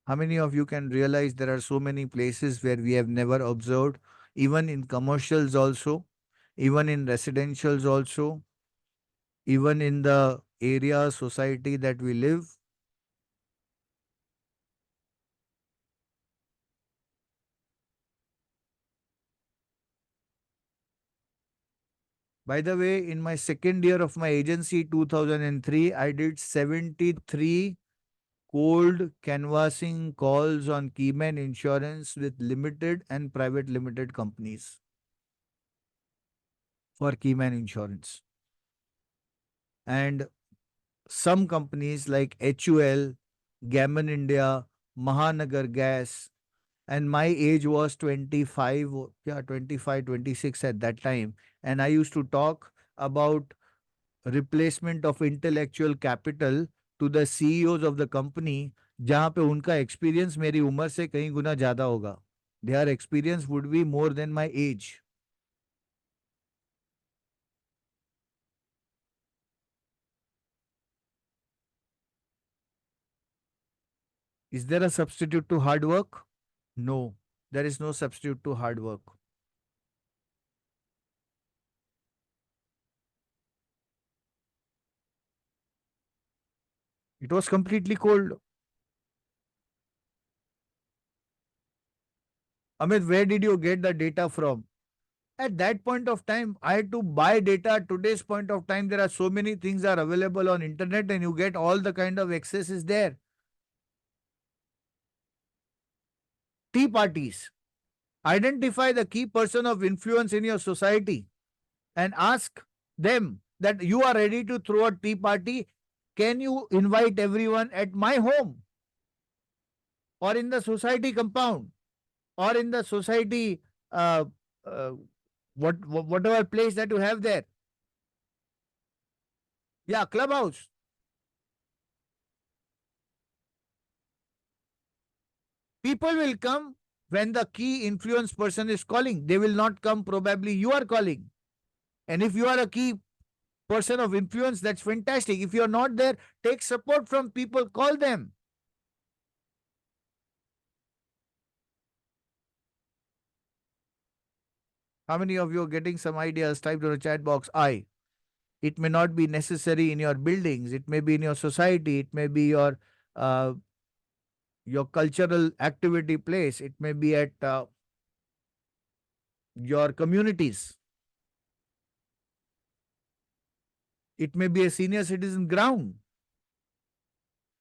S1: How many of you can realize there are so many places where we have never observed, even in commercials also, even in residentials also, even in the area, society that we live? By the way, in my second year of my agency, 2003, I did 73 cold canvassing calls on Keyman Insurance with limited and private limited companies for Keyman Insurance. And some companies like HUL, Gammon India, Mahanagar Gas, and my age was 25, 25, 26 at that time. And I used to talk about replacement of intellectual capital to the CEOs of the company, जहाँ पे उनका experience मेरी उम्र से कहीं गुना ज़्यादा होगा. Their experience would be more than my age. Is there a substitute to hard work? No, there is no substitute to hard work. It was completely cold. Amit, where did you get the data from? At that point of time, I had to buy data. At today's point of time, there are so many things are available on internet and you get all the kind of access is there. Tea parties. Identify the key person of influence in your society and ask them that you are ready to throw a tea party. Can you invite everyone at my home or in the society compound or in the society, uh, uh, whatever place that you have there? Yeah, clubhouse. People will come when the key influence person is calling. They will not come probably you are calling. And if you are a key person of influence, that's fantastic. If you're not there, take support from people, call them. How many of you are getting some ideas? Type to the chat box I. It may not be necessary in your buildings, it may be in your society, it may be your cultural activity place, it may be at your communities, it may be a senior citizen ground,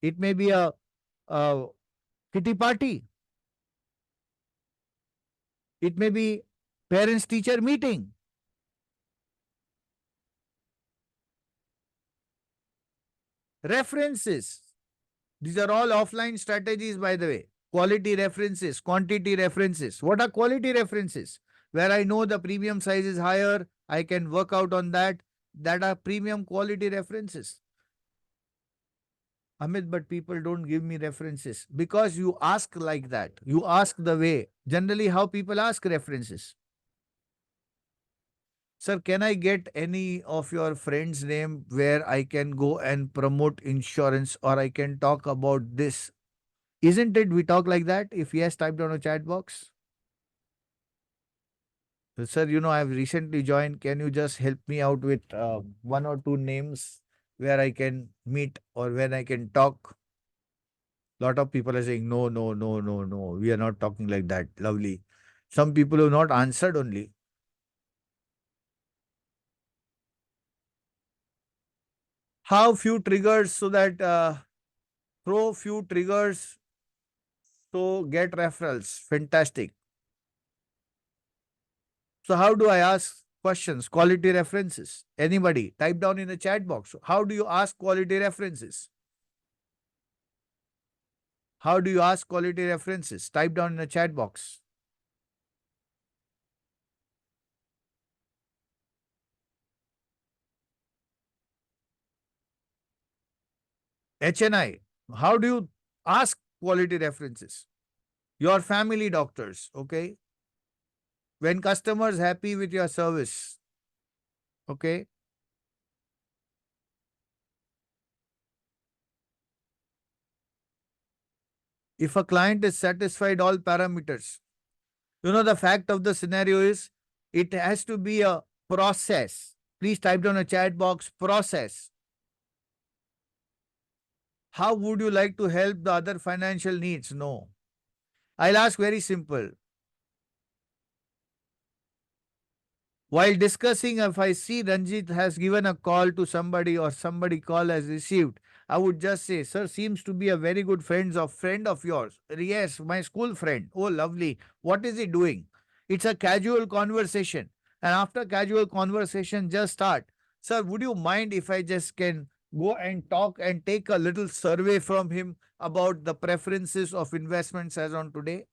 S1: it may be a kitty party. It may be parents-teacher meeting. References. These are all offline strategies, by the way. Quality references, quantity references. What are quality references? Where I know the premium size is higher, I can work out on that. That are premium quality references. Amit, but people don't give me references because you ask like that. You ask the way. Generally, how people ask references. Sir, can I get any of your friends' name where I can go and promote insurance or I can talk about this? Isn't it we talk like that? If yes, type down a chat box. Sir, I've recently joined. Can you just help me out with one or two names where I can meet or when I can talk? Lot of people are saying, no, no, no, no, no. We are not talking like that. Lovely. Some people have not answered only. How few triggers so that throw few triggers so get referrals. Fantastic. So how do I ask questions? Quality references. Anybody? Type down in the chat box. How do you ask quality references? How do you ask quality references? Type down in the chat box. HNI. How do you ask quality references? Your family doctors, okay? When customers happy with your service, okay? If a client is satisfied all parameters, the fact of the scenario is it has to be a process. Please type down a chat box, process. How would you like to help the other financial needs? No. I'll ask very simple. While discussing, if I see Ranjit has given a call to somebody or somebody call has received, I would just say, sir, seems to be a very good friend of yours. Yes, my school friend. Oh, lovely. What is he doing? It's a casual conversation. And after casual conversation, just start. Sir, would you mind if I just can go and talk and take a little survey from him about the preferences of investments as on today?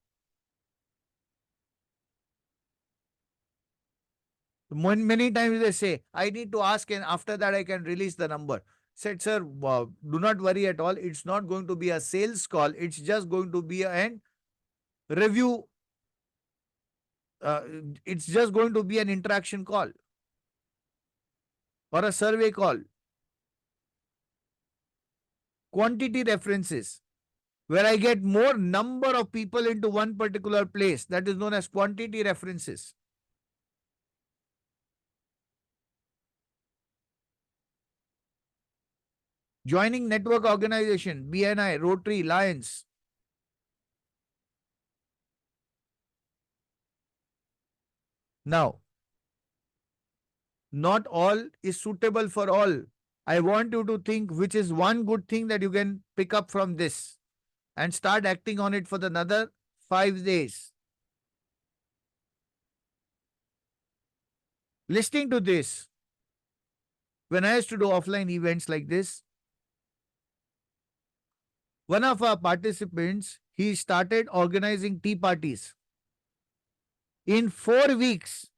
S1: Many times they say, I need to ask, and after that, I can release the number. Said, sir, do not worry at all. It's not going to be a sales call. It's just going to be an review. Uh, it's just going to be an interaction call or a survey call. Quantity references, where I get more number of people into one particular place. That is known as quantity references. Joining network organization, BNI, Rotary, Lions. Now, not all is suitable for all. I want you to think which is one good thing that you can pick up from this and start acting on it for another 5 days. Listening to this, when I used to do offline events like this, one of our participants, he started organizing tea parties. In 4 weeks,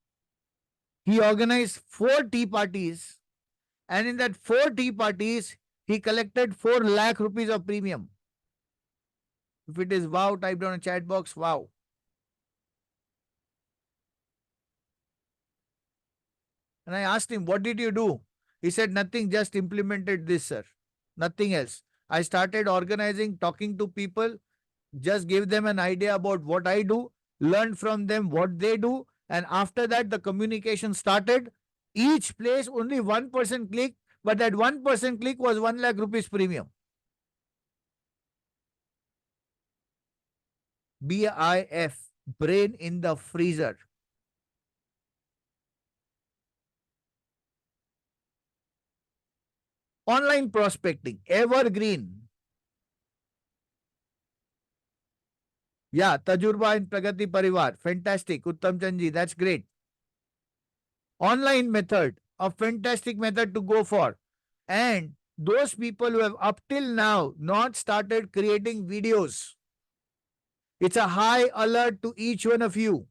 S1: he organized 4 tea parties, and in that 4 tea parties, he collected 4 lakh rupees of premium. If it is wow, type down a chat box, wow. And I asked him, what did you do? He said, nothing, just implemented this, sir. Nothing else. I started organizing, talking to people, just give them an idea about what I do, learned from them what they do, and after that, the communication started. Each place, only 1% click, but that 1% click was 1 lakh rupees premium. BIF, brain in the freezer. Online prospecting, evergreen. Yeah, Tajurba in Pragati Parivar. Fantastic. Uttam Chandji, that's great. Online method, a fantastic method to go for. And those people who have up till now not started creating videos, it's a high alert to each one of you.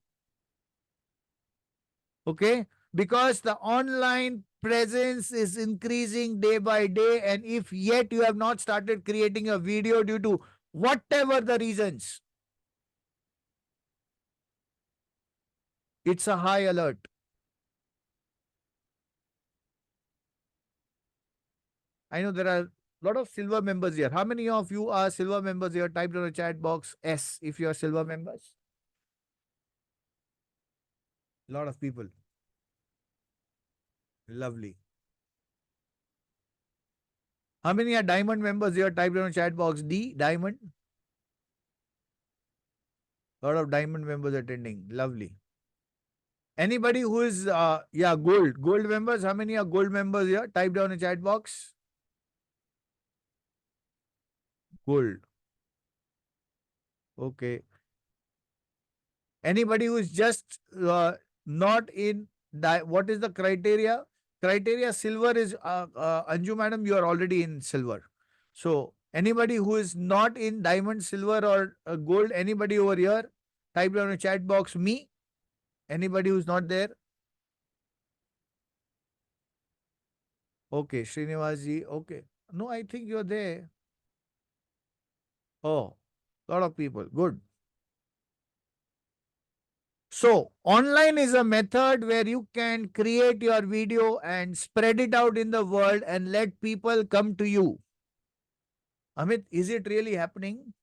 S1: Okay? Because the online presence is increasing day by day, and if yet you have not started creating a video due to whatever the reasons, it's a high alert. I know there are a lot of silver members here. How many of you are silver members here? Type in the chat box S if you are silver members. A lot of people. Lovely. How many are diamond members here? Type in the chat box D, diamond. A lot of diamond members attending. Lovely. Anybody who is, yeah, gold members. How many are gold members here? Type down in the chat box. Gold. Okay. Anybody who is just not in, what is the criteria? Criteria silver is, Anju madam, you are already in silver. So anybody who is not in diamond, silver or gold, anybody over here, type down in the chat box me. Anybody who's not there? Okay, Srinivas ji. Okay. No, I think you're there. Oh, lot of people. Good. So, online is a method where you can create your video and spread it out in the world and let people come to you. Amit, is it really happening?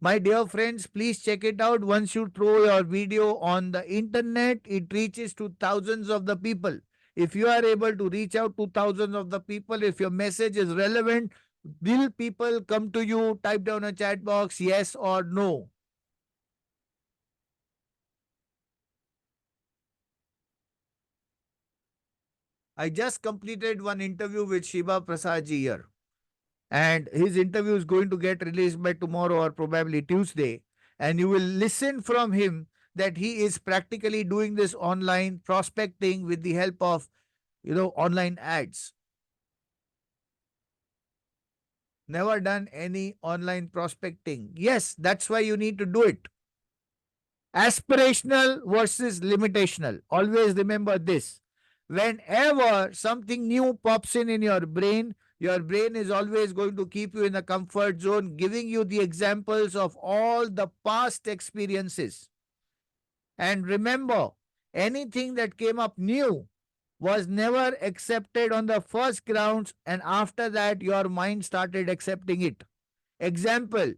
S1: My dear friends, please check it out. Once you throw your video on the internet, it reaches to thousands of the people. If you are able to reach out to thousands of the people, if your message is relevant, will people come to you? Type down a chat box, yes or no. I just completed one interview with Shiva Prasad ji here, and his interview is going to get released by tomorrow or probably Tuesday. And you will listen from him that he is practically doing this online prospecting with the help of, online ads. Never done any online prospecting. Yes, that's why you need to do it. Aspirational versus limitational. Always remember this. Whenever something new pops in your brain is always going to keep you in the comfort zone, giving you the examples of all the past experiences. And remember, anything that came up new was never accepted on the first grounds, and after that, your mind started accepting it. Example: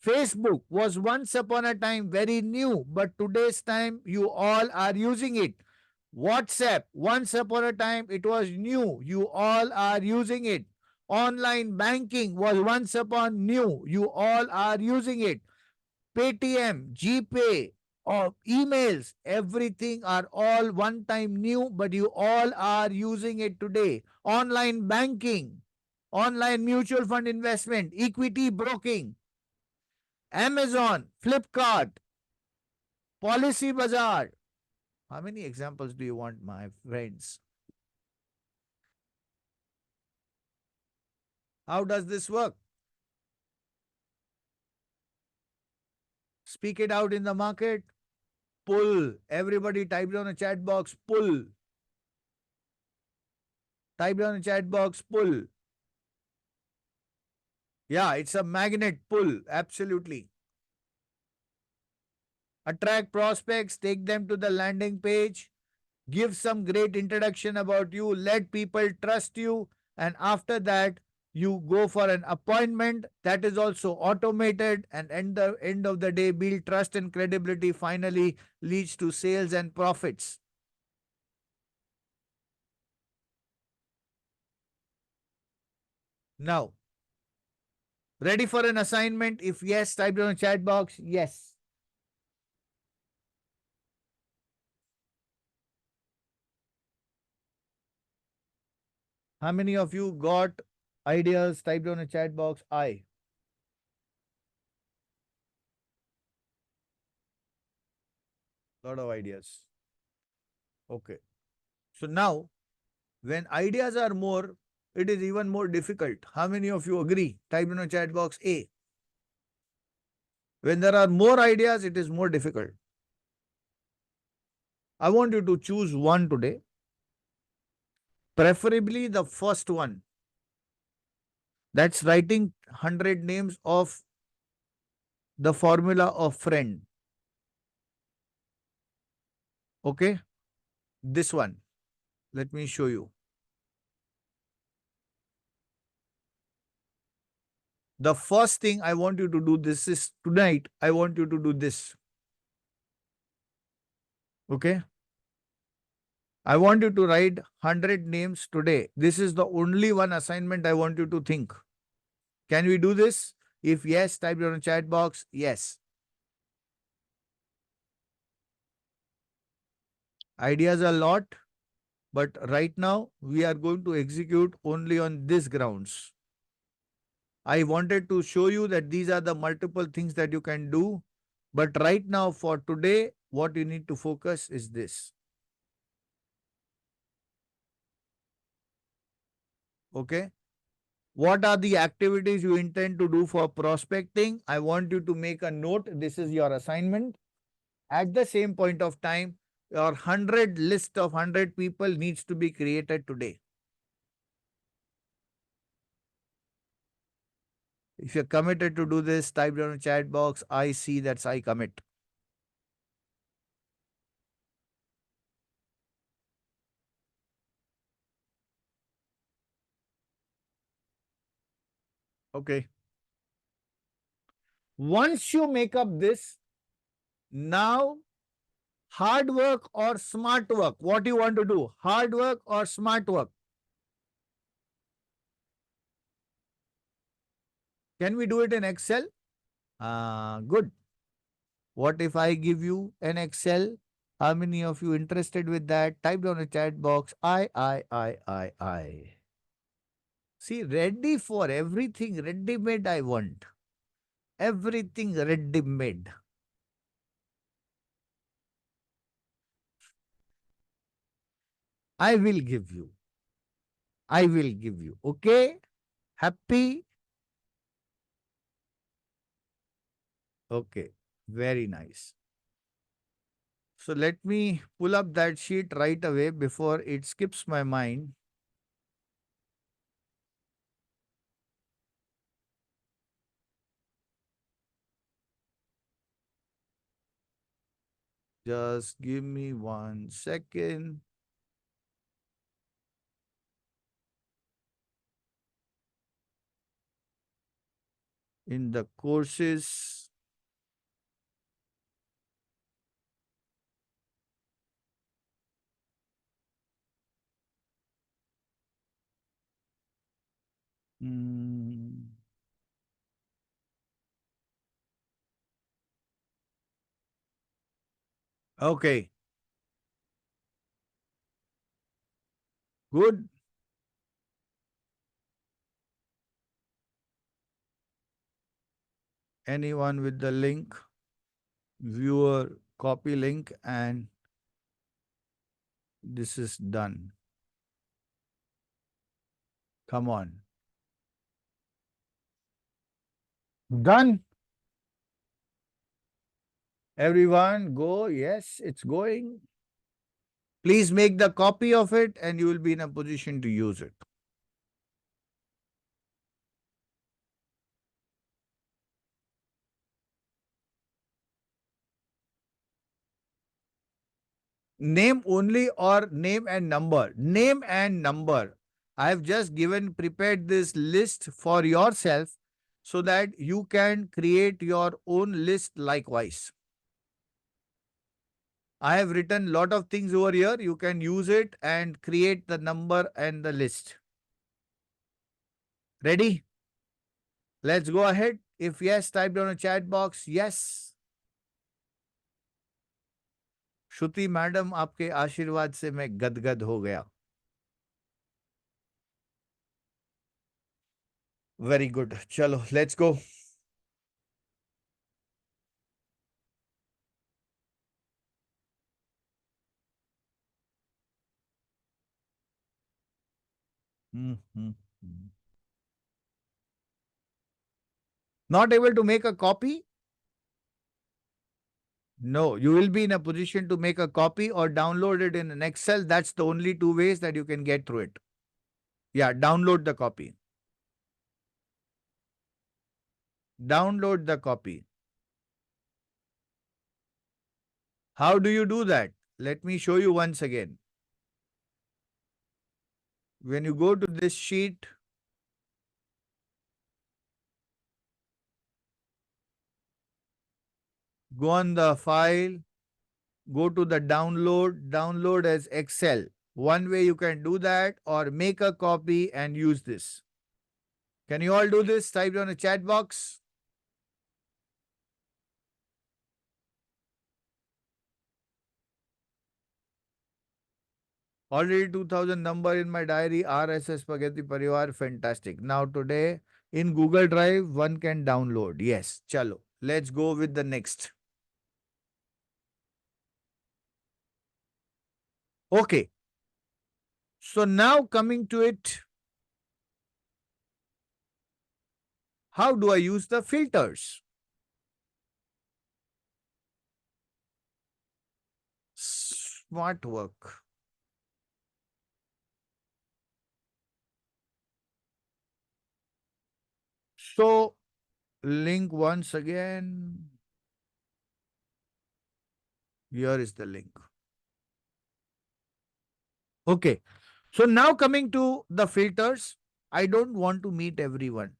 S1: Facebook was once upon a time very new, but today's time you all are using it. WhatsApp, once upon a time it was new, you all are using it. Online banking was once upon new, you all are using it. Paytm, GPay, or emails, everything are all one time new, but you all are using it today. Online banking, online mutual fund investment, equity broking, Amazon, Flipkart, Policy Bazaar. How many examples do you want, my friends? How does this work? Speak it out in the market. Pull. Everybody type down a chat box. Pull. Type down a chat box. Pull. Yeah, it's a magnet pull. Absolutely. Attract prospects. Take them to the landing page. Give some great introduction about you. Let people trust you. And after that, you go for an appointment that is also automated, and at the end of the day, build trust and credibility finally leads to sales and profits. Now, ready for an assignment? If yes, type down in the chat box. Yes. How many of you got ideas? Type down in the chat box. I. Lot of ideas. Okay. So now, when ideas are more, it is even more difficult. How many of you agree? Type in a chat box A. When there are more ideas, it is more difficult. I want you to choose one today, preferably the first one. That's writing 100 names of the formula of friend. Okay? This one. Let me show you. The first thing I want you to do this is tonight, I want you to do this. Okay? I want you to write 100 names today. This is the only one assignment I want you to think. Can we do this? If yes, type it on the chat box. Yes. Ideas are a lot, but right now we are going to execute only on these grounds. I wanted to show you that these are the multiple things that you can do. But right now for today, what you need to focus is this. Okay. What are the activities you intend to do for prospecting? I want you to make a note. This is your assignment. At the same point of time, your 100 list of 100 people needs to be created today. If you're committed to do this, type down in the chat box, I see, that's I commit. Okay. Once you make up this, now hard work or smart work, what do you want to do? Hard work or smart work? Can we do it in Excel? Good. What if I give you an Excel? How many of you interested with that? Type down a chat box. I. See, ready for everything, ready-made I want. Everything ready-made. I will give you. I will give you. Okay? Happy? Okay. Very nice. So let me pull up that sheet right away before it skips my mind. Just give me 1 second. In the courses, okay, good. Anyone with the link, viewer, copy link, and this is done. Come on. Done. Everyone go. Yes, it's going. Please make the copy of it and you will be in a position to use it. Name only or name and number? Name and number. I have just prepared this list for yourself so that you can create your own list likewise. I have written a lot of things over here. You can use it and create the number and the list. Ready? Let's go ahead. If yes, type down a chat box. Yes. Shruti madam, आपके आशीर्वाद से मैं गदगद हो गया. Very good. चलो, let's go. Mhm. Not able to make a copy? No, you will be in a position to make a copy or download it in an Excel. That's the only two ways that you can get through it. Yeah, download the copy. Download the copy. How do you do that? Let me show you once again. When you go to this sheet, go on the file, go to the download as Excel. One way you can do that, or make a copy and use this. Can you all do this? Type it on a chat box. Already 2000 number in my diary, RSS Spaghetti Parivar, fantastic. Now today in Google Drive, one can download. Yes, chalo. Let's go with the next. Okay. So now coming to it, how do I use the filters? Smart work. So link once again. Here is the link. Okay. So now coming to the filters, I don't want to meet everyone.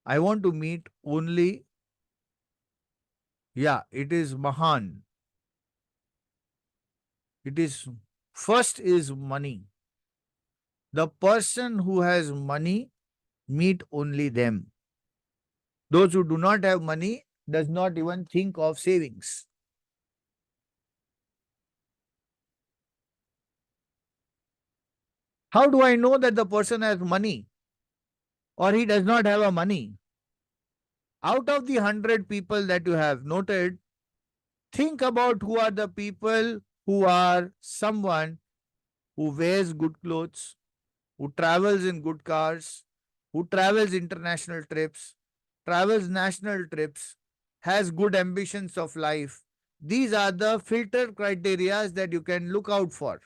S1: I want to meet only, yeah, it is Mahan. It is first is money. The person who has money, meet only them. Those who do not have money does not even think of savings. How do I know that the person has money or he does not have a money? Out of the 100 people that you have noted, think about who are the people who are someone who wears good clothes, who travels in good cars, who travels international trips, travels national trips, has good ambitions of life. These are the filter criteria that you can look out for.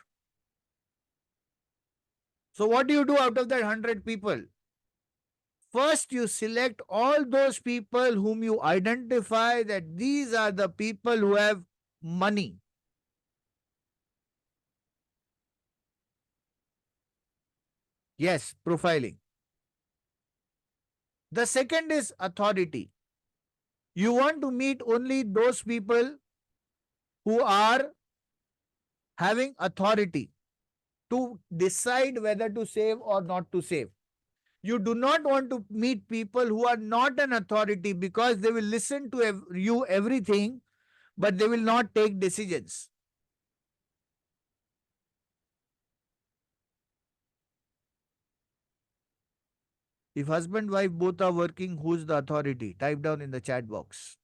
S1: So what do you do out of that 100 people? First, you select all those people whom you identify that these are the people who have money. Yes, profiling. The second is authority. You want to meet only those people who are having authority to decide whether to save or not to save. You do not want to meet people who are not an authority because they will listen to you everything, but they will not take decisions. If husband wife both are working, who's the authority? Type down in the chat box.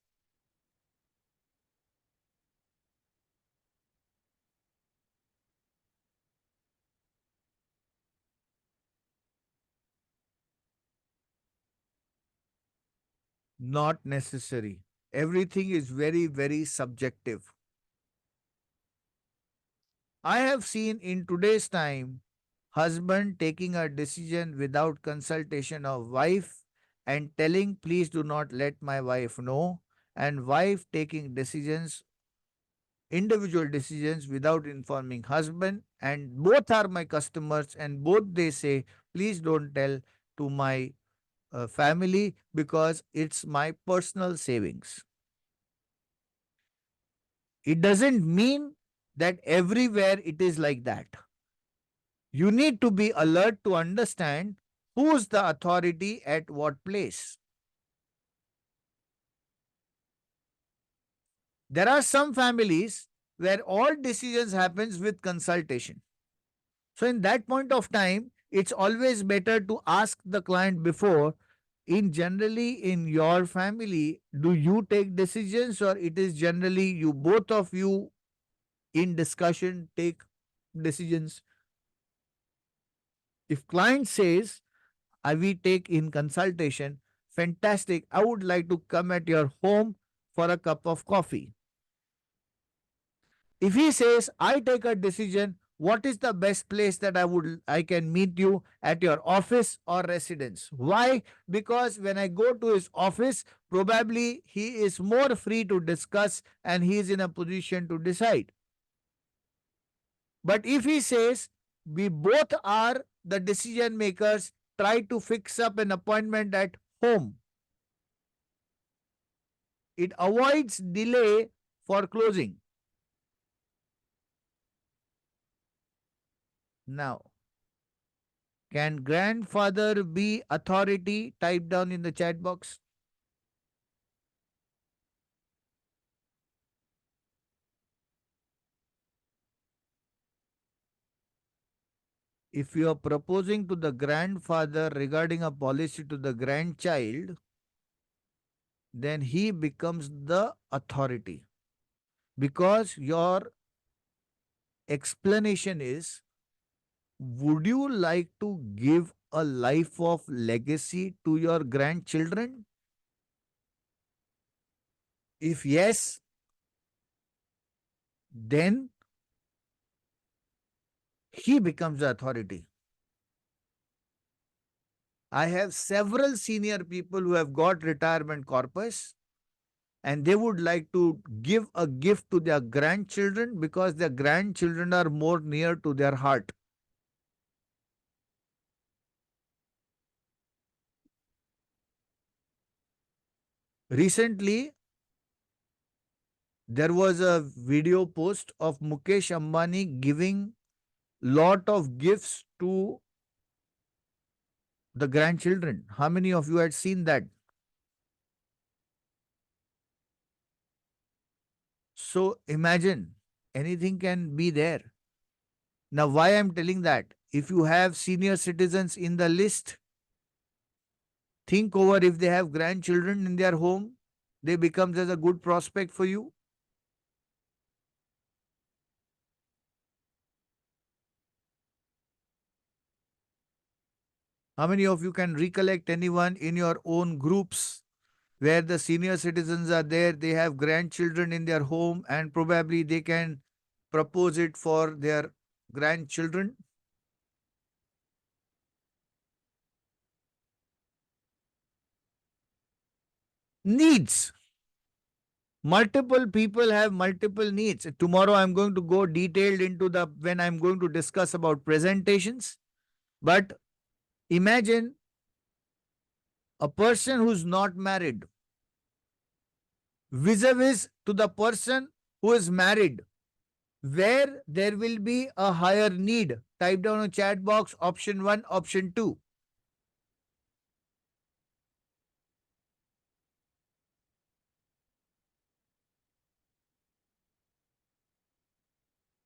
S1: Not necessary. Everything is very, very subjective. I have seen in today's time husband taking a decision without consultation of wife and telling please do not let my wife know, and wife taking decisions, individual decisions without informing husband, and both are my customers and both they say please don't tell to my family because it's my personal savings. It doesn't mean that everywhere it is like that. You need to be alert to understand who's the authority at what place. There are some families where all decisions happens with consultation. So in that point of time, it's always better to ask the client before, in generally in your family, do you take decisions or it is generally you both of you in discussion take decisions? If client says, I will take in consultation, fantastic, I would like to come at your home for a cup of coffee. If he says, I take a decision, what is the best place that I can meet you at your office or residence? Why? Because when I go to his office, probably he is more free to discuss and he is in a position to decide. But if he says, we both are the decision makers, try to fix up an appointment at home, it avoids delay for closing. Now, can grandfather be authority? Type down in the chat box. If you are proposing to the grandfather regarding a policy to the grandchild, then he becomes the authority. Because your explanation is, would you like to give a life of legacy to your grandchildren? If yes, then he becomes the authority. I have several senior people who have got retirement corpus and they would like to give a gift to their grandchildren because their grandchildren are more near to their heart. Recently, there was a video post of Mukesh Ambani giving lot of gifts to the grandchildren. How many of you had seen that? So imagine anything can be there. Now, why I'm telling that? If you have senior citizens in the list, think over if they have grandchildren in their home, they becomes as a good prospect for you. How many of you can recollect anyone in your own groups where the senior citizens are there, they have grandchildren in their home and probably they can propose it for their grandchildren? Needs. Multiple people have multiple needs. Tomorrow I'm going to go detailed into when I'm going to discuss about presentations. But imagine a person who's not married vis-a-vis to the person who is married, where there will be a higher need. Type down a chat box option 1, option 2.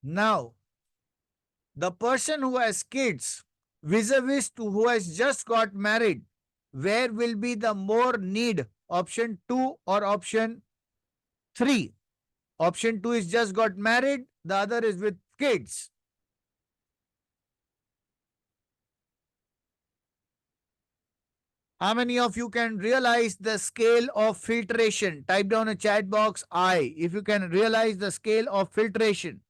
S1: Now, the person who has kids vis-a-vis to who has just got married, where will be the more need? Option 2 or option 3? Option 2 is just got married, the other is with kids. How many of you can realize the scale of filtration? Type down a chat box I if you can realize the scale of filtration.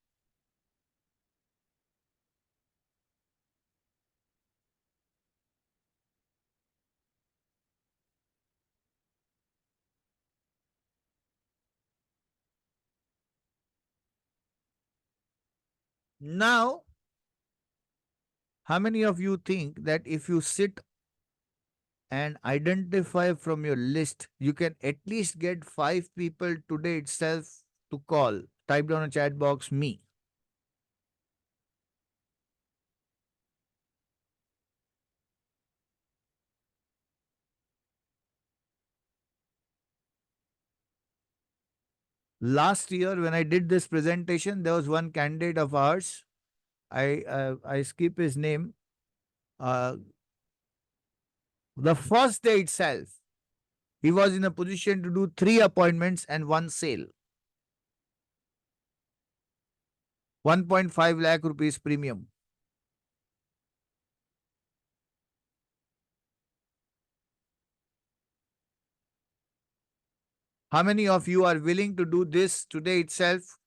S1: Now, how many of you think that if you sit and identify from your list, you can at least get 5 people today itself to call? Type down a chat box me. Last year, when I did this presentation, there was one candidate of ours. I skip his name. The first day itself, he was in a position to do 3 appointments and 1 sale. 1.5 lakh rupees premium. How many of you are willing to do this today itself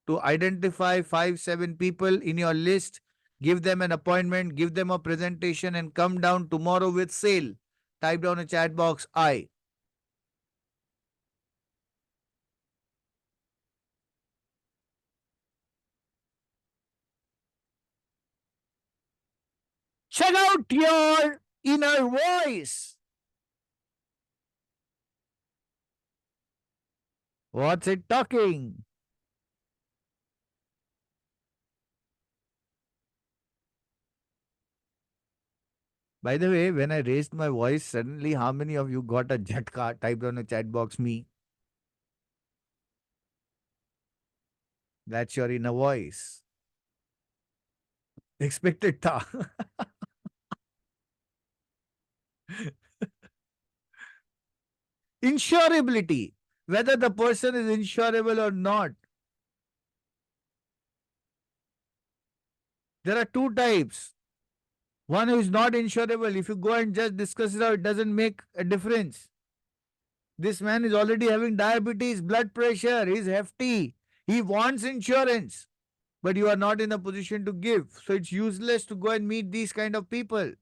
S1: to identify 5, 7 people in your list, give them an appointment, give them a presentation, and come down tomorrow with sale? Type down a chat box I. Check out your inner voice. What's it talking? By the way, when I raised my voice, suddenly how many of you got a jhatka? Typed on a chat box me. That's your inner voice. Expected tha. Insurability. Whether the person is insurable or not. There are two types. One who is not insurable. If you go and just discuss it out, it doesn't make a difference. This man is already having diabetes, blood pressure, he's hefty. He wants insurance, but you are not in a position to give. So it's useless to go and meet these kind of people.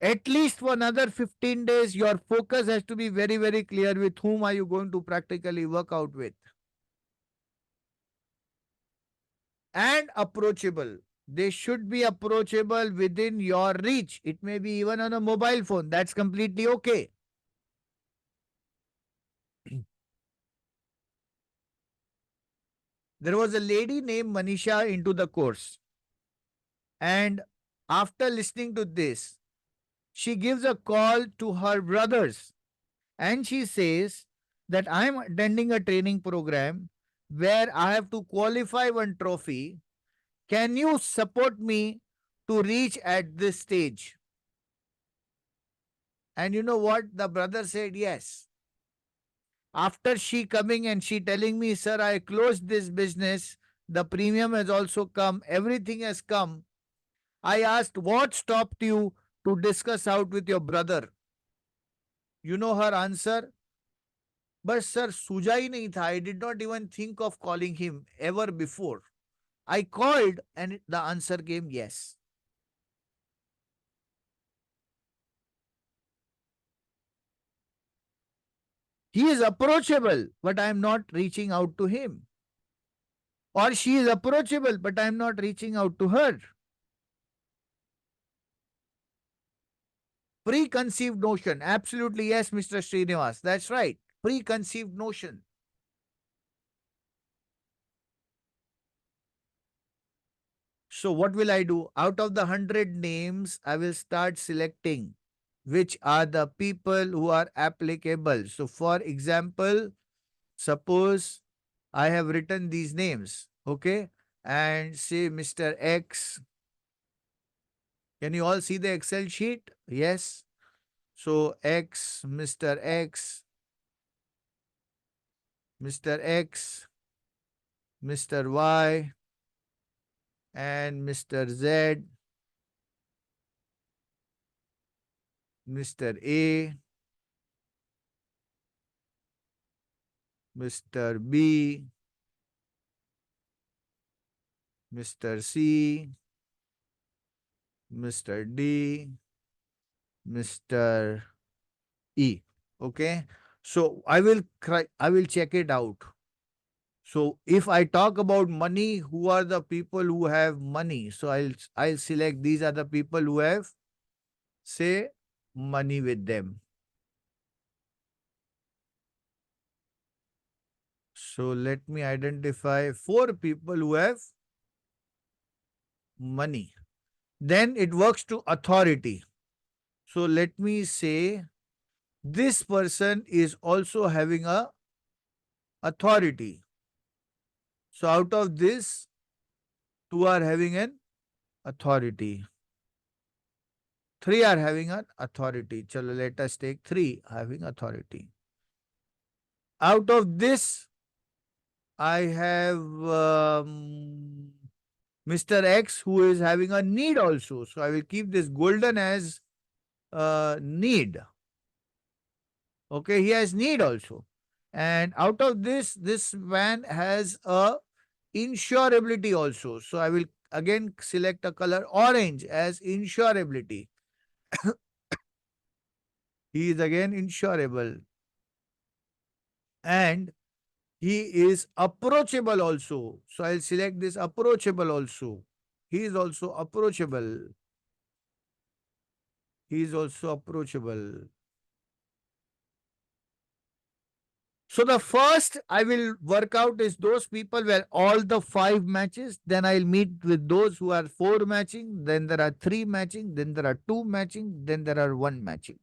S1: At least for another 15 days, your focus has to be very, very clear with whom are you going to practically work out with. And approachable. They should be approachable within your reach. It may be even on a mobile phone. That's completely okay. There was a lady named Manisha into the course. And after listening to this, she gives a call to her brothers and she says that I'm attending a training program where I have to qualify one trophy. Can you support me to reach at this stage? And you know what? The brother said yes. After she coming and she telling me, sir, I closed this business, the premium has also come, everything has come. I asked, what stopped you to discuss out with your brother? You know her answer? But sir, सूझा ही नहीं था. I did not even think of calling him ever before. I called and the answer came yes. He is approachable, but I am not reaching out to him. Or she is approachable, but I am not reaching out to her. Preconceived notion. Absolutely yes, Mr. Srinivas. That's right. Preconceived notion. So what will I do? Out of the 100 names, I will start selecting which are the people who are applicable. So for example, suppose I have written these names, okay? And say Mr. X. Can you all see the Excel sheet? Yes. So X, Mr. X, Mr. X, Mr. Y, and Mr. Z, Mr. A, Mr. B, Mr. C, Mr. D, Mr. E. Okay. So I will check it out. So if I talk about money, who are the people who have money? So I'll select these are the people who have, say, money with them. So let me identify 4 people who have money. Then it works to authority. So let me say this person is also having a authority. So out of this, 2 are having an authority. 3 are having an authority. Chalo, let us take 3 having authority. Out of this, I have Mr. X who is having a need also. So I will keep this golden as need. Okay, he has need also. And out of this, this man has a insurability also. So I will again select a color orange as insurability. He is again insurable. And he is approachable also. So I'll select this approachable also. He is also approachable. He is also approachable. So the first I will work out is those people where all the 5 matches. Then I'll meet with those who are 4 matching. Then there are 3 matching. Then there are 2 matching. Then there are 1 matching.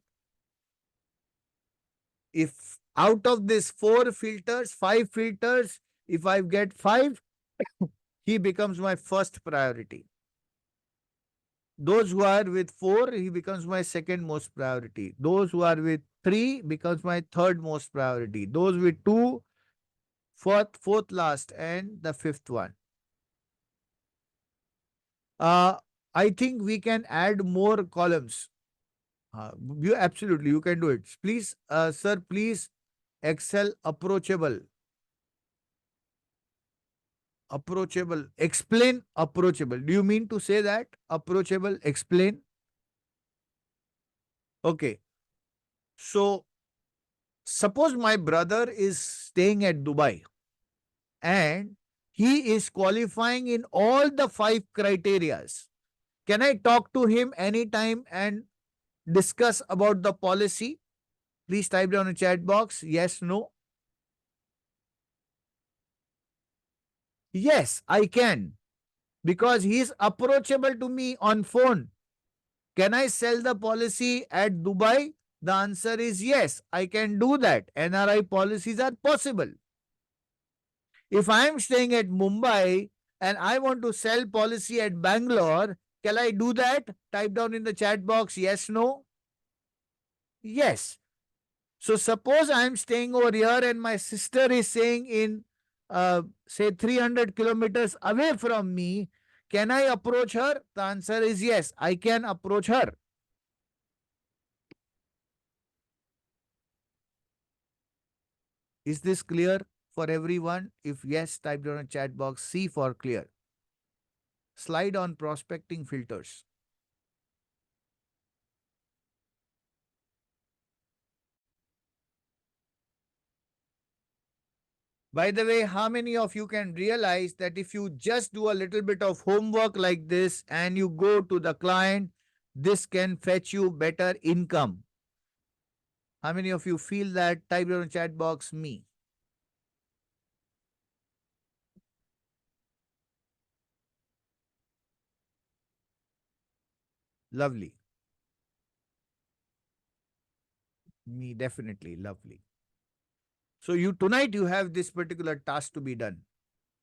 S1: If out of this 4 filters, 5 filters, if I get 5, he becomes my first priority. Those who are with 4, he becomes my second most priority. Those who are with 3 becomes my third most priority. Those with 2, fourth last, and the fifth one. Uh, I think we can add more columns. You absolutely, you can do it. Please, sir, please, Excel approachable. Approachable. Explain approachable. Do you mean to say that? Approachable, explain. Okay. So, suppose my brother is staying at Dubai and he is qualifying in all the 5 criterias. Can I talk to him anytime and discuss about the policy? Please type down a chat box. Yes, no. Yes, I can. Because he is approachable to me on phone. Can I sell the policy at Dubai? The answer is yes, I can do that. NRI policies are possible. If I am staying at Mumbai and I want to sell policy at Bangalore, can I do that? Type down in the chat box yes, no. Yes. So suppose I am staying over here and my sister is staying in, say, 300 kilometers away from me. Can I approach her? The answer is yes, I can approach her. Is this clear for everyone? If yes, type down a chat box C for clear. Slide on prospecting filters. By the way, how many of you can realize that if you just do a little bit of homework like this and you go to the client, this can fetch you better income? How many of you feel that? Type down in chat box me. Lovely. Me, definitely lovely. So tonight you have this particular task to be done,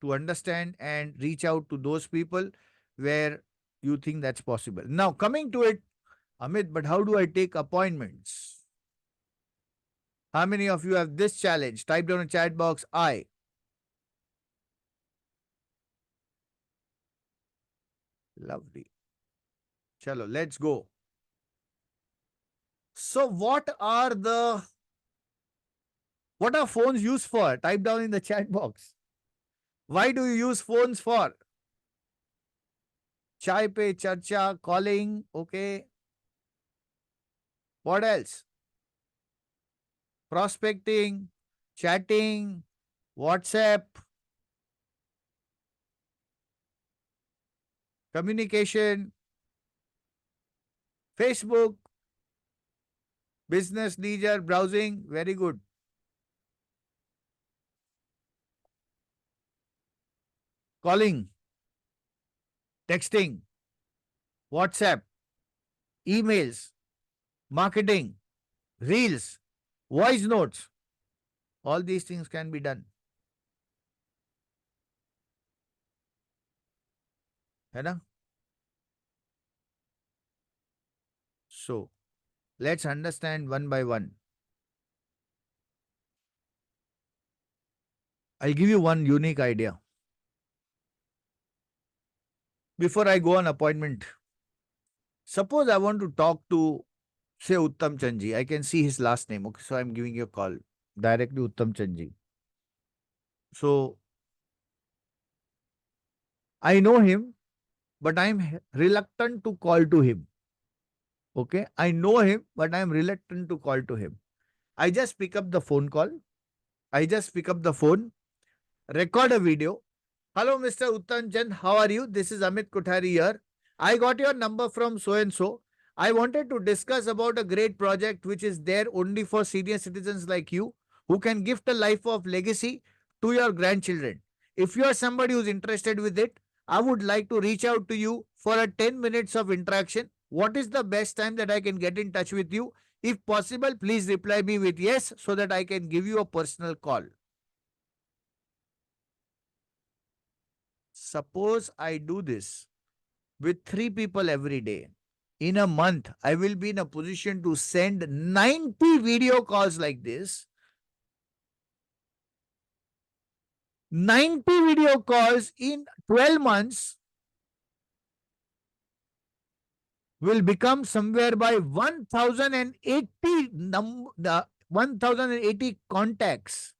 S1: to understand and reach out to those people where you think that's possible. Now coming to it, Amit, but how do I take appointments? How many of you have this challenge? Type down in chat box I. Lovely. Chalo, let's go. So what are phones used for? Type down in the chat box. Why do you use phones for? Chai pe charcha, calling, okay. What else? Prospecting, chatting, WhatsApp, communication, Facebook, business, leisure, browsing. Very good. Calling, texting, WhatsApp, emails, marketing, reels, voice notes. All these things can be done. है ना? So, let's understand one by one. I'll give you one unique idea. Before I go on appointment, suppose I want to talk to Say Uttam Chandji. I can see his last name. Okay, so I'm giving you a call. Directly Uttam Chandji. So I know him, but I'm reluctant to call to him. Okay, I know him, but I'm reluctant to call to him. I just pick up the phone call. I just pick up the phone, record a video. Hello, Mr. Uttanjan. How are you? This is Amit Kothari here. I got your number from so and so. I wanted to discuss about a great project which is there only for senior citizens like you who can gift a life of legacy to your grandchildren. If you are somebody who's interested with it, I would like to reach out to you for a 10 minutes of interaction. What is the best time that I can get in touch with you? If possible, please reply me with yes so that I can give you a personal call. Suppose I do this with 3 people every day. In a month, I will be in a position to send 90 video calls like this. 90 video calls in 12 months will become somewhere by 1080 1080 contacts.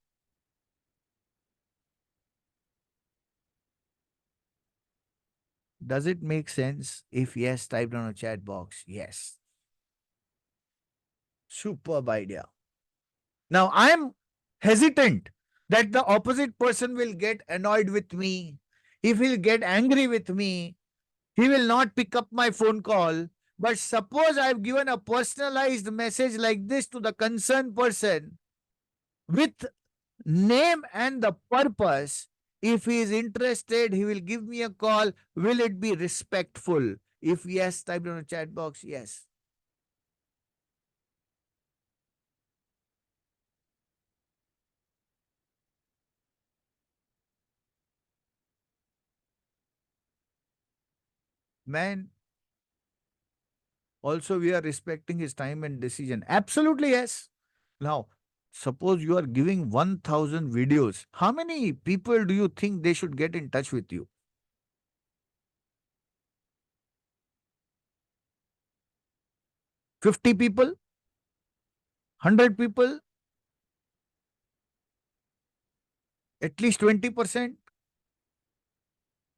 S1: Does it make sense? If yes, type down a chat box. Yes. Superb idea. Now, I am hesitant that the opposite person will get annoyed with me. If he'll get angry with me, he will not pick up my phone call. But suppose I've given a personalized message like this to the concerned person with name and the purpose. If he is interested, he will give me a call. Will it be respectful? If yes, type down a chat box. Yes. Man, also we are respecting his time and decision. Absolutely yes. Now, suppose you are giving 1000 videos. How many people do you think they should get in touch with you? 50 people? 100 people? At least 20%?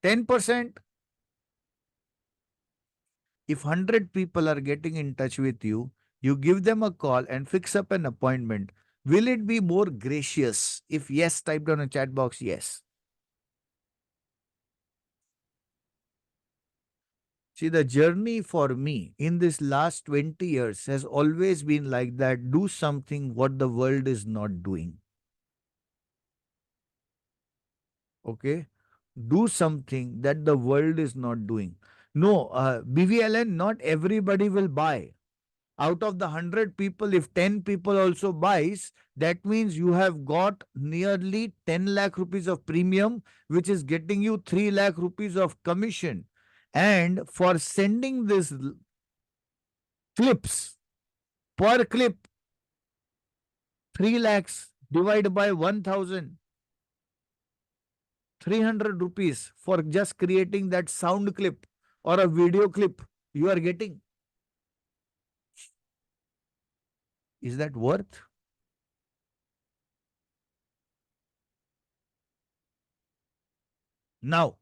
S1: 10%? If 100 people are getting in touch with you, you give them a call and fix up an appointment. Will it be more gracious? If yes, type down a chat box, yes. See, the journey for me in this last 20 years has always been like that. Do something what the world is not doing. Okay? Do something that the world is not doing. No, BVLN, not everybody will buy. Out of the 100 people, if 10 people also buys, that means you have got nearly 10 lakh rupees of premium, which is getting you 3 lakh rupees of commission. And for sending these clips, per clip, 3 lakhs divided by 1000, 300 rupees for just creating that sound clip or a video clip you are getting. Is that worth? Now,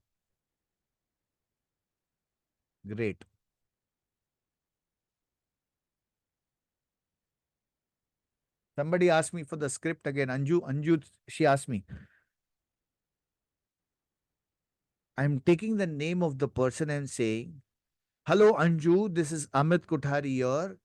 S1: great. Somebody asked me for the script again. Anju, she asked me. I'm taking the name of the person and saying, hello Anju, this is Amit Kothari here.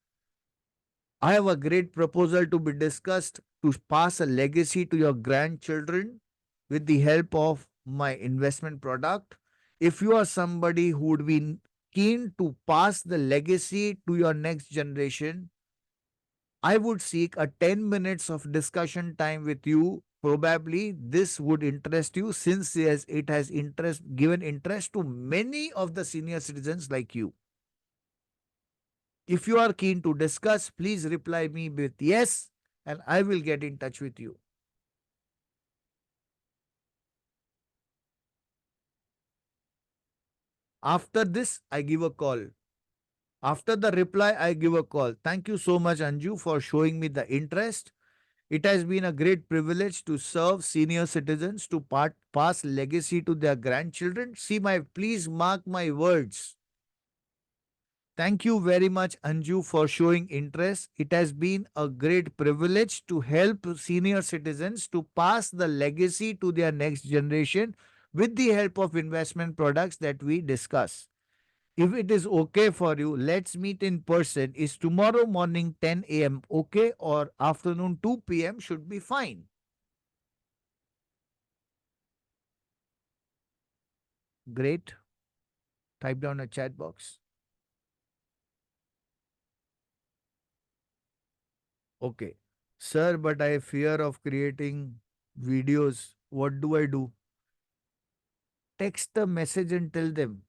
S1: I have a great proposal to be discussed to pass a legacy to your grandchildren with the help of my investment product. If you are somebody who would be keen to pass the legacy to your next generation, I would seek a 10 minutes of discussion time with you. Probably this would interest you since yes, it has given interest to many of the senior citizens like you. If you are keen to discuss, please reply me with yes and I will get in touch with you. After this, I give a call. After the reply, I give a call. Thank you so much, Anju, for showing me the interest. It has been a great privilege to serve senior citizens to pass legacy to their grandchildren. Please mark my words. Thank you very much, Anju, for showing interest. It has been a great privilege to help senior citizens to pass the legacy to their next generation with the help of investment products that we discuss. If it is okay for you, let's meet in person. Is tomorrow morning 10 a.m. okay, or afternoon 2 p.m. should be fine? Great. Type down a chat box. Okay. Sir, but I fear of creating videos. What do I do? Text the message and tell them,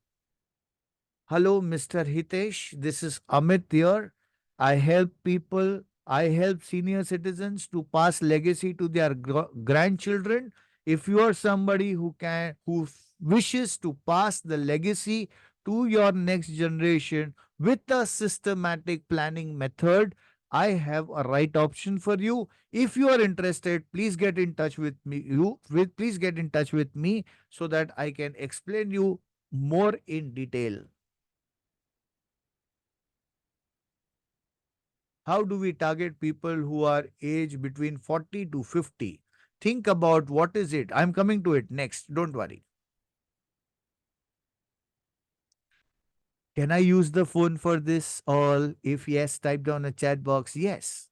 S1: hello, Mr. Hitesh. This is Amit here. I help senior citizens to pass legacy to their grandchildren. If you are somebody wishes to pass the legacy to your next generation with a systematic planning method, I have a right option for you. If you are interested, please get in touch with me. Please get in touch with me so that I can explain you more in detail. How do we target people who are aged between 40 to 50? Think about what is it. I'm coming to it next. Don't worry. Can I use the phone for this? All? If yes, type down a chat box. Yes.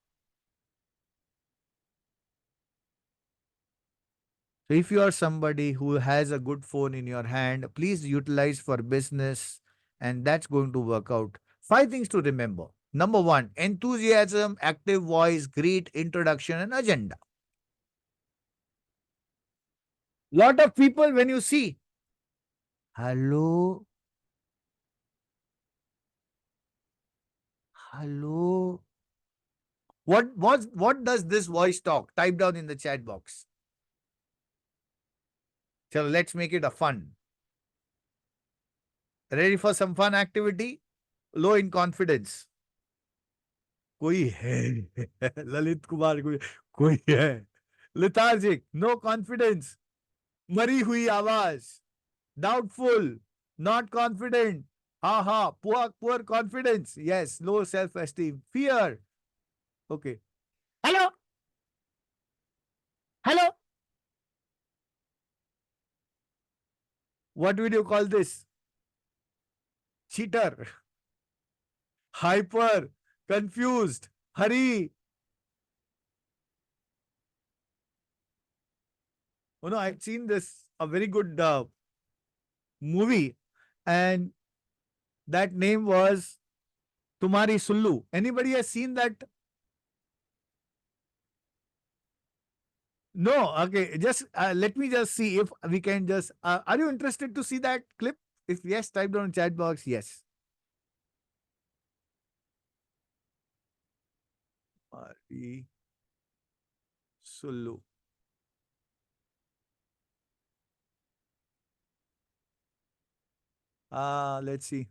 S1: So if you are somebody who has a good phone in your hand, please utilize for business and that's going to work out. 5 things to remember. Number 1, enthusiasm, active voice, great introduction and agenda. Lot of people when you see, hello, hello. What does this voice talk? Type down in the chat box. So let's make it a fun. Ready for some fun activity? Low in confidence. कोई है ललित कुमार कोई है lethargic, no confidence, मरी हुई आवाज, doubtful, not confident, ha, poor confidence, yes, low self-esteem, fear. Okay. Hello. Hello. What would you call this? Cheater. Hyper. Confused. Hurry. Oh no, I've seen this, a very good movie, and that name was Tumari Sullu. Anybody has seen that? No, okay. Just let me just see if we can just. Are you interested to see that clip? If yes, type down in chat box. Yes. Tumari Sullu. Let's see.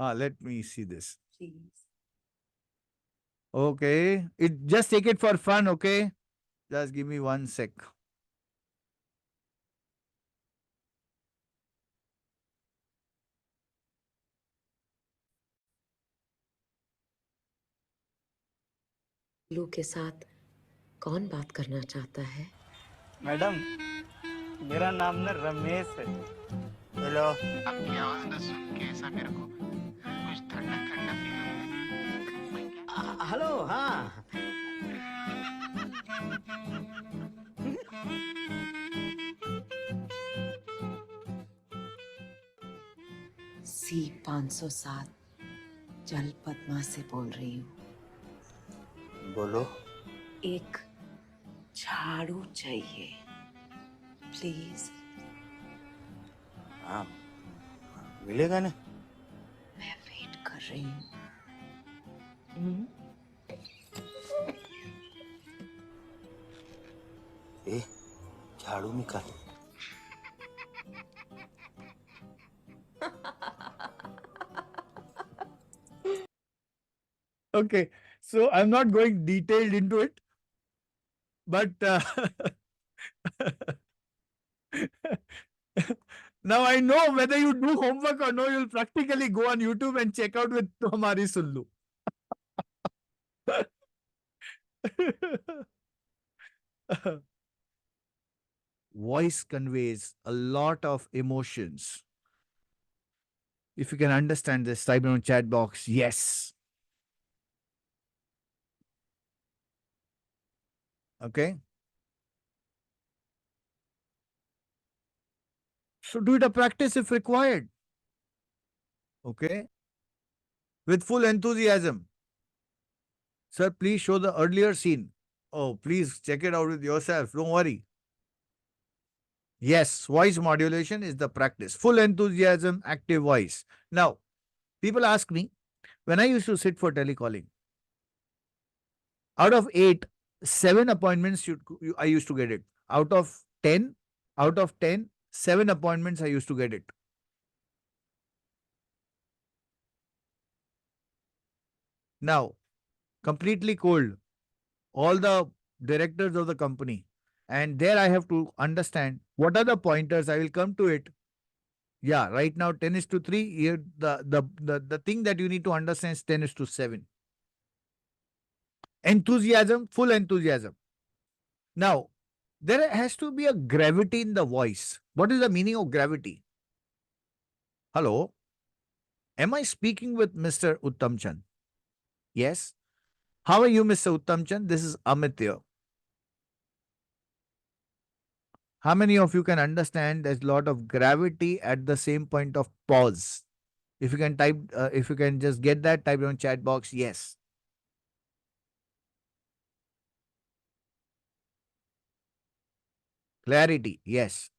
S1: Uh, let me see this. Okay. Just take it for fun, okay? Just give me 1 sec.
S7: लू के साथ कौन बात करना चाहता है?
S8: Madam, मेरा नाम ना रमेश है।
S1: हेलो।
S9: आपकी आवाज ना सुन के ऐसा मेरे को कुछ ठंडा ठंडा फील होता है।
S8: हेलो, हाँ।
S7: C 507 जल पद्मा से बोल रही हूँ।
S9: बोलो।
S7: एक झाड़ू चाहिए, प्लीज।
S9: हाँ, मिलेगा ना?
S7: मैं वेट कर रही हूँ।
S9: ए, झाड़ू निकाल।
S1: Okay, so I'm not going detailed into it, but now I know whether you do homework or no, you'll practically go on YouTube and check out with Hamari Sullu. Voice conveys a lot of emotions. If you can understand this, type in chat box, yes. Okay. So do it a practice if required. Okay. With full enthusiasm. Sir, please show the earlier scene. Oh, please check it out with yourself. Don't worry. Yes, voice modulation is the practice. Full enthusiasm, active voice. Now, people ask me, when I used to sit for telecalling, out of 8, 7 appointments I used to get it. Out of 10, 7 appointments I used to get it. Now, completely cold. All the directors of the company. And there I have to understand what are the pointers. I will come to it. Yeah, right now 10:3. Here the thing that you need to understand is 10:7. Enthusiasm, full enthusiasm. Now, there has to be a gravity in the voice. What is the meaning of gravity? Hello? Am I speaking with Mr. Uttamchand? Yes. How are you, Mr. Uttamchand? This is Amit here. How many of you can understand there's a lot of gravity at the same point of pause? If you can type, if you can just get that, type on chat box, yes. Clarity, yes.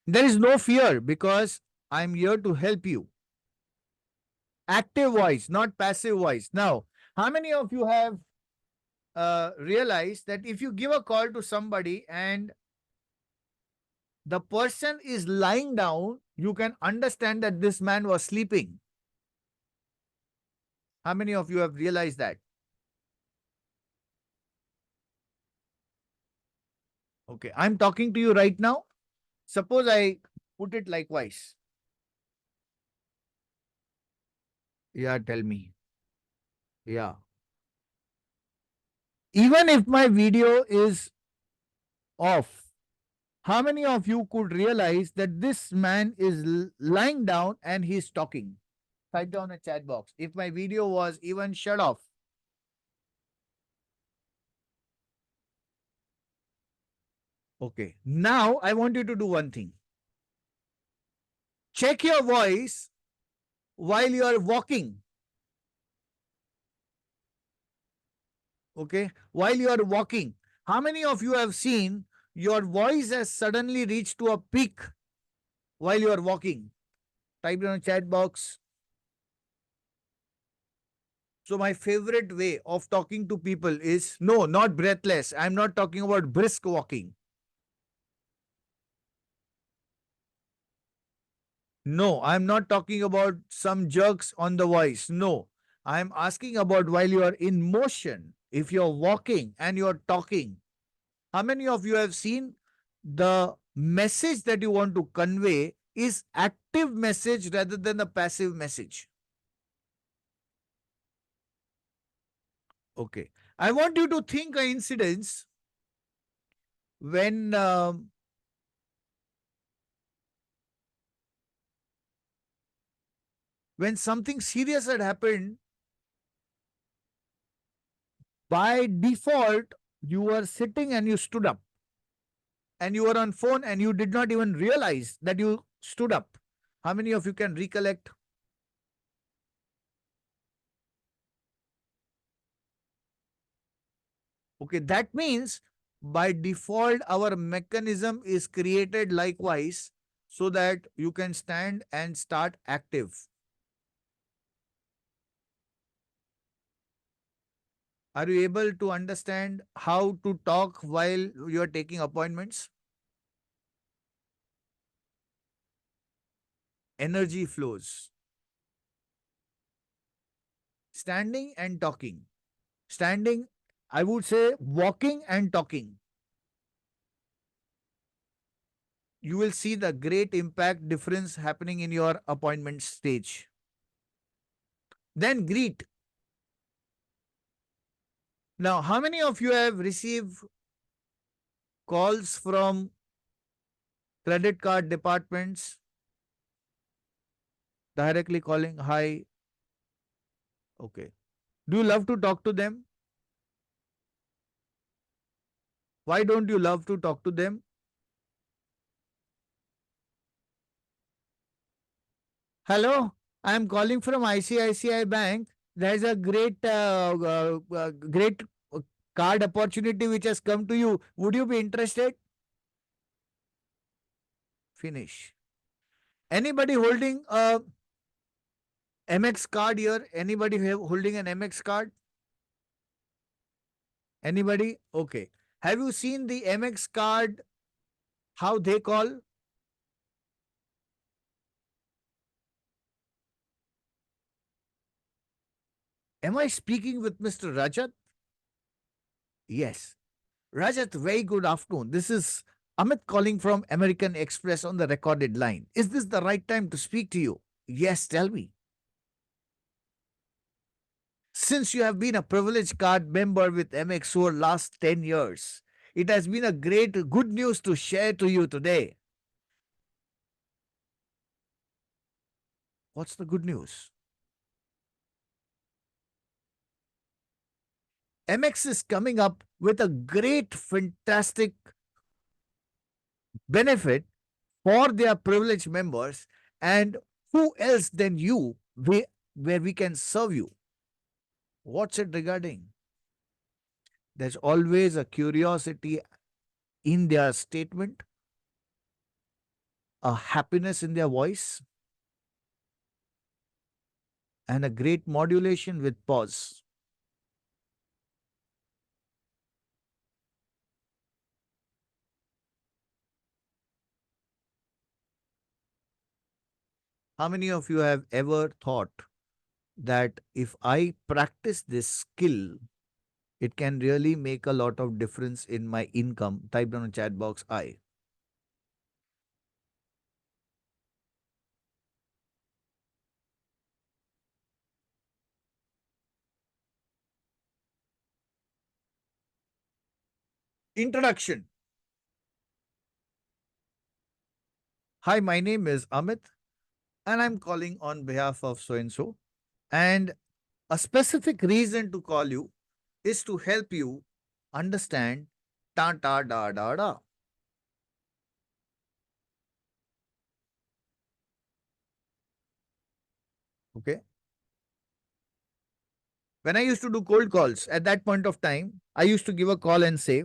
S1: There is no fear because I'm here to help you. Active voice, not passive voice. Now, how many of you have realized that if you give a call to somebody and the person is lying down, you can understand that this man was sleeping? How many of you have realized that? Okay, I'm talking to you right now. Suppose I put it likewise. Yeah, tell me. Yeah. Even if my video is off, how many of you could realize that this man is lying down and he's talking? Type down a chat box. If my video was even shut off. Okay. Now I want you to do one thing. Check your voice while you are walking. Okay. While you are walking. How many of you have seen your voice has suddenly reached to a peak while you are walking? Type in a chat box. So my favorite way of talking to people is, no, not breathless. I'm not talking about brisk walking. No, I'm not talking about some jerks on the voice. No, I'm asking about while you are in motion. If you're walking and you're talking, how many of you have seen the message that you want to convey is active message rather than a passive message? Okay. I want you to think an incidence when something serious had happened. By default, you were sitting and you stood up. And you were on phone and you did not even realize that you stood up. How many of you can recollect? Okay, that means by default, our mechanism is created likewise so that you can stand and start active. Are you able to understand how to talk while you are taking appointments? Energy flows. Standing and talking. Standing, I would say walking and talking. You will see the great impact difference happening in your appointment stage. Then greet. Now, how many of you have received calls from credit card departments directly calling? Hi. Okay. Do you love to talk to them? Why don't you love to talk to them? Hello, I'm calling from ICICI Bank. There's a great card opportunity which has come to you. Would you be interested? Finish. Anybody holding a MX card here? Anybody holding an MX card? Anybody? Okay. Have you seen the MX card? How they call? Am I speaking with Mr. Rajat? Yes. Rajat, very good afternoon. This is Amit calling from American Express on the recorded line. Is this the right time to speak to you? Yes, tell me. Since you have been a privileged card member with MX over last 10 years, it has been a great good news to share to you today. What's the good news? MX is coming up with a great, fantastic benefit for their privileged members, and who else than you where we can serve you? What's it regarding? There's always a curiosity in their statement, a happiness in their voice, and a great modulation with pause. How many of you have ever thought that if I practice this skill, it can really make a lot of difference in my income? Type down a chat box I. Introduction. Hi, my name is Amit, and I'm calling on behalf of so and so. And a specific reason to call you is to help you understand ta ta da da da. Okay. When I used to do cold calls at that point of time, I used to give a call and say,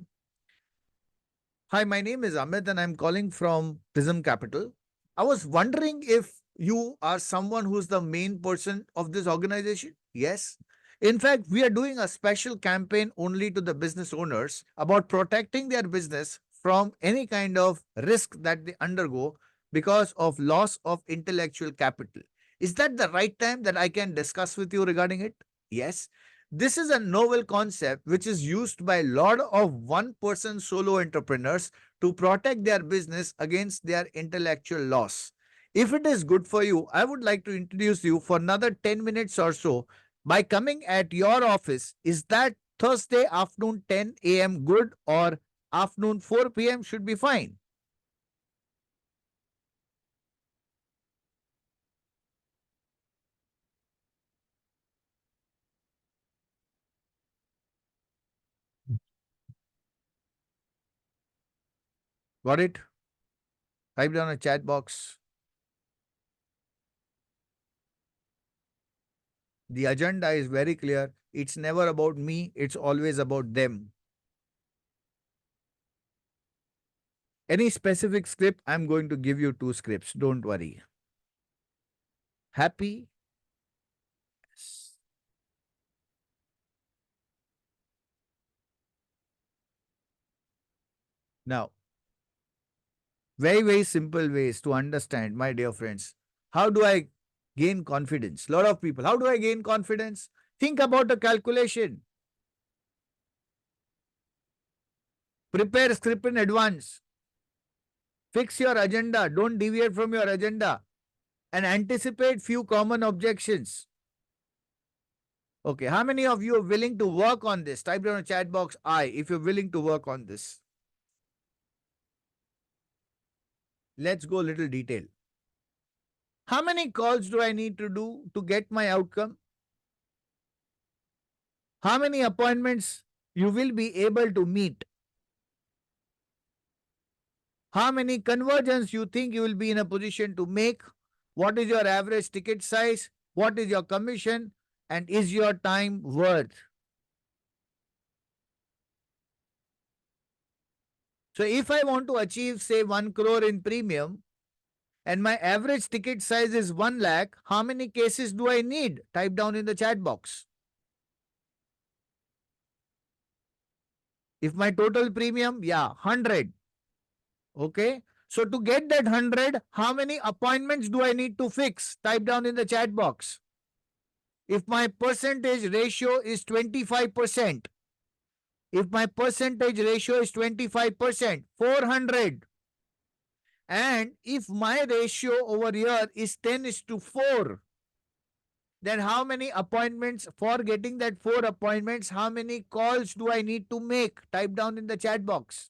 S1: hi, my name is Amit and I'm calling from Prism Capital. I was wondering if you are someone who's the main person of this organization. Yes. In fact, we are doing a special campaign only to the business owners about protecting their business from any kind of risk that they undergo because of loss of intellectual capital. Is that the right time that I can discuss with you regarding it? Yes. This is a novel concept which is used by a lot of one-person solo entrepreneurs to protect their business against their intellectual loss. If it is good for you, I would like to introduce you for another 10 minutes or so by coming at your office. Is that Thursday afternoon 10 a.m. good, or afternoon 4 p.m. should be fine? Got it? Type down a chat box. The agenda is very clear. It's never about me, it's always about them. Any specific script? I'm going to give you 2 scripts. Don't worry. Happy? Yes. Now, very, very simple ways to understand, my dear friends. How do I gain confidence? Lot of people. How do I gain confidence? Think about a calculation. Prepare script in advance. Fix your agenda. Don't deviate from your agenda. And anticipate few common objections. Okay, how many of you are willing to work on this? Type down a chat box I if you're willing to work on this. Let's go a little detail. How many calls do I need to do to get my outcome? How many appointments you will be able to meet? How many conversions you think you will be in a position to make? What is your average ticket size? What is your commission? And is your time worth? So if I want to achieve, say, 1 crore in premium and my average ticket size is 1 lakh, how many cases do I need? Type down in the chat box. If my total premium, 100. Okay. So to get that 100, how many appointments do I need to fix? Type down in the chat box. If my percentage ratio is 25%, if my percentage ratio is 25%, 400. And if my ratio over here is 10:4, then how many appointments, for getting that 4 appointments, how many calls do I need to make? Type down in the chat box.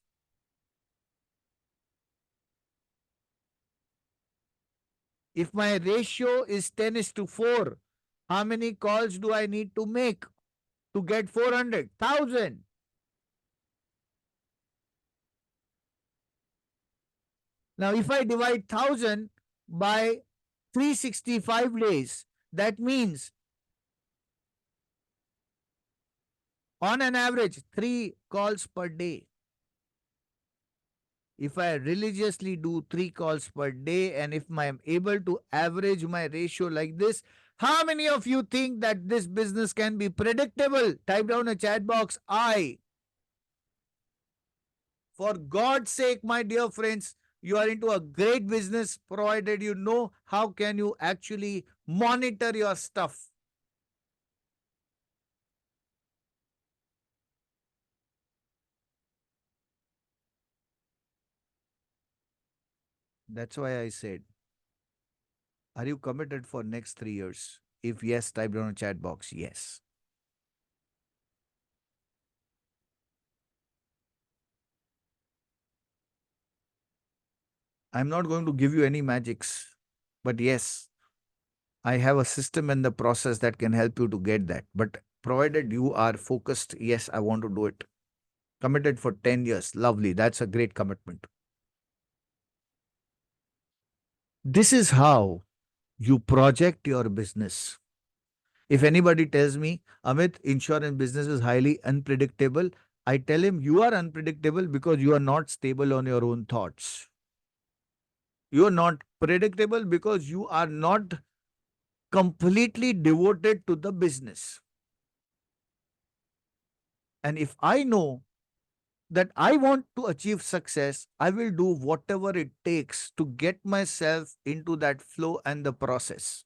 S1: If my ratio is 10:4, how many calls do I need to make to get 400? 1,000. Now, if I divide 1,000 by 365 days, that means on an average 3 calls per day. If I religiously do 3 calls per day, and if I am able to average my ratio like this, how many of you think that this business can be predictable? Type down a chat box I. For God's sake, my dear friends, you are into a great business provided you know how can you actually monitor your stuff. That's why I said, are you committed for next 3 years? If yes, type down a chat box, yes. I'm not going to give you any magics, but yes, I have a system and the process that can help you to get that. But provided you are focused, yes, I want to do it. Committed for 10 years. Lovely. That's a great commitment. This is how you project your business. If anybody tells me, Amit, insurance business is highly unpredictable, I tell him you are unpredictable because you are not stable on your own thoughts. You are not predictable because you are not completely devoted to the business. And if I know that I want to achieve success, I will do whatever it takes to get myself into that flow and the process.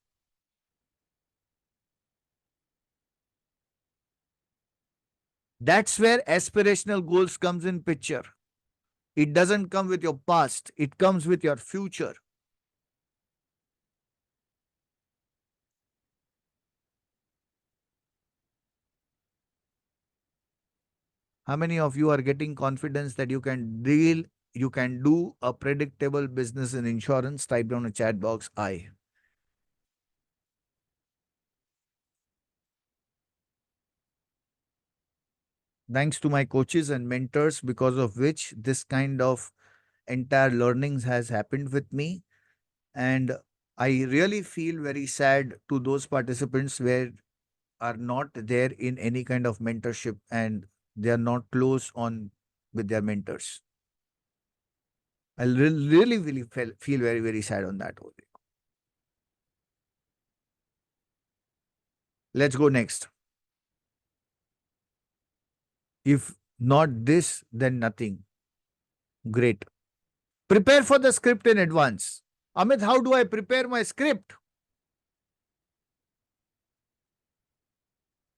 S1: That's where aspirational goals comes in picture. It doesn't come with your past, it comes with your future. How many of you are getting confidence that you can do a predictable business in insurance? Type down a chat box, I. Thanks to my coaches and mentors, because of which this kind of entire learnings has happened with me. And I really feel very sad to those participants where are not there in any kind of mentorship and they are not close on with their mentors. I really feel very, very sad on that. Let's go next. If not this, then nothing. Great. Prepare for the script in advance. Amit, how do I prepare my script?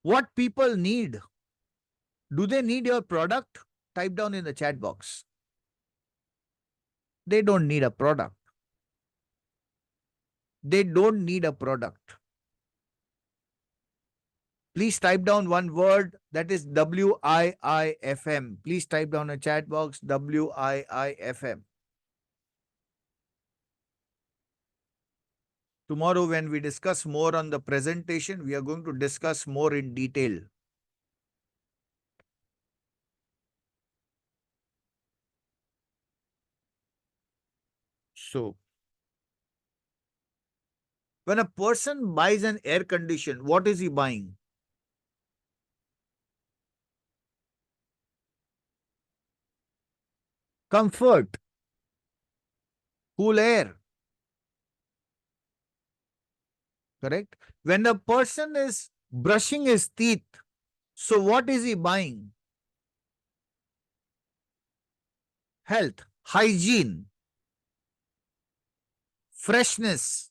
S1: What people need? Do they need your product? Type down in the chat box. They don't need a product. They don't need a product. Please type down one word, that is WIIFM. Please type down a chat box, WIIFM. Tomorrow, when we discuss more on the presentation, we are going to discuss more in detail. So, when a person buys an air condition, what is he buying? Comfort, cool air. Correct? When a person is brushing his teeth, so what is he buying? Health, hygiene, freshness,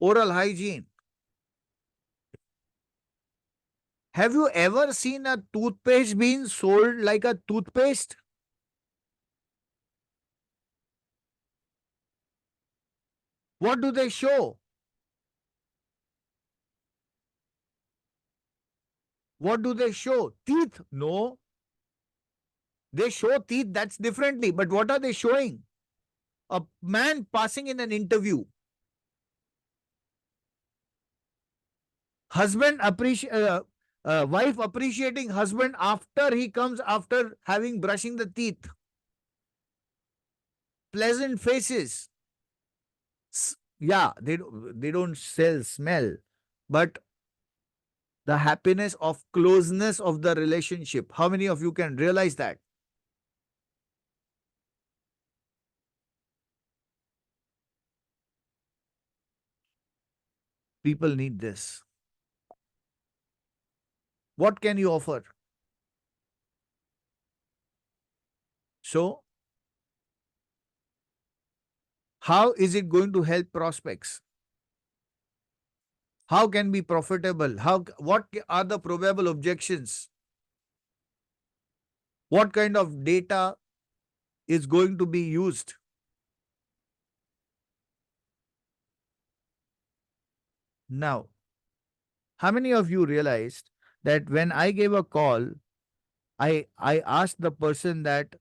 S1: oral hygiene. Have you ever seen a toothpaste being sold like a toothpaste? What do they show? What do they show? Teeth? No. They show teeth, that's differently. But what are they showing? A man passing in an interview. Wife appreciating husband after he comes after having brushing the teeth. Pleasant faces. Yeah, they don't sell smell, but the happiness of closeness of the relationship. How many of you can realize that? People need this. What can you offer? So, how is it going to help prospects? How can be profitable? What are the probable objections? What kind of data is going to be used? Now, how many of you realized that when I gave a call, I asked the person that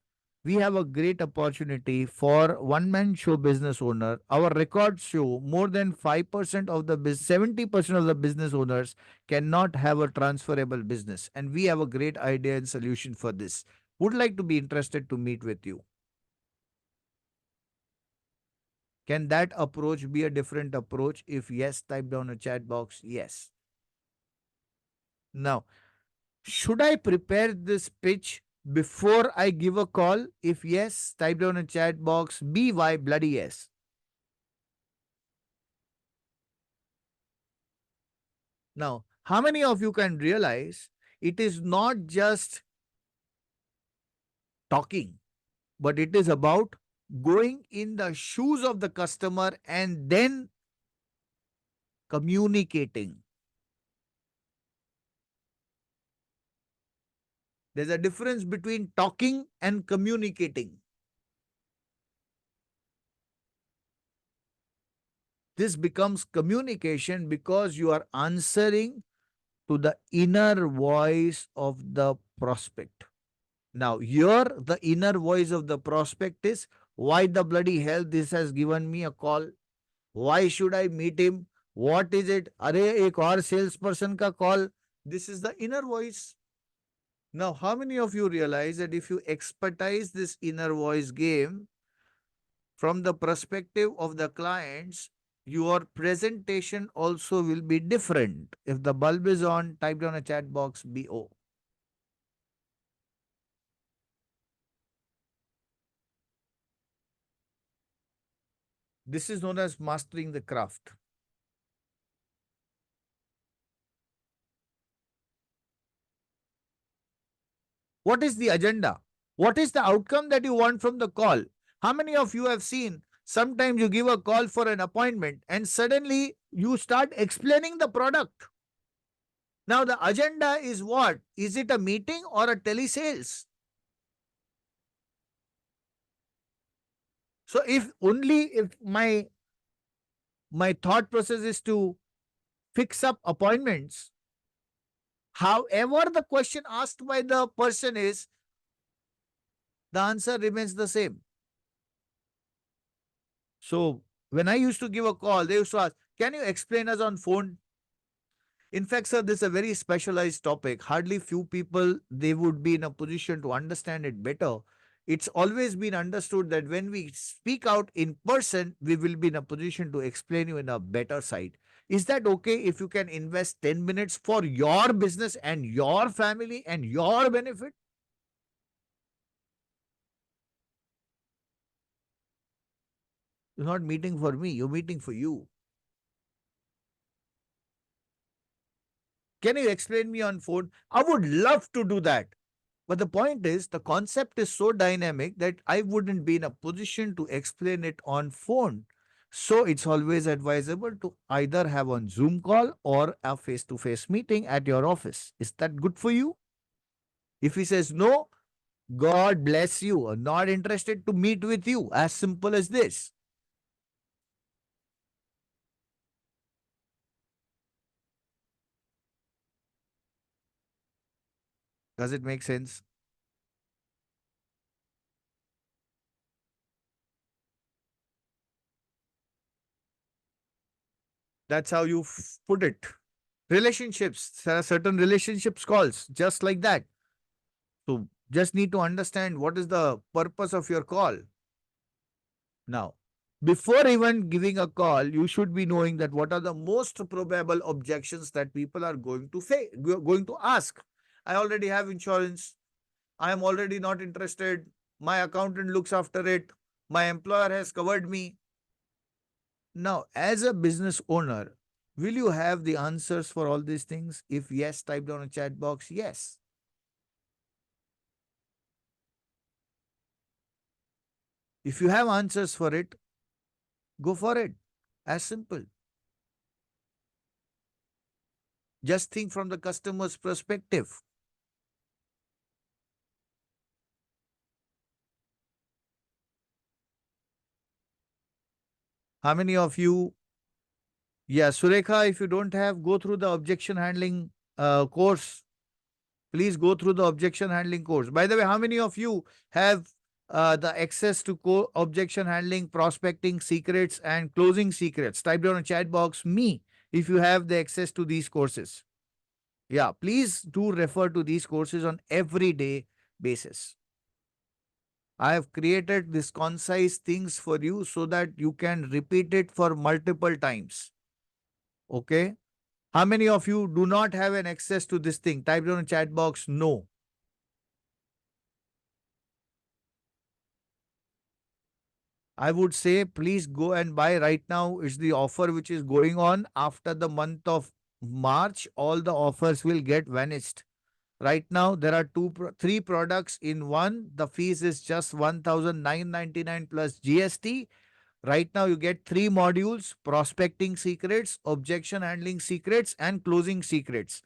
S1: we have a great opportunity for one-man show business owner. Our records show more than 5% of the 70% of the business owners cannot have a transferable business. And we have a great idea and solution for this. Would like to be interested to meet with you. Can that approach be a different approach? If yes, type down a chat box, yes. Now, should I prepare this pitch before I give a call? If yes, type down a chat box, BY bloody yes. Now, how many of you can realize it is not just talking, but it is about going in the shoes of the customer and then communicating. There's a difference between talking and communicating. This becomes communication because you are answering to the inner voice of the prospect. Now, here the inner voice of the prospect is, why the bloody hell this has given me a call? Why should I meet him? What is it? Are ek aur salesperson ka call? This is the inner voice. Now, how many of you realize that if you expertise this inner voice game from the perspective of the clients, your presentation also will be different. If the bulb is on, type down a chat box BO. This is known as mastering the craft. What is the agenda? What is the outcome that you want from the call? How many of you have seen sometimes you give a call for an appointment and suddenly you start explaining the product? Now, the agenda is what? Is it a meeting or a telesales? So, if my thought process is to fix up appointments, however the question asked by the person is, the answer remains the same. So, when I used to give a call, they used to ask, can you explain us on phone? In fact, sir, this is a very specialized topic. Hardly few people, they would be in a position to understand it better. It's always been understood that when we speak out in person, we will be in a position to explain you in a better side. Is that okay if you can invest 10 minutes for your business and your family and your benefit? You're not meeting for me, you're meeting for you. Can you explain me on phone? I would love to do that. But the point is, the concept is so dynamic that I wouldn't be in a position to explain it on phone. So it's always advisable to either have a Zoom call or a face-to-face meeting at your office. Is that good for you? If he says no, God bless you. I'm not interested to meet with you. As simple as this. Does it make sense? That's how you put it. Relationships, there are certain relationships calls, just like that. So just need to understand what is the purpose of your call. Now, before even giving a call, you should be knowing that what are the most probable objections that people are going to going to ask. I already have insurance. I am already not interested. My accountant looks after it. My employer has covered me. Now, as a business owner, will you have the answers for all these things? If yes, type down a chat box, yes. If you have answers for it, go for it. As simple. Just think from the customer's perspective. How many of you? Yeah, Surekha, if you don't have, go through the objection handling course. Please go through the objection handling course. By the way, how many of you have the access to objection handling, prospecting secrets, and closing secrets? Type down a chat box, me, if you have the access to these courses. Yeah, please do refer to these courses on everyday basis. I have created this concise things for you so that you can repeat it for multiple times. Okay. How many of you do not have an access to this thing? Type down in chat box, no. I would say please go and buy right now. It's the offer which is going on after the month of March. All the offers will get vanished. Right now, there are three products in one. The fees is just 1,999 plus GST. Right now, you get three modules: prospecting secrets, objection handling secrets, and closing secrets.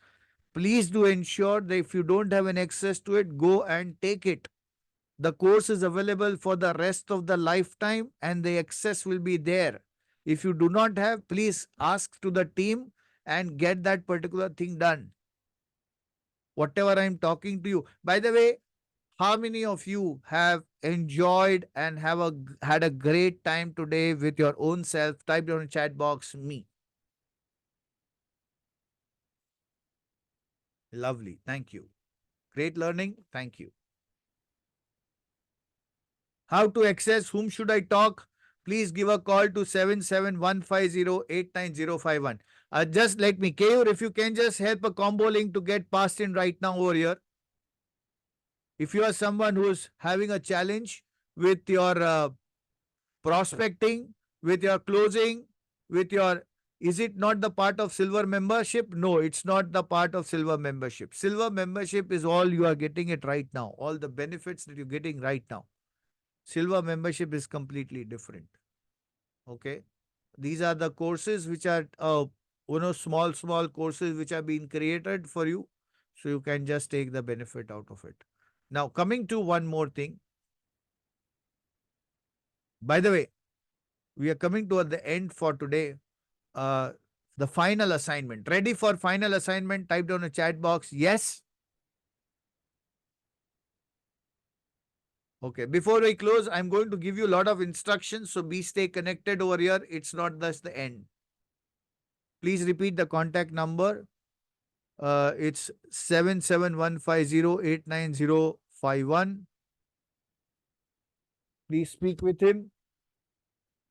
S1: Please do ensure that if you don't have an access to it, go and take it. The course is available for the rest of the lifetime and the access will be there. If you do not have, please ask to the team and get that particular thing done. Whatever I'm talking to you. By the way, how many of you have enjoyed and had a great time today with your own self? Type down in chat box, me. Lovely. Thank you. Great learning. Thank you. How to access? Whom should I talk? Please give a call to 7715089051. Just let me, Keyur, if you can just help a combo link to get passed in right now over here. If you are someone who is having a challenge with your prospecting, with your closing, with your, is it not the part of silver membership? No, it's not the part of silver membership. Silver membership is all you are getting it right now, all the benefits that you're getting right now. Silver membership is completely different. Okay. These are the courses which are, small courses which have been created for you. So you can just take the benefit out of it. Now, coming to one more thing. By the way, we are coming toward the end for today. Uh, the final assignment. Ready for final assignment? Type down a chat box. Yes. Okay. Before we close, I'm going to give you a lot of instructions. So stay connected over here. It's not thus the end. Please repeat the contact number. It's 7715089051. Please speak with him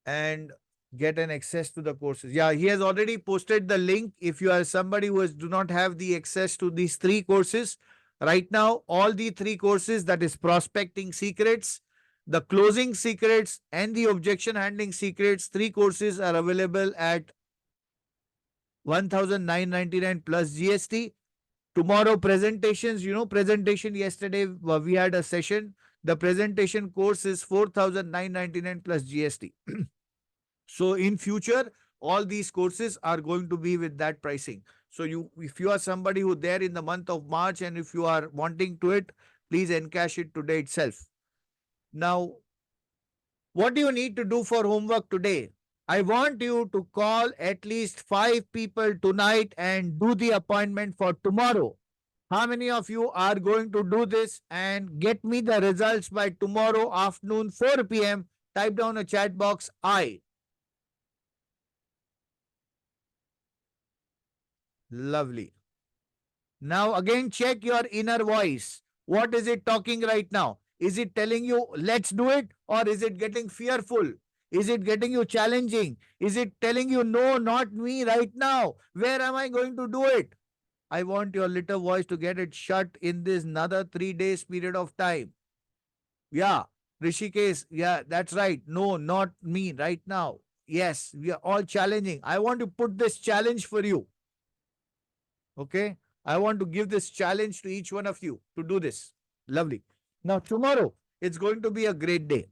S1: and get an access to the courses. Yeah, he has already posted the link. If you are somebody who do not have the access to these 3 courses, right now, all the 3 courses, that is prospecting secrets, the closing secrets, and the objection handling secrets, 3 courses are available at 1999 plus GST. Tomorrow presentations, presentation yesterday, we had a session. The presentation course is 4,999 plus GST. So in future, all these courses are going to be with that pricing. So if you are somebody who there in the month of March and if you are wanting to it, please encash it today itself. Now, what do you need to do for homework today? I want you to call at least 5 people tonight and do the appointment for tomorrow. How many of you are going to do this and get me the results by tomorrow afternoon 4 p.m.? Type down a chat box I. Lovely. Now again check your inner voice. What is it talking right now? Is it telling you let's do it, or is it getting fearful? Is it getting you challenging? Is it telling you no, not me right now? Where am I going to do it? I want your little voice to get it shut in this another 3 days period of time. Yeah, Rishikesh, yeah, that's right. No, not me right now. Yes, we are all challenging. I want to put this challenge for you. Okay, I want to give this challenge to each one of you to do this. Lovely. Now, tomorrow, it's going to be a great day.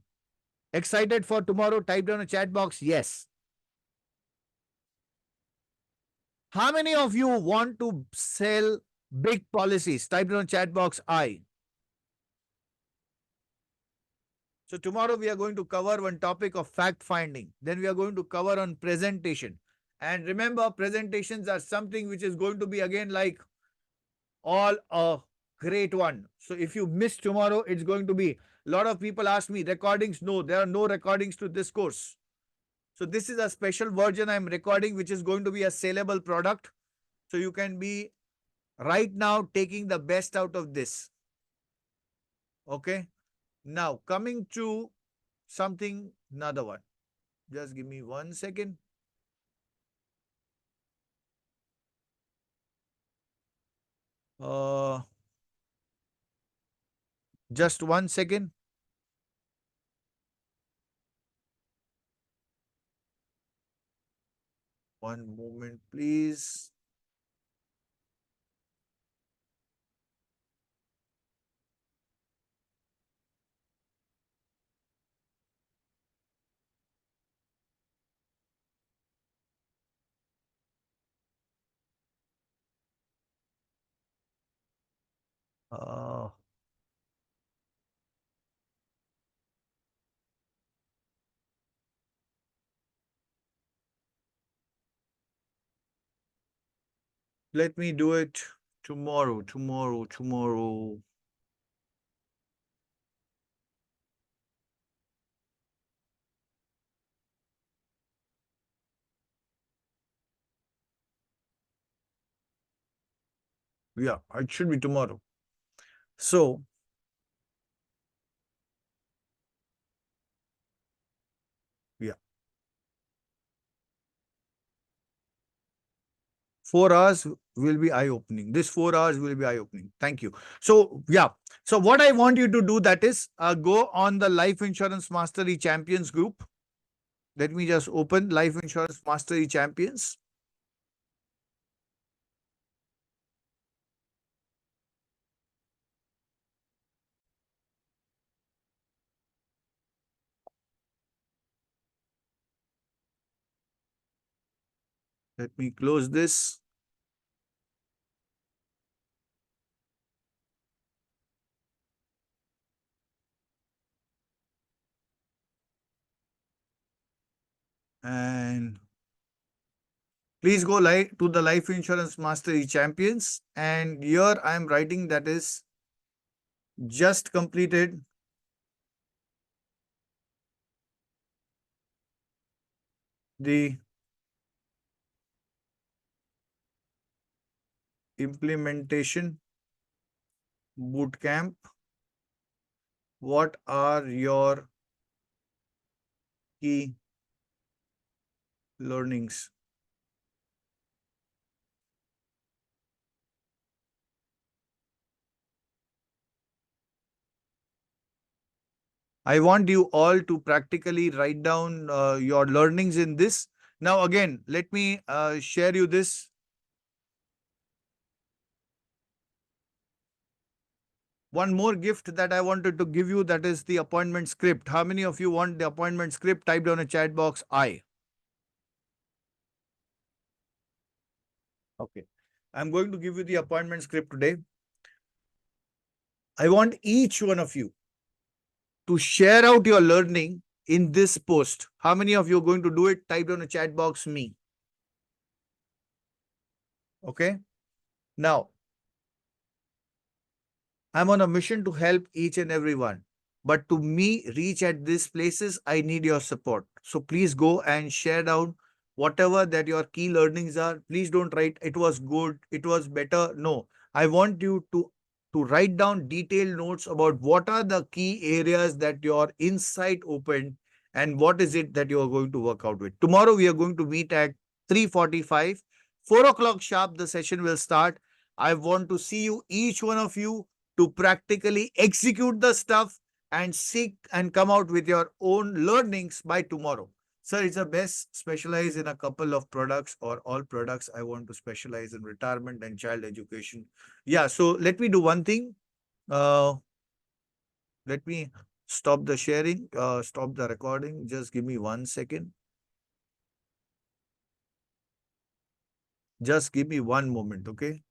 S1: Excited for tomorrow? Type down a chat box. Yes. How many of you want to sell big policies? Type down chat box I. So tomorrow we are going to cover one topic of fact finding. Then we are going to cover on presentation. And remember, presentations are something which is going to be again like all a great one. So if you miss tomorrow, it's going to be, a lot of people ask me, recordings? No, there are no recordings to this course. So this is a special version I'm recording, which is going to be a saleable product. So you can be right now taking the best out of this. Okay. Now coming to something, another one. Just give me 1 second. Just 1 second. One moment, please. Uh, Let me do it tomorrow. Yeah, it should be tomorrow. So, yeah. 4 hours will be eye-opening. This 4 hours will be eye-opening. Thank you. So, yeah. So, what I want you to do that is go on the Life Insurance Mastery Champions group. Let me just open Life Insurance Mastery Champions. Let me close this. And please go to the Life Insurance Mastery Champions. And here I am writing that is just completed the implementation bootcamp. What are your key learnings? I want you all to practically write down your learnings in this. Now, again, let me share you this. One more gift that I wanted to give you, that is the appointment script. How many of you want the appointment script? Type down a chat box, I. Okay. I'm going to give you the appointment script today. I want each one of you to share out your learning in this post. How many of you are going to do it? Type down a chat box, me. Okay. Now, I'm on a mission to help each and everyone. But to me, reach at these places, I need your support. So please go and share down whatever that your key learnings are. Please don't write, it was good, it was better. No, I want you to write down detailed notes about what are the key areas that your insight opened and what is it that you are going to work out with. Tomorrow, we are going to meet at 3:45. 4 o'clock sharp, the session will start. I want to see you, each one of you, to practically execute the stuff and seek and come out with your own learnings by tomorrow. Sir, it's a best specialize in a couple of products or all products. I want to specialize in retirement and child education. Yeah, so let me do one thing. Let me stop the sharing, stop the recording. Just give me 1 second. Just give me one moment, okay?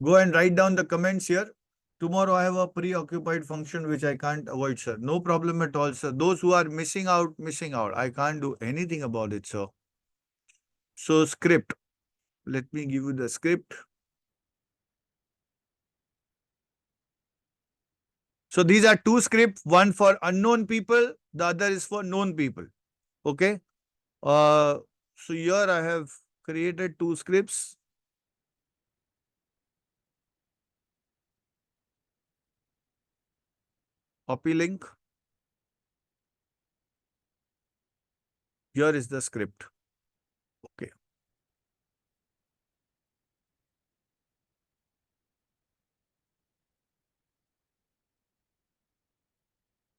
S1: Go and write down the comments here. Tomorrow I have a preoccupied function which I can't avoid, sir. No problem at all, sir. Those who are missing out, missing out. I can't do anything about it, sir. So script. Let me give you the script. So these are two scripts, one for unknown people, the other is for known people. Okay. So here I have created two scripts. Copy link. Here is the script. Okay.